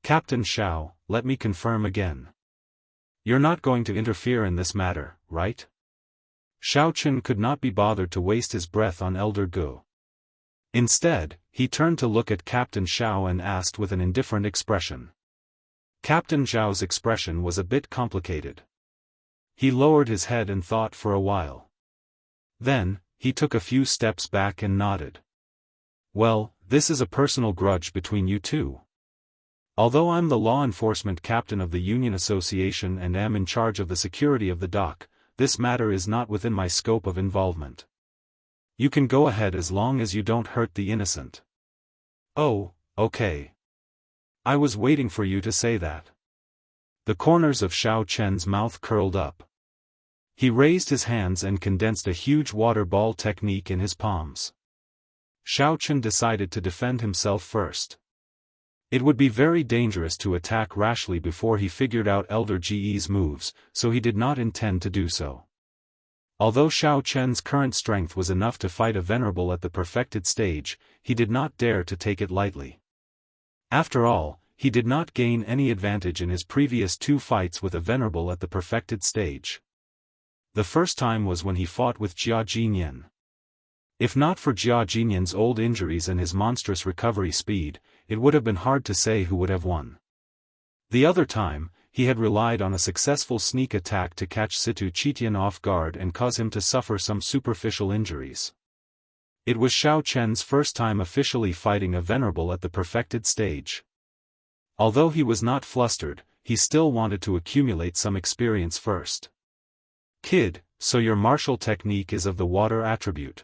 Captain Xiao, let me confirm again. You're not going to interfere in this matter, right? Xiaochen could not be bothered to waste his breath on Elder Gu. Instead, he turned to look at Captain Xiao and asked with an indifferent expression. Captain Xiao's expression was a bit complicated. He lowered his head and thought for a while. Then, he took a few steps back and nodded. Well, this is a personal grudge between you two. Although I'm the law enforcement captain of the Union Association and am in charge of the security of the dock, this matter is not within my scope of involvement. You can go ahead as long as you don't hurt the innocent. Oh, okay. I was waiting for you to say that. The corners of Xiaochen's mouth curled up. He raised his hands and condensed a huge water ball technique in his palms. Xiaochen decided to defend himself first. It would be very dangerous to attack rashly before he figured out Elder Ge's moves, so he did not intend to do so. Although Xiaochen's current strength was enough to fight a venerable at the perfected stage, he did not dare to take it lightly. After all, he did not gain any advantage in his previous 2 fights with a venerable at the perfected stage. The first time was when he fought with Jia Jinyan. If not for Jia Jinyan's old injuries and his monstrous recovery speed, it would have been hard to say who would have won. The other time, he had relied on a successful sneak attack to catch Situ Chitian off guard and cause him to suffer some superficial injuries. It was Xiaochen's first time officially fighting a venerable at the perfected stage. Although he was not flustered, he still wanted to accumulate some experience first. Kid, so your martial technique is of the water attribute.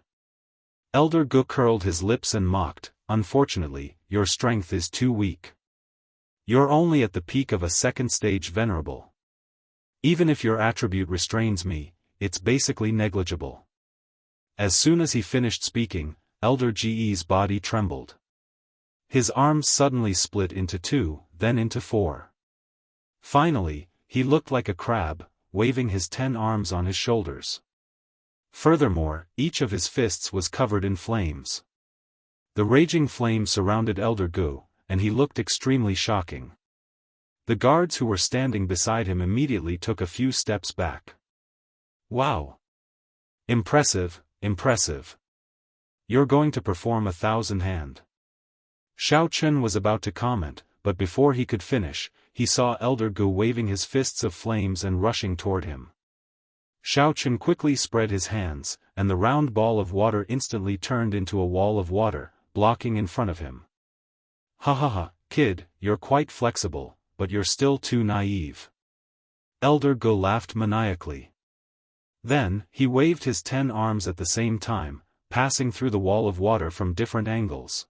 Elder Gu curled his lips and mocked, unfortunately, your strength is too weak. You're only at the peak of a second-stage venerable. Even if your attribute restrains me, it's basically negligible. As soon as he finished speaking, Elder Ge's body trembled. His arms suddenly split into 2, then into 4. Finally, he looked like a crab, waving his 10 arms on his shoulders. Furthermore, each of his fists was covered in flames. The raging flame surrounded Elder Gu, and he looked extremely shocking. The guards who were standing beside him immediately took a few steps back. Wow! Impressive, impressive. You're going to perform 1,000-hand. Xiaochen was about to comment, but before he could finish, he saw Elder Gu waving his fists of flames and rushing toward him. Xiaochen quickly spread his hands, and the round ball of water instantly turned into a wall of water, blocking in front of him. Ha ha ha, kid, you're quite flexible, but you're still too naive. Elder Gu laughed maniacally. Then, he waved his 10 arms at the same time, passing through the wall of water from different angles.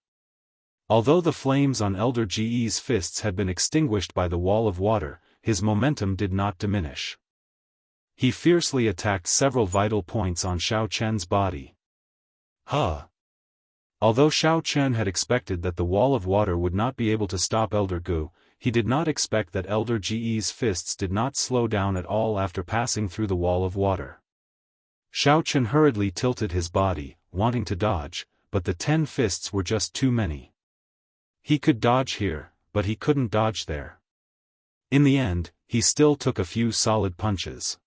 Although the flames on Elder Ge's fists had been extinguished by the wall of water, his momentum did not diminish. He fiercely attacked several vital points on Xiaochen's body. Huh! Although Xiaochen had expected that the wall of water would not be able to stop Elder Gu, he did not expect that Elder Ge's fists did not slow down at all after passing through the wall of water. Xiaochen hurriedly tilted his body, wanting to dodge, but the 10 fists were just too many. He could dodge here, but he couldn't dodge there. In the end, he still took a few solid punches.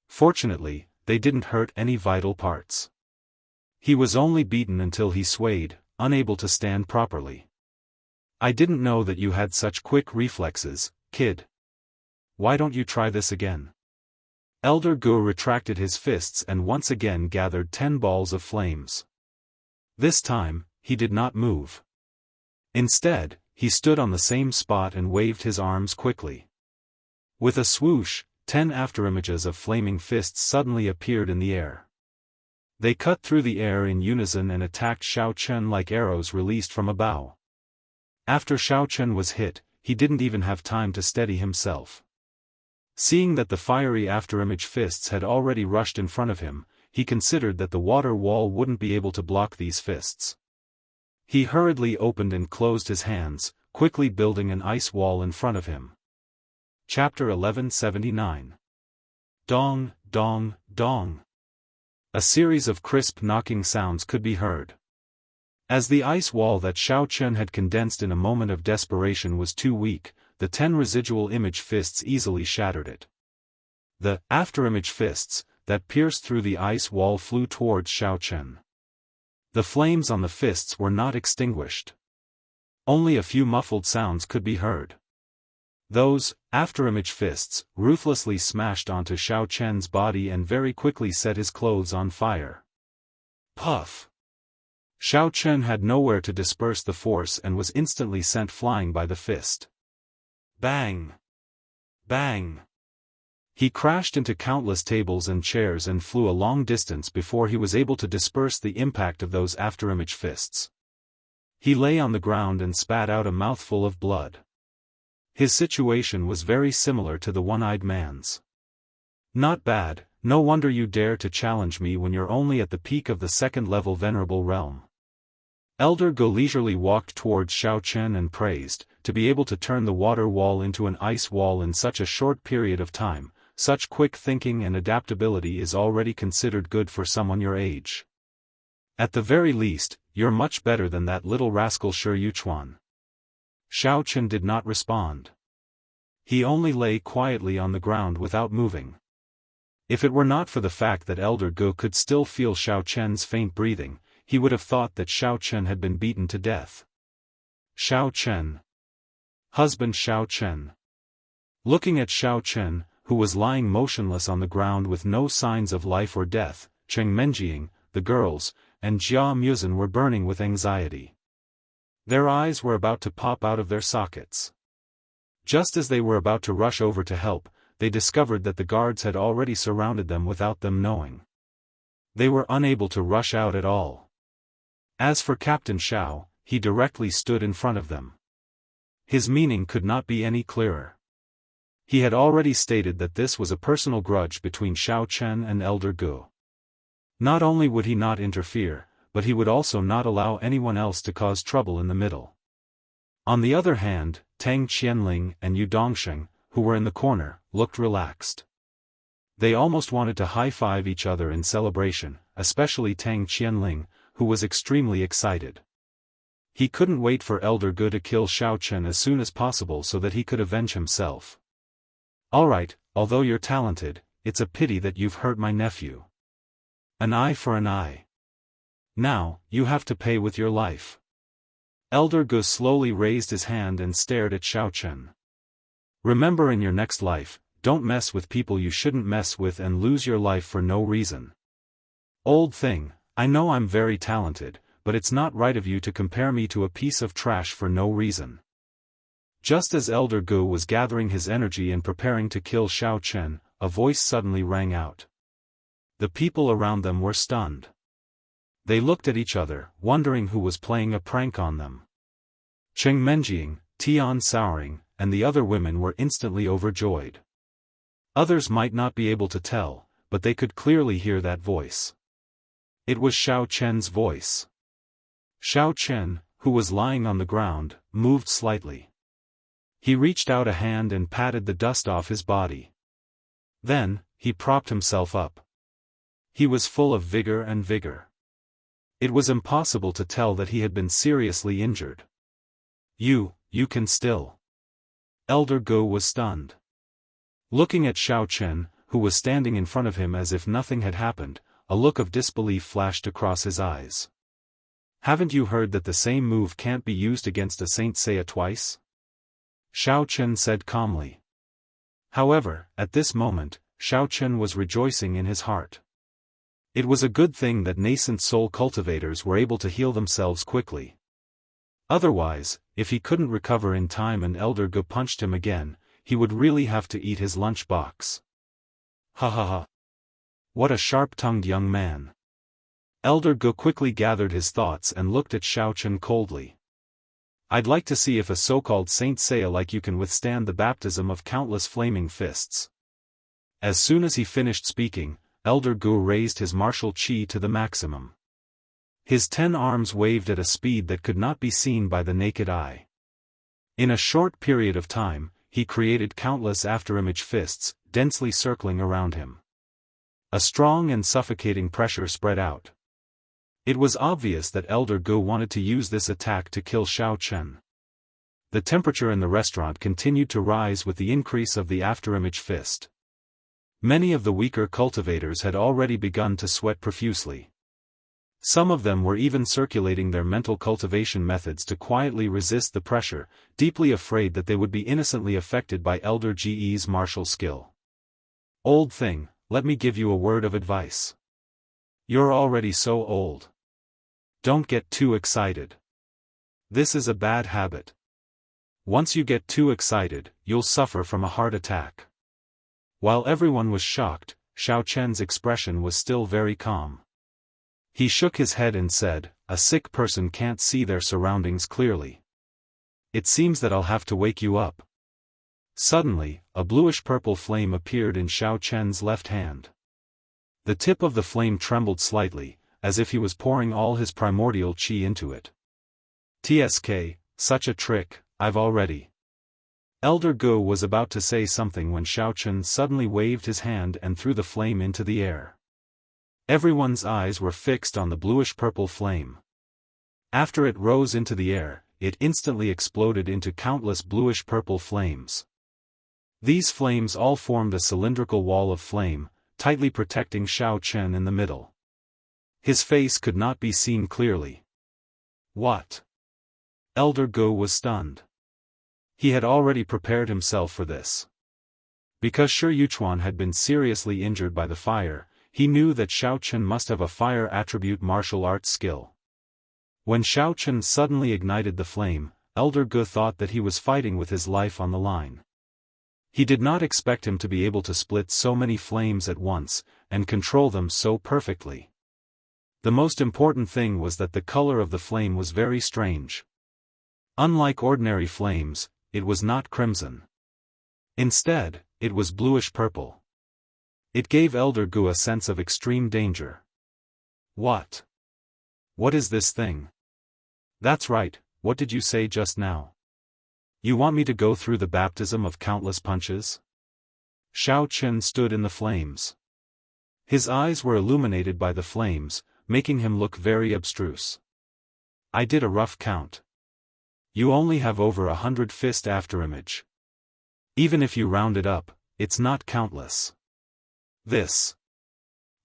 Fortunately, they didn't hurt any vital parts. He was only beaten until he swayed, unable to stand properly. I didn't know that you had such quick reflexes, kid. Why don't you try this again? Elder Gu retracted his fists and once again gathered 10 balls of flames. This time, he did not move. Instead, he stood on the same spot and waved his arms quickly. With a swoosh, 10 afterimages of flaming fists suddenly appeared in the air. They cut through the air in unison and attacked Xiaochen like arrows released from a bow. After Xiaochen was hit, he didn't even have time to steady himself. Seeing that the fiery afterimage fists had already rushed in front of him, he considered that the water wall wouldn't be able to block these fists. He hurriedly opened and closed his hands, quickly building an ice wall in front of him. Chapter 1179. Dong, dong, dong. A series of crisp knocking sounds could be heard. As the ice wall that Xiaochen had condensed in a moment of desperation was too weak, the 10 residual image fists easily shattered it. The afterimage fists, that pierced through the ice wall flew towards Xiaochen. The flames on the fists were not extinguished. Only a few muffled sounds could be heard. Those afterimage fists ruthlessly smashed onto Xiaochen's body and very quickly set his clothes on fire. Puff! Xiaochen had nowhere to disperse the force and was instantly sent flying by the fist. Bang! Bang! He crashed into countless tables and chairs and flew a long distance before he was able to disperse the impact of those afterimage fists. He lay on the ground and spat out a mouthful of blood. His situation was very similar to the one-eyed man's. Not bad, no wonder you dare to challenge me when you're only at the peak of the second-level venerable realm. Elder Go leisurely walked towards Xiaochen and praised, to be able to turn the water wall into an ice wall in such a short period of time, such quick thinking and adaptability is already considered good for someone your age. At the very least, you're much better than that little rascal Shi Yuchuan. Xiaochen did not respond. He only lay quietly on the ground without moving. If it were not for the fact that Elder Go could still feel Xiaochen's faint breathing, he would have thought that Xiaochen had been beaten to death. Xiaochen. Husband Xiaochen. Looking at Xiaochen, who was lying motionless on the ground with no signs of life or death, Cheng Menjiang, the girls, and Jia Muzhen were burning with anxiety. Their eyes were about to pop out of their sockets. Just as they were about to rush over to help, they discovered that the guards had already surrounded them without them knowing. They were unable to rush out at all. As for Captain Xiao, he directly stood in front of them. His meaning could not be any clearer. He had already stated that this was a personal grudge between Xiaochen and Elder Go. Not only would he not interfere, but he would also not allow anyone else to cause trouble in the middle. On the other hand, Tang Qianling and Yu Dongsheng, who were in the corner, looked relaxed. They almost wanted to high-five each other in celebration, especially Tang Qianling, who was extremely excited. He couldn't wait for Elder Go to kill Xiaochen as soon as possible so that he could avenge himself. Alright, although you're talented, it's a pity that you've hurt my nephew. An eye for an eye. Now, you have to pay with your life. Elder Go slowly raised his hand and stared at Xiaochen. Remember, in your next life, don't mess with people you shouldn't mess with and lose your life for no reason. Old thing, I know I'm very talented, but it's not right of you to compare me to a piece of trash for no reason. Just as Elder Go was gathering his energy and preparing to kill Xiaochen, a voice suddenly rang out. The people around them were stunned. They looked at each other, wondering who was playing a prank on them. Cheng Menjiang, Tian Souring, and the other women were instantly overjoyed. Others might not be able to tell, but they could clearly hear that voice. It was Xiaochen's voice. Xiaochen, who was lying on the ground, moved slightly. He reached out a hand and patted the dust off his body. Then, he propped himself up. He was full of vigor and vigor. It was impossible to tell that he had been seriously injured. You can still. Elder Go was stunned. Looking at Xiaochen, who was standing in front of him as if nothing had happened, a look of disbelief flashed across his eyes. Haven't you heard that the same move can't be used against a Saint Seiya twice? Xiaochen said calmly. However, at this moment, Xiaochen was rejoicing in his heart. It was a good thing that nascent soul cultivators were able to heal themselves quickly. Otherwise, if he couldn't recover in time and Elder Go punched him again, he would really have to eat his lunch box. Ha ha ha. What a sharp-tongued young man. Elder Go quickly gathered his thoughts and looked at Xiaochen coldly. I'd like to see if a so-called Saint Seiya like you can withstand the baptism of countless flaming fists. As soon as he finished speaking, Elder Go raised his martial chi to the maximum. His 10 arms waved at a speed that could not be seen by the naked eye. In a short period of time, he created countless afterimage fists, densely circling around him. A strong and suffocating pressure spread out. It was obvious that Elder Go wanted to use this attack to kill Xiaochen. The temperature in the restaurant continued to rise with the increase of the afterimage fist. Many of the weaker cultivators had already begun to sweat profusely. Some of them were even circulating their mental cultivation methods to quietly resist the pressure, deeply afraid that they would be innocently affected by Elder Ge's martial skill. Old thing, let me give you a word of advice. You're already so old. Don't get too excited. This is a bad habit. Once you get too excited, you'll suffer from a heart attack. While everyone was shocked, Xiao Chen's expression was still very calm. He shook his head and said, "A sick person can't see their surroundings clearly. It seems that I'll have to wake you up." Suddenly, a bluish-purple flame appeared in Xiao Chen's left hand. The tip of the flame trembled slightly, as if he was pouring all his primordial qi into it. "TSK, such a trick, I've already." Elder Gu was about to say something when Xiao Chen suddenly waved his hand and threw the flame into the air. Everyone's eyes were fixed on the bluish-purple flame. After it rose into the air, it instantly exploded into countless bluish-purple flames. These flames all formed a cylindrical wall of flame, tightly protecting Xiao Chen in the middle. His face could not be seen clearly. What? Elder Gu was stunned. He had already prepared himself for this. Because Shi Yuchuan had been seriously injured by the fire, he knew that Xiao Chen must have a fire attribute martial arts skill. When Xiao Chen suddenly ignited the flame, Elder Gu thought that he was fighting with his life on the line. He did not expect him to be able to split so many flames at once, and control them so perfectly. The most important thing was that the color of the flame was very strange. Unlike ordinary flames, it was not crimson. Instead, it was bluish-purple. It gave Elder Gu a sense of extreme danger. What? What is this thing? That's right, what did you say just now? You want me to go through the baptism of countless punches? Xiao Chen stood in the flames. His eyes were illuminated by the flames, making him look very abstruse. I did a rough count. You only have over 100 fist afterimage. Even if you round it up, it's not countless. This.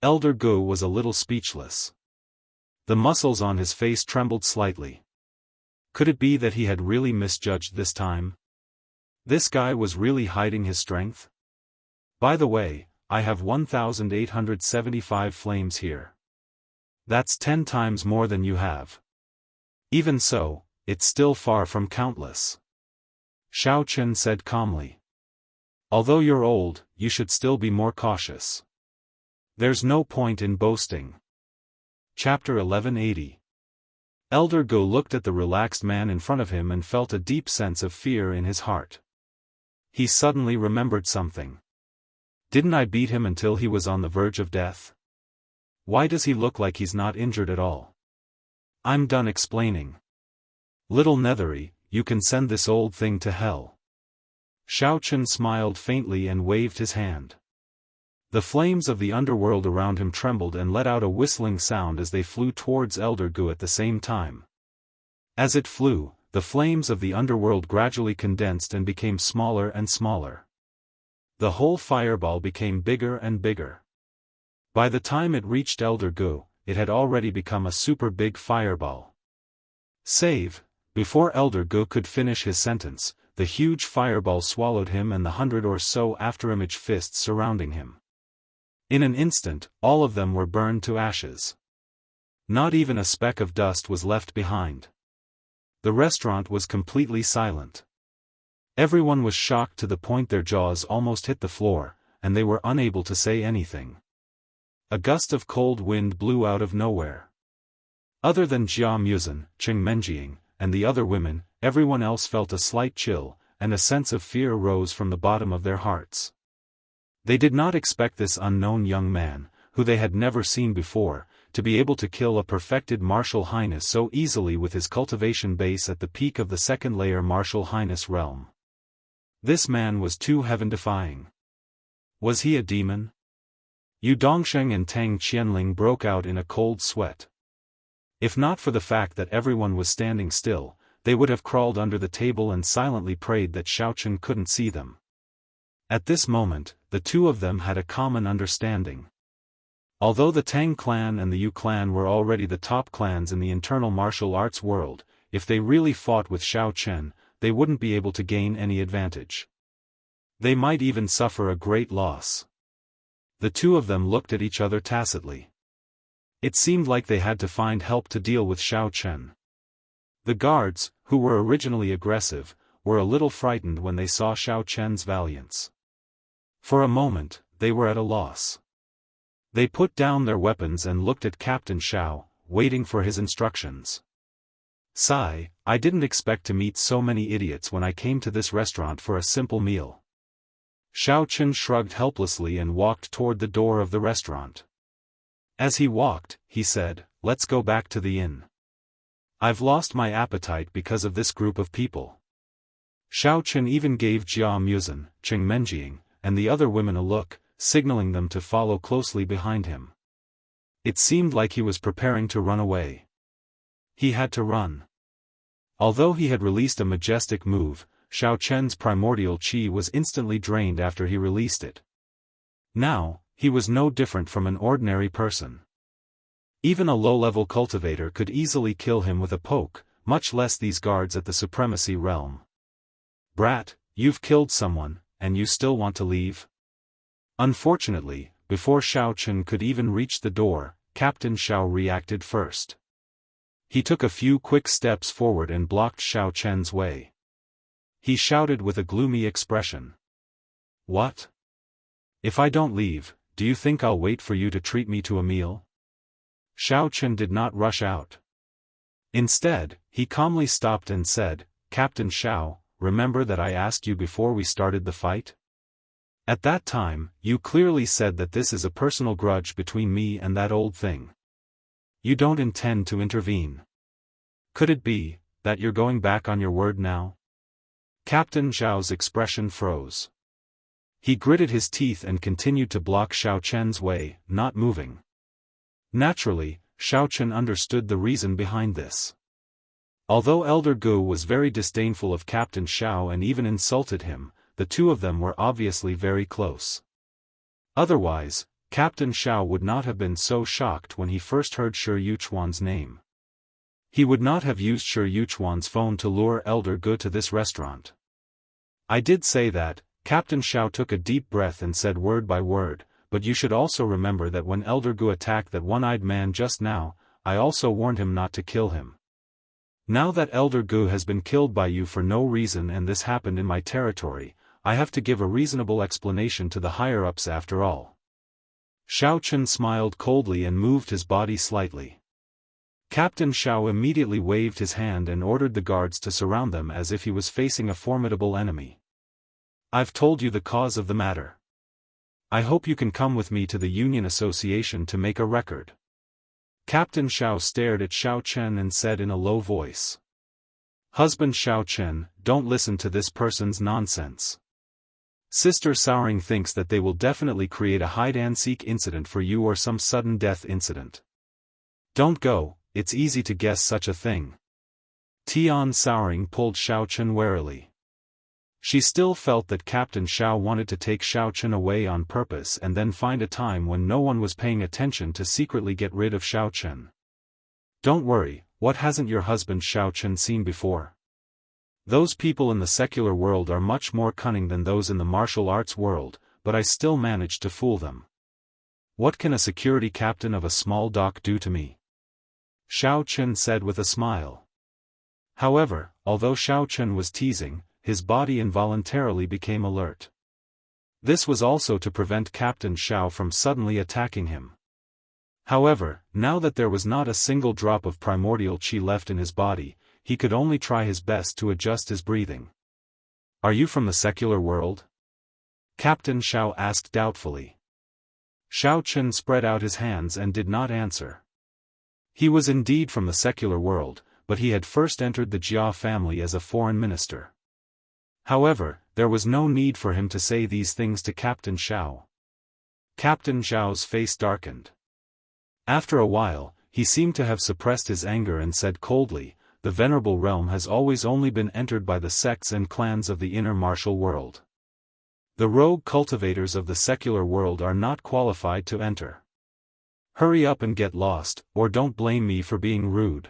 Elder Gu was a little speechless. The muscles on his face trembled slightly. Could it be that he had really misjudged this time? This guy was really hiding his strength? By the way, I have 1,875 flames here. That's 10 times more than you have. Even so, it's still far from countless. Xiao Chen said calmly. Although you're old, you should still be more cautious. There's no point in boasting. Chapter 1180. Elder Gu looked at the relaxed man in front of him and felt a deep sense of fear in his heart. He suddenly remembered something. Didn't I beat him until he was on the verge of death? Why does he look like he's not injured at all? I'm done explaining. Little Nethery, you can send this old thing to hell. Xiao Chen smiled faintly and waved his hand. The flames of the underworld around him trembled and let out a whistling sound as they flew towards Elder Gu at the same time. As it flew, the flames of the underworld gradually condensed and became smaller and smaller. The whole fireball became bigger and bigger. By the time it reached Elder Gu, it had already become a super big fireball. Save! Before Elder Gu could finish his sentence, the huge fireball swallowed him and the 100 or so afterimage fists surrounding him. In an instant, all of them were burned to ashes. Not even a speck of dust was left behind. The restaurant was completely silent. Everyone was shocked to the point their jaws almost hit the floor, and they were unable to say anything. A gust of cold wind blew out of nowhere. Other than Jia Muzhen, Cheng Menjing, and the other women, everyone else felt a slight chill, and a sense of fear rose from the bottom of their hearts. They did not expect this unknown young man, who they had never seen before, to be able to kill a perfected martial highness so easily with his cultivation base at the peak of the second-layer martial highness realm. This man was too heaven-defying. Was he a demon? Yu Dongsheng and Tang Qianling broke out in a cold sweat. If not for the fact that everyone was standing still, they would have crawled under the table and silently prayed that Xiao Chen couldn't see them. At this moment, the the two of them had a common understanding. Although the Tang clan and the Yu clan were already the top clans in the internal martial arts world, if they really fought with Xiao Chen, they wouldn't be able to gain any advantage. They might even suffer a great loss. The two of them looked at each other tacitly. It seemed like they had to find help to deal with Xiao Chen. The guards, who were originally aggressive, were a little frightened when they saw Xiao Chen's valiance. For a moment, they were at a loss. They put down their weapons and looked at Captain Xiao, waiting for his instructions. Sigh, I didn't expect to meet so many idiots when I came to this restaurant for a simple meal. Xiao Chen shrugged helplessly and walked toward the door of the restaurant. As he walked, he said, "Let's go back to the inn. I've lost my appetite because of this group of people." Xiao Chen even gave Jia Muzhen, Cheng Menjing, and the other women a look, signaling them to follow closely behind him. It seemed like he was preparing to run away. He had to run. Although he had released a majestic move, Xiao Chen's primordial qi was instantly drained after he released it. Now, he was no different from an ordinary person. Even a low-level cultivator could easily kill him with a poke, much less these guards at the supremacy realm. "Brat, you've killed someone, and you still want to leave?" Unfortunately, before Xiao Chen could even reach the door, Captain Xiao reacted first. He took a few quick steps forward and blocked Xiao Chen's way. He shouted with a gloomy expression. "What? If I don't leave, do you think I'll wait for you to treat me to a meal?" Xiao Chen did not rush out. Instead, he calmly stopped and said, "Captain Xiao, remember that I asked you before we started the fight? At that time, you clearly said that this is a personal grudge between me and that old thing. You don't intend to intervene. Could it be that you're going back on your word now?" Captain Xiao's expression froze. He gritted his teeth and continued to block Xiao Chen's way, not moving. Naturally, Xiao Chen understood the reason behind this. Although Elder Gu was very disdainful of Captain Xiao and even insulted him, the two of them were obviously very close. Otherwise, Captain Xiao would not have been so shocked when he first heard Shi Yuchuan's name. He would not have used Shi Yuchuan's phone to lure Elder Gu to this restaurant. "I did say that." Captain Xiao took a deep breath and said word by word, "but you should also remember that when Elder Gu attacked that one-eyed man just now, I also warned him not to kill him. Now that Elder Gu has been killed by you for no reason and this happened in my territory, I have to give a reasonable explanation to the higher-ups after all." Xiao Chen smiled coldly and moved his body slightly. Captain Xiao immediately waved his hand and ordered the guards to surround them as if he was facing a formidable enemy. "I've told you the cause of the matter. I hope you can come with me to the Union Association to make a record." Captain Xiao stared at Xiao Chen and said in a low voice. "Husband Xiao Chen, don't listen to this person's nonsense. Sister Souring thinks that they will definitely create a hide-and-seek incident for you or some sudden death incident. Don't go, it's easy to guess such a thing." Tian Souring pulled Xiao Chen warily. She still felt that Captain Xiao wanted to take Xiao Chen away on purpose and then find a time when no one was paying attention to secretly get rid of Xiao Chen. "Don't worry, what hasn't your husband Xiao Chen seen before? Those people in the secular world are much more cunning than those in the martial arts world, but I still managed to fool them. What can a security captain of a small dock do to me?" Xiao Chen said with a smile. However, although Xiao Chen was teasing, his body involuntarily became alert. This was also to prevent Captain Xiao from suddenly attacking him. However, now that there was not a single drop of primordial qi left in his body, he could only try his best to adjust his breathing. "Are you from the secular world?" Captain Xiao asked doubtfully. Xiao Chen spread out his hands and did not answer. He was indeed from the secular world, but he had first entered the Jia family as a foreign minister. However, there was no need for him to say these things to Captain Xiao. Captain Xiao's face darkened. After a while, he seemed to have suppressed his anger and said coldly, "The venerable realm has always only been entered by the sects and clans of the inner martial world. The rogue cultivators of the secular world are not qualified to enter. Hurry up and get lost, or don't blame me for being rude.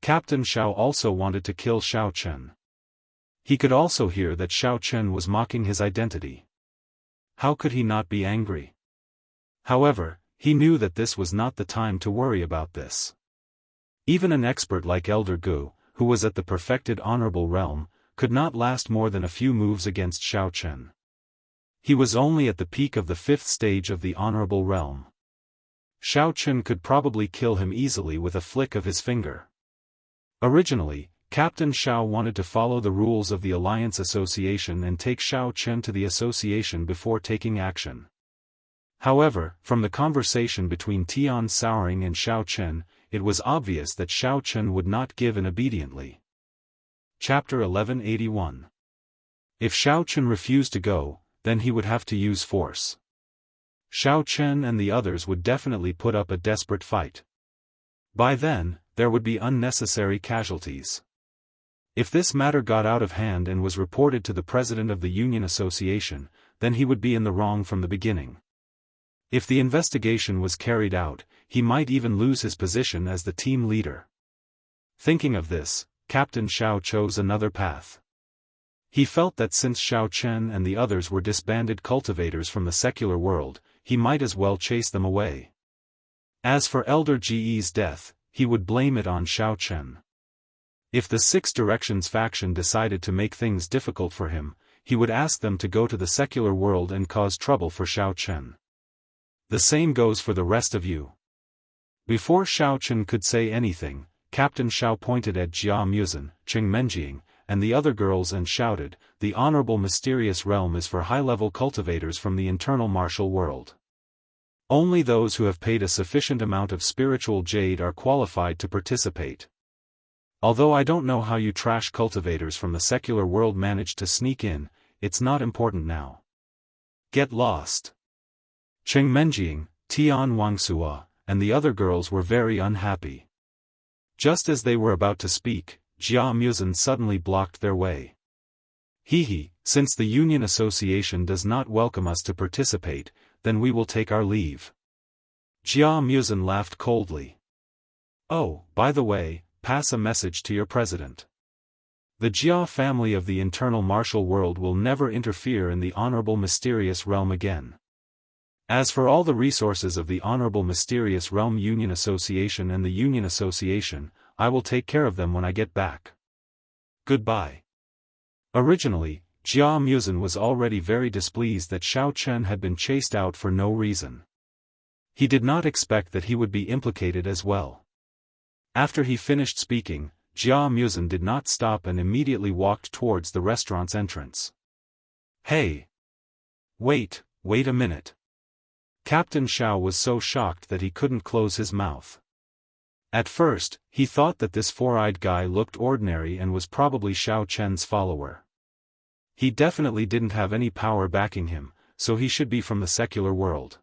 Captain Xiao also wanted to kill Xiao Chen. He could also hear that Xiao Chen was mocking his identity. How could he not be angry? However, he knew that this was not the time to worry about this. Even an expert like Elder Gu, who was at the perfected honorable realm, could not last more than a few moves against Xiao Chen. He was only at the peak of the 5th stage of the honorable realm. Xiao Chen could probably kill him easily with a flick of his finger. Originally, Captain Xiao wanted to follow the rules of the Alliance Association and take Xiao Chen to the association before taking action. However, from the conversation between Tian Souring and Xiao Chen, it was obvious that Xiao Chen would not give in obediently. Chapter 1181. If Xiao Chen refused to go, then he would have to use force. Xiao Chen and the others would definitely put up a desperate fight. By then, there would be unnecessary casualties. If this matter got out of hand and was reported to the president of the Union Association, then he would be in the wrong from the beginning. If the investigation was carried out, he might even lose his position as the team leader. Thinking of this, Captain Xiao chose another path. He felt that since Xiao Chen and the others were disbanded cultivators from the secular world, he might as well chase them away. As for Elder Ge's death, he would blame it on Xiao Chen. If the Six Directions faction decided to make things difficult for him, he would ask them to go to the secular world and cause trouble for Xiao Chen. The same goes for the rest of you. Before Xiao Chen could say anything, Captain Xiao pointed at Jia Muzhen, Qing Menjing, and the other girls and shouted, "The honorable mysterious realm is for high-level cultivators from the internal martial world. Only those who have paid a sufficient amount of spiritual jade are qualified to participate. Although I don't know how you trash cultivators from the secular world managed to sneak in, it's not important now. Get lost." Qing Menjing, Tian Wangsuo, and the other girls were very unhappy. Just as they were about to speak, Jia Muzhen suddenly blocked their way. Since the Union Association does not welcome us to participate, then we will take our leave." Jia Muzhen laughed coldly. "Oh, by the way, pass a message to your president. The Jia family of the internal martial world will never interfere in the honorable mysterious realm again. As for all the resources of the honorable mysterious realm Union Association and the Union Association, I will take care of them when I get back. Goodbye." Originally, Jia Muzhen was already very displeased that Xiao Chen had been chased out for no reason. He did not expect that he would be implicated as well. After he finished speaking, Jia Muzhen did not stop and immediately walked towards the restaurant's entrance. "Hey! Wait a minute." Captain Xiao was so shocked that he couldn't close his mouth. At first, he thought that this four-eyed guy looked ordinary and was probably Xiao Chen's follower. He definitely didn't have any power backing him, so he should be from the secular world.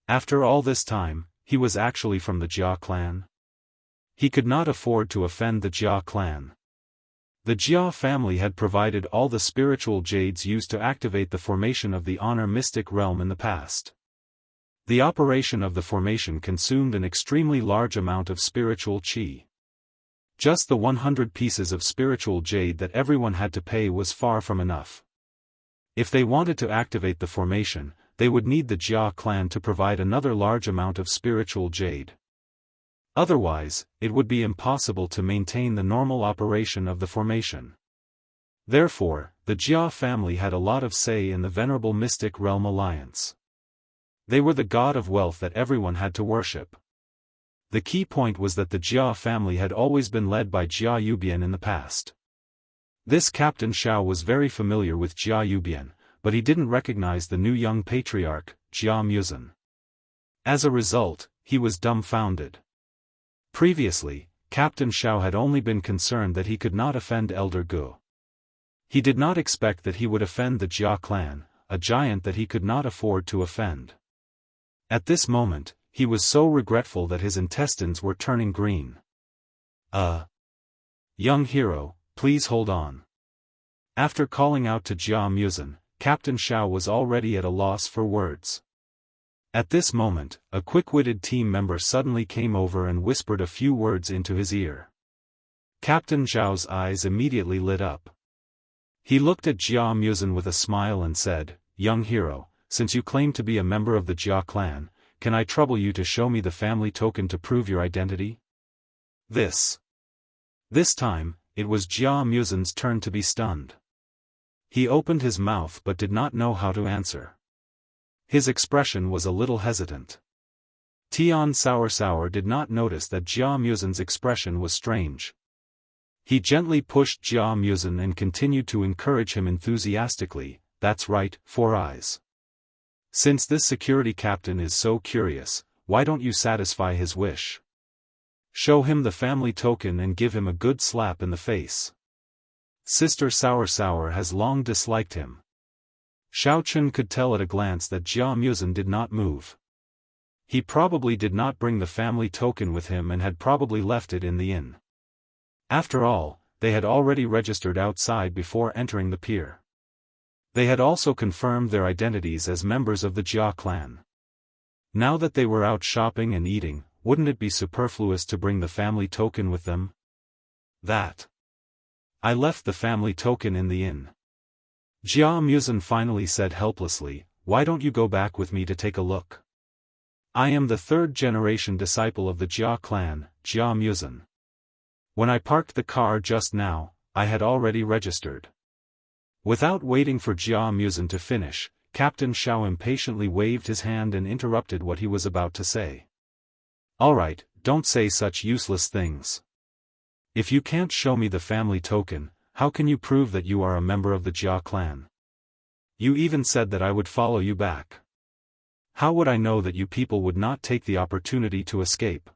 After all this time, he was actually from the Jia clan. He could not afford to offend the Jia clan. The Jia family had provided all the spiritual jades used to activate the formation of the Honor Mystic Realm in the past. The operation of the formation consumed an extremely large amount of spiritual qi. Just the 100 pieces of spiritual jade that everyone had to pay was far from enough. If they wanted to activate the formation, they would need the Jia clan to provide another large amount of spiritual jade. Otherwise, it would be impossible to maintain the normal operation of the formation. Therefore, the Jia family had a lot of say in the Venerable Mystic Realm Alliance. They were the god of wealth that everyone had to worship. The key point was that the Jia family had always been led by Jia Yubian in the past. This Captain Xiao was very familiar with Jia Yubian, but he didn't recognize the new young patriarch, Jia Muzhen. As a result, he was dumbfounded. Previously, Captain Xiao had only been concerned that he could not offend Elder Gu. He did not expect that he would offend the Jia clan, a giant that he could not afford to offend. At this moment, he was so regretful that his intestines were turning green. Young hero, please hold on." After calling out to Jia Muzhen, Captain Xiao was already at a loss for words. At this moment, a quick-witted team member suddenly came over and whispered a few words into his ear. Captain Xiao's eyes immediately lit up. He looked at Jia Muzhen with a smile and said, "Young hero, since you claim to be a member of the Jia clan, can I trouble you to show me the family token to prove your identity?" This time, it was Jia Muzhen's turn to be stunned. He opened his mouth but did not know how to answer. His expression was a little hesitant. Tian Sour did not notice that Jia Muzhen's expression was strange. He gently pushed Jia Muzhen and continued to encourage him enthusiastically, "That's right, Four Eyes. Since this security captain is so curious, why don't you satisfy his wish? Show him the family token and give him a good slap in the face. Sister Sour has long disliked him." Xiaofan could tell at a glance that Jia Muzhen did not move. He probably did not bring the family token with him and had probably left it in the inn. After all, they had already registered outside before entering the pier. They had also confirmed their identities as members of the Jia clan. Now that they were out shopping and eating, wouldn't it be superfluous to bring the family token with them? I left the family token in the inn. Jia Muzhen finally said helplessly, "Why don't you go back with me to take a look? I am the third-generation disciple of the Jia clan, Jia Muzhen. When I parked the car just now, I had already registered." Without waiting for Jia Muzhen to finish, Captain Xiao impatiently waved his hand and interrupted what he was about to say. "All right, don't say such useless things. If you can't show me the family token, how can you prove that you are a member of the Jia clan? You even said that I would follow you back. How would I know that you people would not take the opportunity to escape?"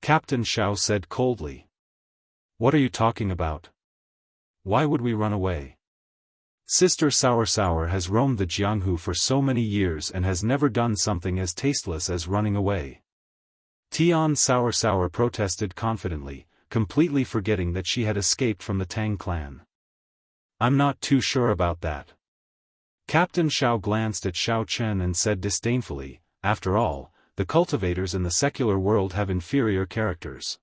Captain Xiao said coldly. "What are you talking about? Why would we run away? Sister Sour has roamed the Jianghu for so many years and has never done something as tasteless as running away." Tian Sour protested confidently, completely forgetting that she had escaped from the Tang clan. "I'm not too sure about that." Captain Xiao glanced at Xiao Chen and said disdainfully, "After all, the cultivators in the secular world have inferior characters.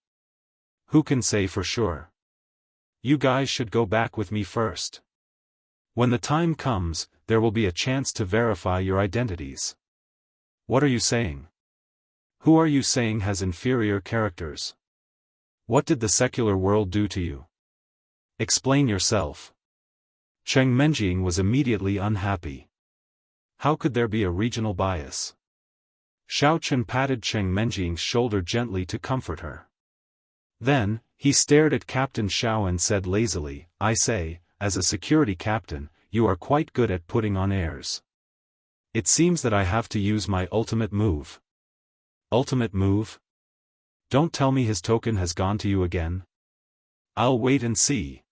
Who can say for sure? You guys should go back with me first. When the time comes, there will be a chance to verify your identities." "What are you saying? Who are you saying has inferior characters? What did the secular world do to you? Explain yourself." Cheng Menjing was immediately unhappy. How could there be a regional bias? Xiao Chen patted Cheng Menjing's shoulder gently to comfort her. Then, he stared at Captain Xiao and said lazily, "I say, as a security captain, you are quite good at putting on airs. It seems that I have to use my ultimate move." "Ultimate move? Don't tell me his token has gone to you again. I'll wait and see."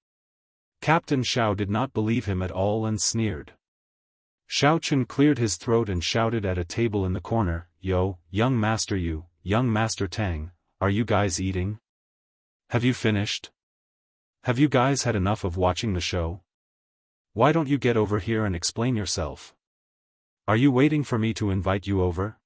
Captain Xiao did not believe him at all and sneered. Xiao Chen cleared his throat and shouted at a table in the corner, "Yo, young master Tang, are you guys eating? Have you finished? Have you guys had enough of watching the show? Why don't you get over here and explain yourself? Are you waiting for me to invite you over?"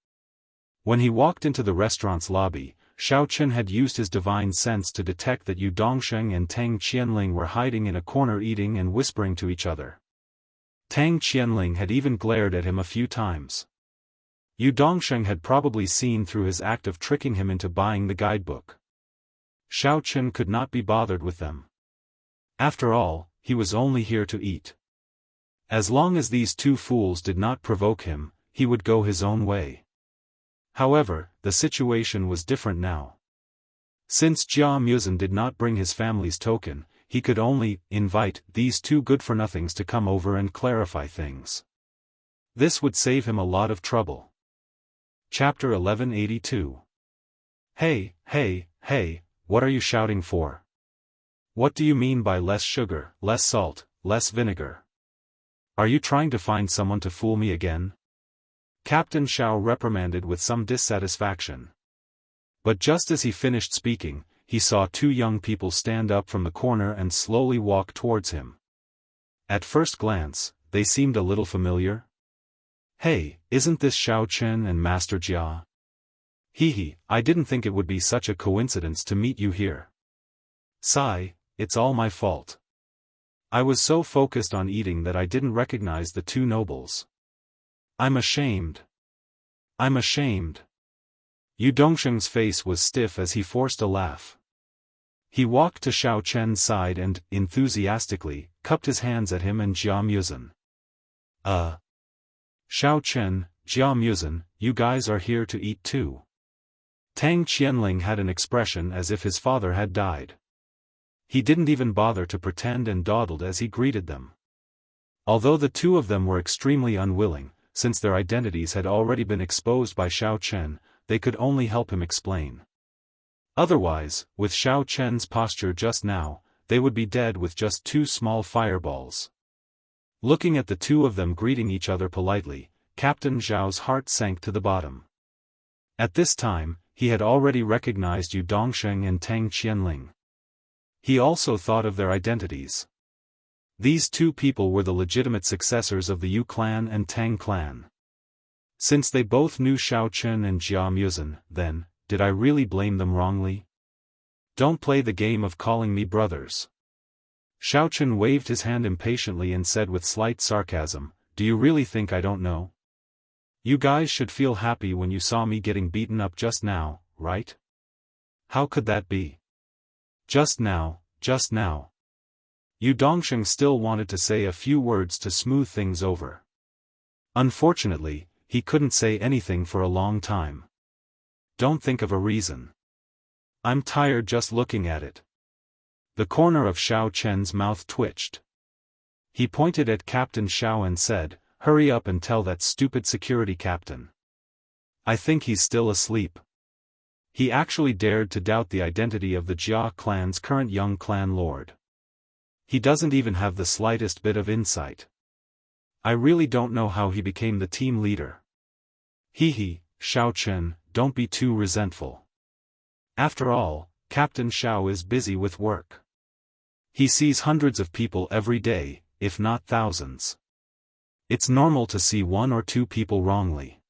When he walked into the restaurant's lobby, Xiao Chen had used his divine sense to detect that Yu Dongsheng and Tang Qianling were hiding in a corner eating and whispering to each other. Tang Qianling had even glared at him a few times. Yu Dongsheng had probably seen through his act of tricking him into buying the guidebook. Xiao Chen could not be bothered with them. After all, he was only here to eat. As long as these two fools did not provoke him, he would go his own way. However, the situation was different now. Since Jia Muzhen did not bring his family's token, he could only invite these two good-for-nothings to come over and clarify things. This would save him a lot of trouble. Chapter 1182. Hey, what are you shouting for? What do you mean by less sugar, less salt, less vinegar? Are you trying to find someone to fool me again? Captain Xiao reprimanded with some dissatisfaction. But just as he finished speaking, he saw two young people stand up from the corner and slowly walk towards him. At first glance, they seemed a little familiar. Hey, isn't this Xiao Chen and Master Jia? Hehe, I didn't think it would be such a coincidence to meet you here. Sigh, it's all my fault. I was so focused on eating that I didn't recognize the two nobles. I'm ashamed. I'm ashamed. Yu Dongsheng's face was stiff as he forced a laugh. He walked to Xiao Chen's side and, enthusiastically, cupped his hands at him and Jia Muzhen. Xiao Chen, Jia Muzhen, you guys are here to eat too. Tang Qianling had an expression as if his father had died. He didn't even bother to pretend and dawdled as he greeted them. Although the two of them were extremely unwilling, since their identities had already been exposed by Xiao Chen, they could only help him explain. Otherwise, with Xiao Chen's posture just now, they would be dead with just 2 small fireballs. Looking at the two of them greeting each other politely, Captain Zhao's heart sank to the bottom. At this time, he had already recognized Yu Dongsheng and Tang Qianling. He also thought of their identities. These two people were the legitimate successors of the Yu clan and Tang clan. Since they both knew Xiao Chen and Jia Muzhen, then, did I really blame them wrongly? Don't play the game of calling me brothers. Xiao Chen waved his hand impatiently and said with slight sarcasm, do you really think I don't know? You guys should feel happy when you saw me getting beaten up just now, right? How could that be? Just now, just now. Yu Dongsheng still wanted to say a few words to smooth things over. Unfortunately, he couldn't say anything for a long time. Don't think of a reason. I'm tired just looking at it. The corner of Xiao Chen's mouth twitched. He pointed at Captain Xiao and said, hurry up and tell that stupid security captain. I think he's still asleep. He actually dared to doubt the identity of the Jia clan's current young clan lord. He doesn't even have the slightest bit of insight. I really don't know how he became the team leader. Hehe, Xiao Chen, don't be too resentful. After all, Captain Xiao is busy with work. He sees hundreds of people every day, if not thousands. It's normal to see 1 or 2 people wrongly.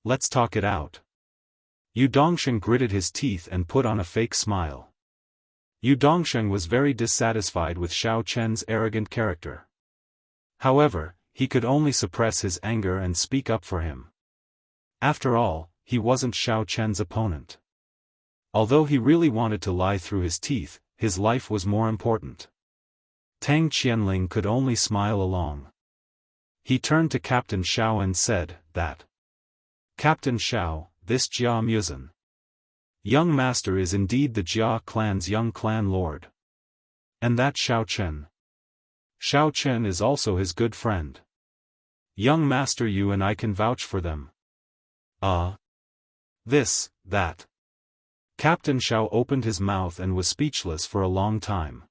Let's talk it out. Yu Dongsheng gritted his teeth and put on a fake smile. Yu Dongsheng was very dissatisfied with Xiao Chen's arrogant character. However, he could only suppress his anger and speak up for him. After all, he wasn't Xiao Chen's opponent. Although he really wanted to lie through his teeth, his life was more important. Tang Qianling could only smile along. He turned to Captain Xiao and said, that. Captain Xiao, this Jia Muzhen. Young master is indeed the Jia clan's young clan lord. And that Xiao Chen. Xiao Chen is also his good friend. Young master, you and I can vouch for them. This, that. Captain Xiao opened his mouth and was speechless for a long time.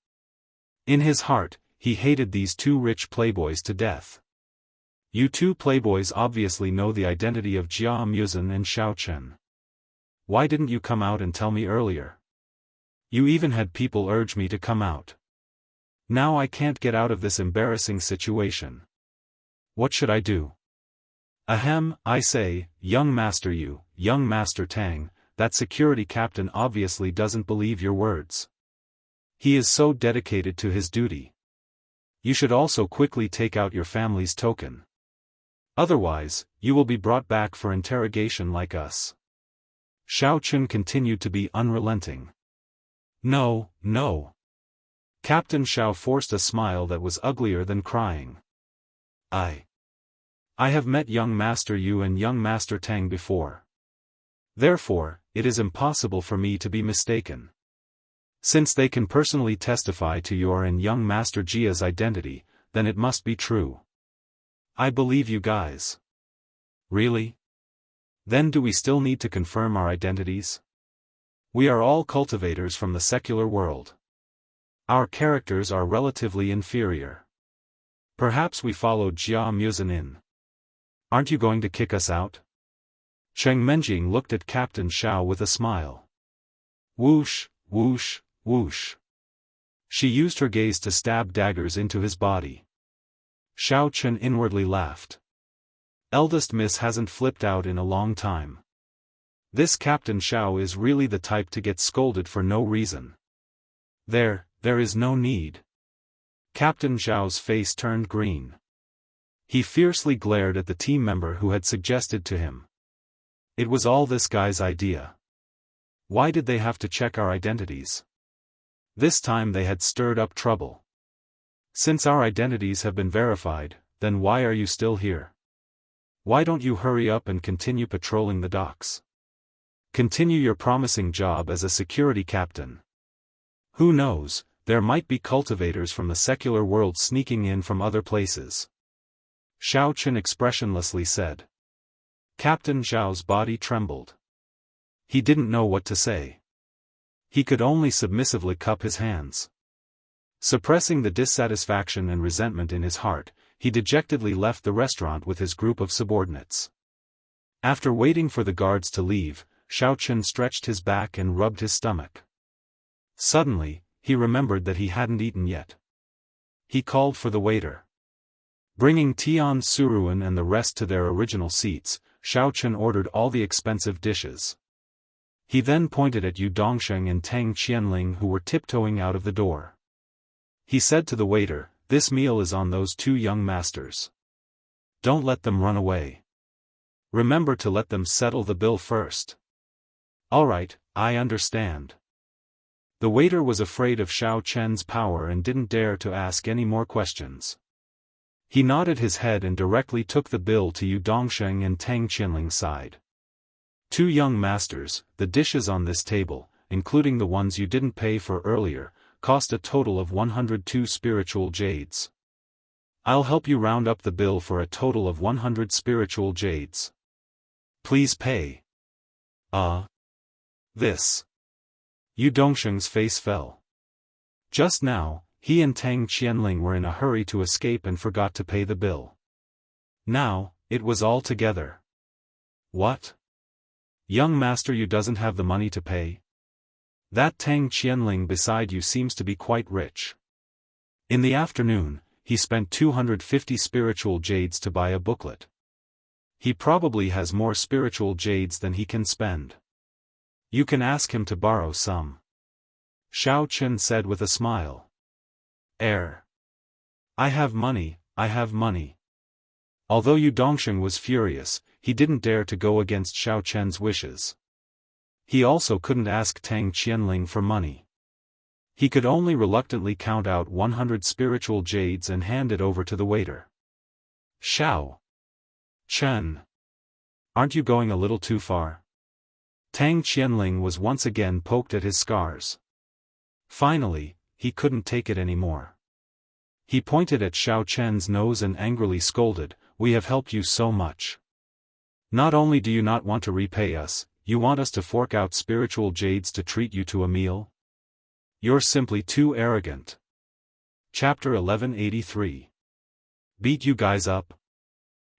In his heart, he hated these 2 rich playboys to death. You 2 playboys obviously know the identity of Jia Muzhen and Xiao Chen. Why didn't you come out and tell me earlier? You even had people urge me to come out. Now I can't get out of this embarrassing situation. What should I do? Ahem, I say, young master Yu, young master Tang, that security captain obviously doesn't believe your words. He is so dedicated to his duty. You should also quickly take out your family's token. Otherwise, you will be brought back for interrogation like us. Xiao Chen continued to be unrelenting. No, no. Captain Xiao forced a smile that was uglier than crying. I have met young Master Yu and young Master Tang before. Therefore, it is impossible for me to be mistaken. Since they can personally testify to your and young Master Jia's identity, then it must be true. I believe you guys. Really? Then do we still need to confirm our identities? We are all cultivators from the secular world. Our characters are relatively inferior. Perhaps we followed Jia Muzhen in. Aren't you going to kick us out? Cheng Menjing looked at Captain Xiao with a smile. Whoosh, whoosh, whoosh. She used her gaze to stab daggers into his body. Xiao Chen inwardly laughed. Eldest miss hasn't flipped out in a long time. This Captain Xiao is really the type to get scolded for no reason. There is no need. Captain Xiao's face turned green. He fiercely glared at the team member who had suggested to him. It was all this guy's idea. Why did they have to check our identities? This time they had stirred up trouble. Since our identities have been verified, then why are you still here? Why don't you hurry up and continue patrolling the docks? Continue your promising job as a security captain. Who knows, there might be cultivators from the secular world sneaking in from other places. Xiao Chen expressionlessly said. Captain Xiao's body trembled. He didn't know what to say. He could only submissively cup his hands. Suppressing the dissatisfaction and resentment in his heart, he dejectedly left the restaurant with his group of subordinates. After waiting for the guards to leave, Xiao Chen stretched his back and rubbed his stomach. Suddenly, he remembered that he hadn't eaten yet. He called for the waiter. Bringing Tian Suruan and the rest to their original seats, Xiao Chen ordered all the expensive dishes. He then pointed at Yu Dongsheng and Tang Qianling who were tiptoeing out of the door. He said to the waiter, "This meal is on those two young masters. Don't let them run away. Remember to let them settle the bill first." "All right, I understand." The waiter was afraid of Xiao Chen's power and didn't dare to ask any more questions. He nodded his head and directly took the bill to Yu Dongsheng and Tang Qianling's side. "Two young masters, the dishes on this table, including the ones you didn't pay for earlier, cost a total of 102 spiritual jades. I'll help you round up the bill for a total of 100 spiritual jades. Please pay." This. Yu Dongsheng's face fell. Just now, he and Tang Qianling were in a hurry to escape and forgot to pay the bill. Now, it was all together. What? Young master, you doesn't have the money to pay? That Tang Qianling beside you seems to be quite rich. In the afternoon, he spent 250 spiritual jades to buy a booklet. He probably has more spiritual jades than he can spend. You can ask him to borrow some. Xiao Chen said with a smile. I have money, I have money. Although Yu Dongsheng was furious, he didn't dare to go against Xiao Chen's wishes. He also couldn't ask Tang Qianling for money. He could only reluctantly count out 100 spiritual jades and hand it over to the waiter. Xiao Chen, aren't you going a little too far? Tang Qianling was once again poked at his scars. Finally, he couldn't take it anymore. He pointed at Xiao Chen's nose and angrily scolded, "We have helped you so much. Not only do you not want to repay us, you want us to fork out spiritual jades to treat you to a meal? You're simply too arrogant." Chapter 1183. Beat you guys up?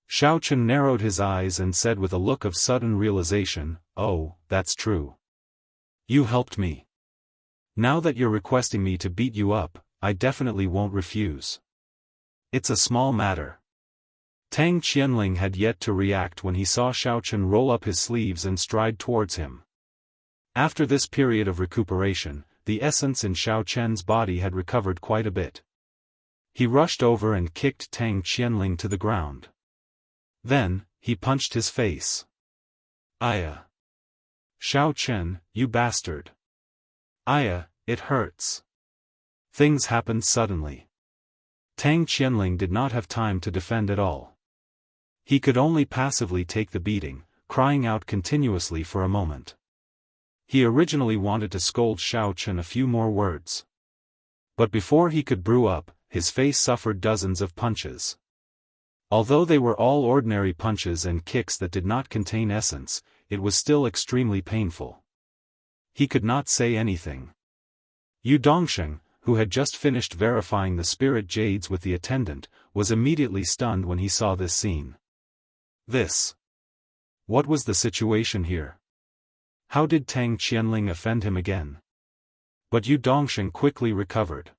Xiao Chen narrowed his eyes and said with a look of sudden realization, "Oh, that's true. You helped me. Now that you're requesting me to beat you up, I definitely won't refuse. It's a small matter." Tang Qianling had yet to react when he saw Xiao Chen roll up his sleeves and stride towards him. After this period of recuperation, the essence in Xiao Chen's body had recovered quite a bit. He rushed over and kicked Tang Qianling to the ground. Then, he punched his face. "Aya! Xiao Chen, you bastard! Aya, it hurts." Things happened suddenly. Tang Qianling did not have time to defend at all. He could only passively take the beating, crying out continuously for a moment. He originally wanted to scold Xiao Chen a few more words. But before he could brew up, his face suffered dozens of punches. Although they were all ordinary punches and kicks that did not contain essence, it was still extremely painful. He could not say anything. Yu Dongsheng, who had just finished verifying the spirit jades with the attendant, was immediately stunned when he saw this scene. What was the situation here? How did Tang Qianling offend him again? But Yu Dongsheng quickly recovered.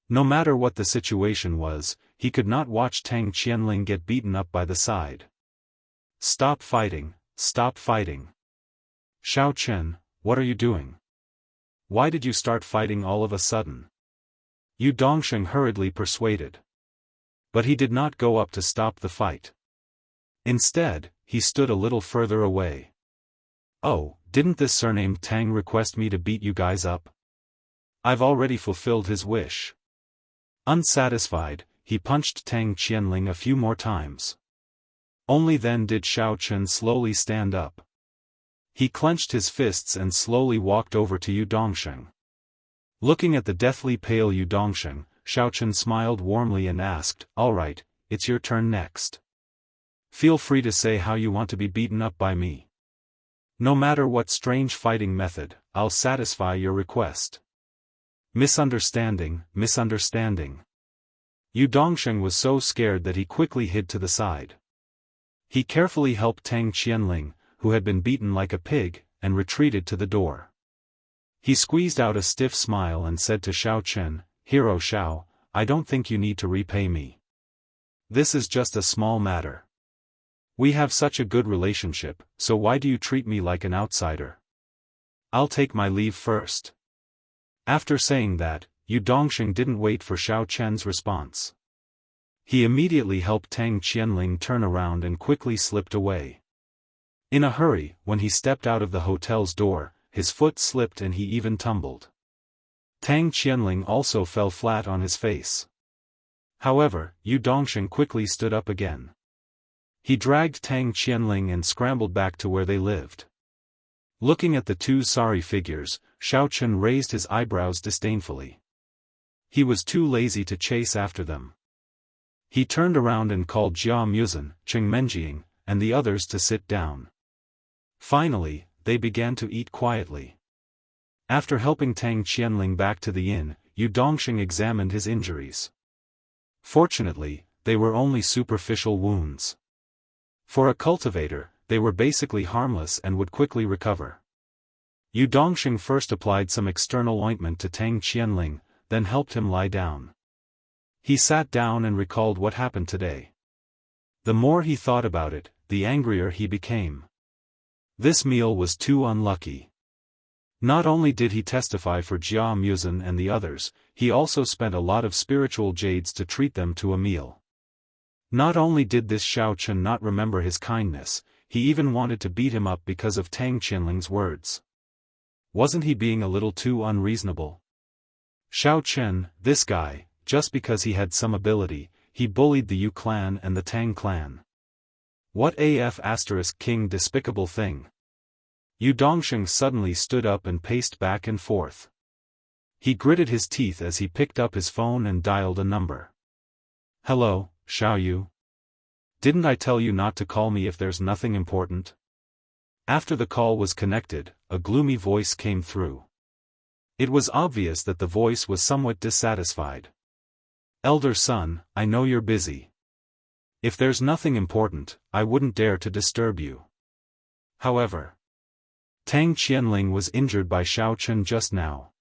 No matter what the situation was, he could not watch Tang Qianling get beaten up by the side. Stop fighting, stop fighting. Xiao Chen, what are you doing? Why did you start fighting all of a sudden? Yu Dongsheng hurriedly persuaded. But he did not go up to stop the fight. Instead, he stood a little further away. Oh, didn't this surnamed Tang request me to beat you guys up? I've already fulfilled his wish. Unsatisfied, he punched Tang Qianling a few more times. Only then did Xiao Chen slowly stand up. He clenched his fists and slowly walked over to Yu Dongsheng. Looking at the deathly pale Yu Dongsheng, Xiao Chen smiled warmly and asked, "All right, it's your turn next. Feel free to say how you want to be beaten up by me. No matter what strange fighting method, I'll satisfy your request." Misunderstanding, misunderstanding. Yu Dongsheng was so scared that he quickly hid to the side. He carefully helped Tang Qianling, who had been beaten like a pig, and retreated to the door. He squeezed out a stiff smile and said to Xiao Chen, "Hero Xiao, I don't think you need to repay me. This is just a small matter. We have such a good relationship, so why do you treat me like an outsider? I'll take my leave first." After saying that, Yu Dongsheng didn't wait for Xiao Chen's response. He immediately helped Tang Qianling turn around and quickly slipped away. In a hurry, when he stepped out of the hotel's door, his foot slipped and he even tumbled. Tang Qianling also fell flat on his face. However, Yu Dongsheng quickly stood up again. He dragged Tang Qianling and scrambled back to where they lived. Looking at the two sorry figures, Xiao Chen raised his eyebrows disdainfully. He was too lazy to chase after them. He turned around and called Jia Muzhen, Cheng Menjiang, and the others to sit down. Finally, they began to eat quietly. After helping Tang Qianling back to the inn, Yu Dongsheng examined his injuries. Fortunately, they were only superficial wounds. For a cultivator, they were basically harmless and would quickly recover. Yu Dongsheng first applied some external ointment to Tang Qianling, then helped him lie down. He sat down and recalled what happened today. The more he thought about it, the angrier he became. This meal was too unlucky. Not only did he testify for Jia Muzhen and the others, he also spent a lot of spiritual jades to treat them to a meal. Not only did this Xiao Chen not remember his kindness, he even wanted to beat him up because of Tang Qianling's words. Wasn't he being a little too unreasonable? Xiao Chen, this guy, just because he had some ability, he bullied the Yu clan and the Tang clan. What king despicable thing. Yu Dongsheng suddenly stood up and paced back and forth. He gritted his teeth as he picked up his phone and dialed a number. "Hello, Xiao Yu. Didn't I tell you not to call me if there's nothing important?" After the call was connected, a gloomy voice came through. It was obvious that the voice was somewhat dissatisfied. "Elder son, I know you're busy. If there's nothing important, I wouldn't dare to disturb you. However, Tang Qianling was injured by Xiao Chen just now.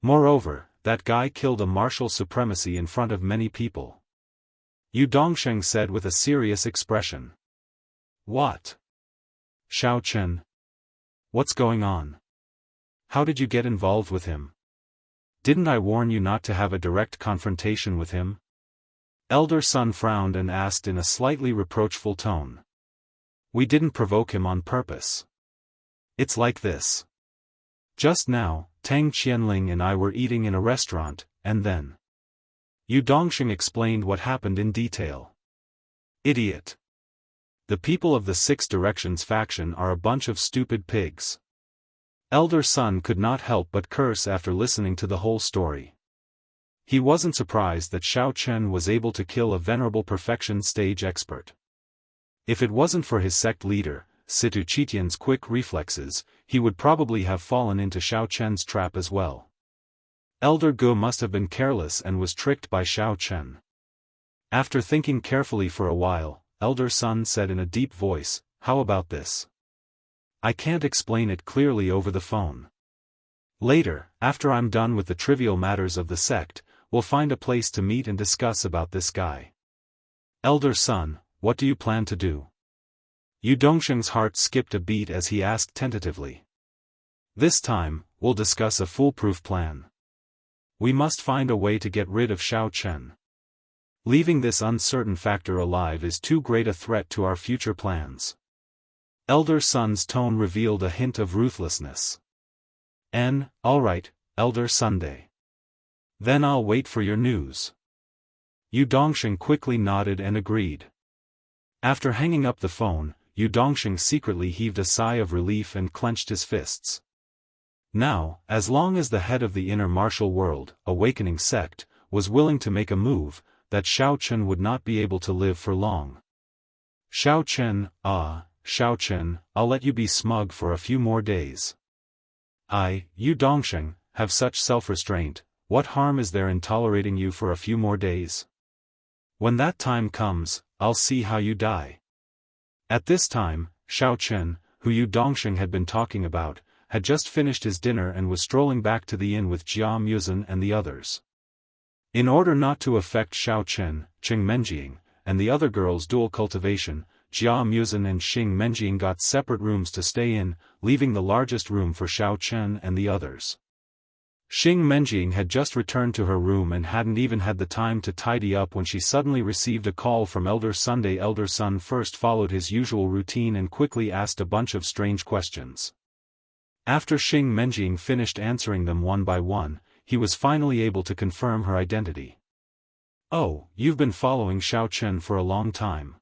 Moreover, that guy killed a martial supremacy in front of many people." Yu Dongsheng said with a serious expression. "What? Xiao Chen? What's going on? How did you get involved with him? Didn't I warn you not to have a direct confrontation with him?" Elder son frowned and asked in a slightly reproachful tone. "We didn't provoke him on purpose. It's like this. Just now, Tang Qianling and I were eating in a restaurant, and then..." Yu Dongsheng explained what happened in detail. "Idiot. The people of the Six Directions faction are a bunch of stupid pigs." Elder son could not help but curse after listening to the whole story. He wasn't surprised that Xiao Chen was able to kill a venerable perfection stage expert. If it wasn't for his sect leader, Situ Chitian's quick reflexes, he would probably have fallen into Xiao Chen's trap as well. Elder Gu must have been careless and was tricked by Xiao Chen. After thinking carefully for a while, Elder Son said in a deep voice, "How about this? I can't explain it clearly over the phone. Later, after I'm done with the trivial matters of the sect, we'll find a place to meet and discuss about this guy. Elder son, what do you plan to do? Yu Dongsheng's heart skipped a beat as he asked tentatively. This time, we'll discuss a foolproof plan. We must find a way to get rid of Xiao Chen. Leaving this uncertain factor alive is too great a threat to our future plans. Elder son's tone revealed a hint of ruthlessness. All right, Elder Sunday. Then I'll wait for your news. Yu Dongsheng quickly nodded and agreed. After hanging up the phone, Yu Dongsheng secretly heaved a sigh of relief and clenched his fists. Now, as long as the head of the inner martial world, awakening sect, was willing to make a move, that Xiao Chen would not be able to live for long. Xiao Chen, I'll let you be smug for a few more days. Yu Dongsheng, have such self-restraint, what harm is there in tolerating you for a few more days? When that time comes, I'll see how you die. At this time, Xiao Chen, who Yu Dongsheng had been talking about, had just finished his dinner and was strolling back to the inn with Jia Muzhen and the others. In order not to affect Xiao Chen, Qing Menjiang, and the other girls' dual cultivation, Jia Muzhen and Xing Menjiang got separate rooms to stay in, leaving the largest room for Xiao Chen and the others. Xing Menjiang had just returned to her room and hadn't even had the time to tidy up when she suddenly received a call from Elder Sunday. Elder Sun first followed his usual routine and quickly asked a bunch of strange questions. After Xing Menjiang finished answering them one by one, he was finally able to confirm her identity. Oh, you've been following Xiao Chen for a long time.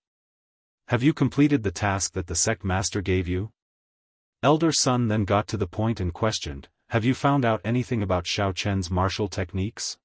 Have you completed the task that the sect master gave you? Elder Sun then got to the point and questioned, have you found out anything about Xiao Chen's martial techniques?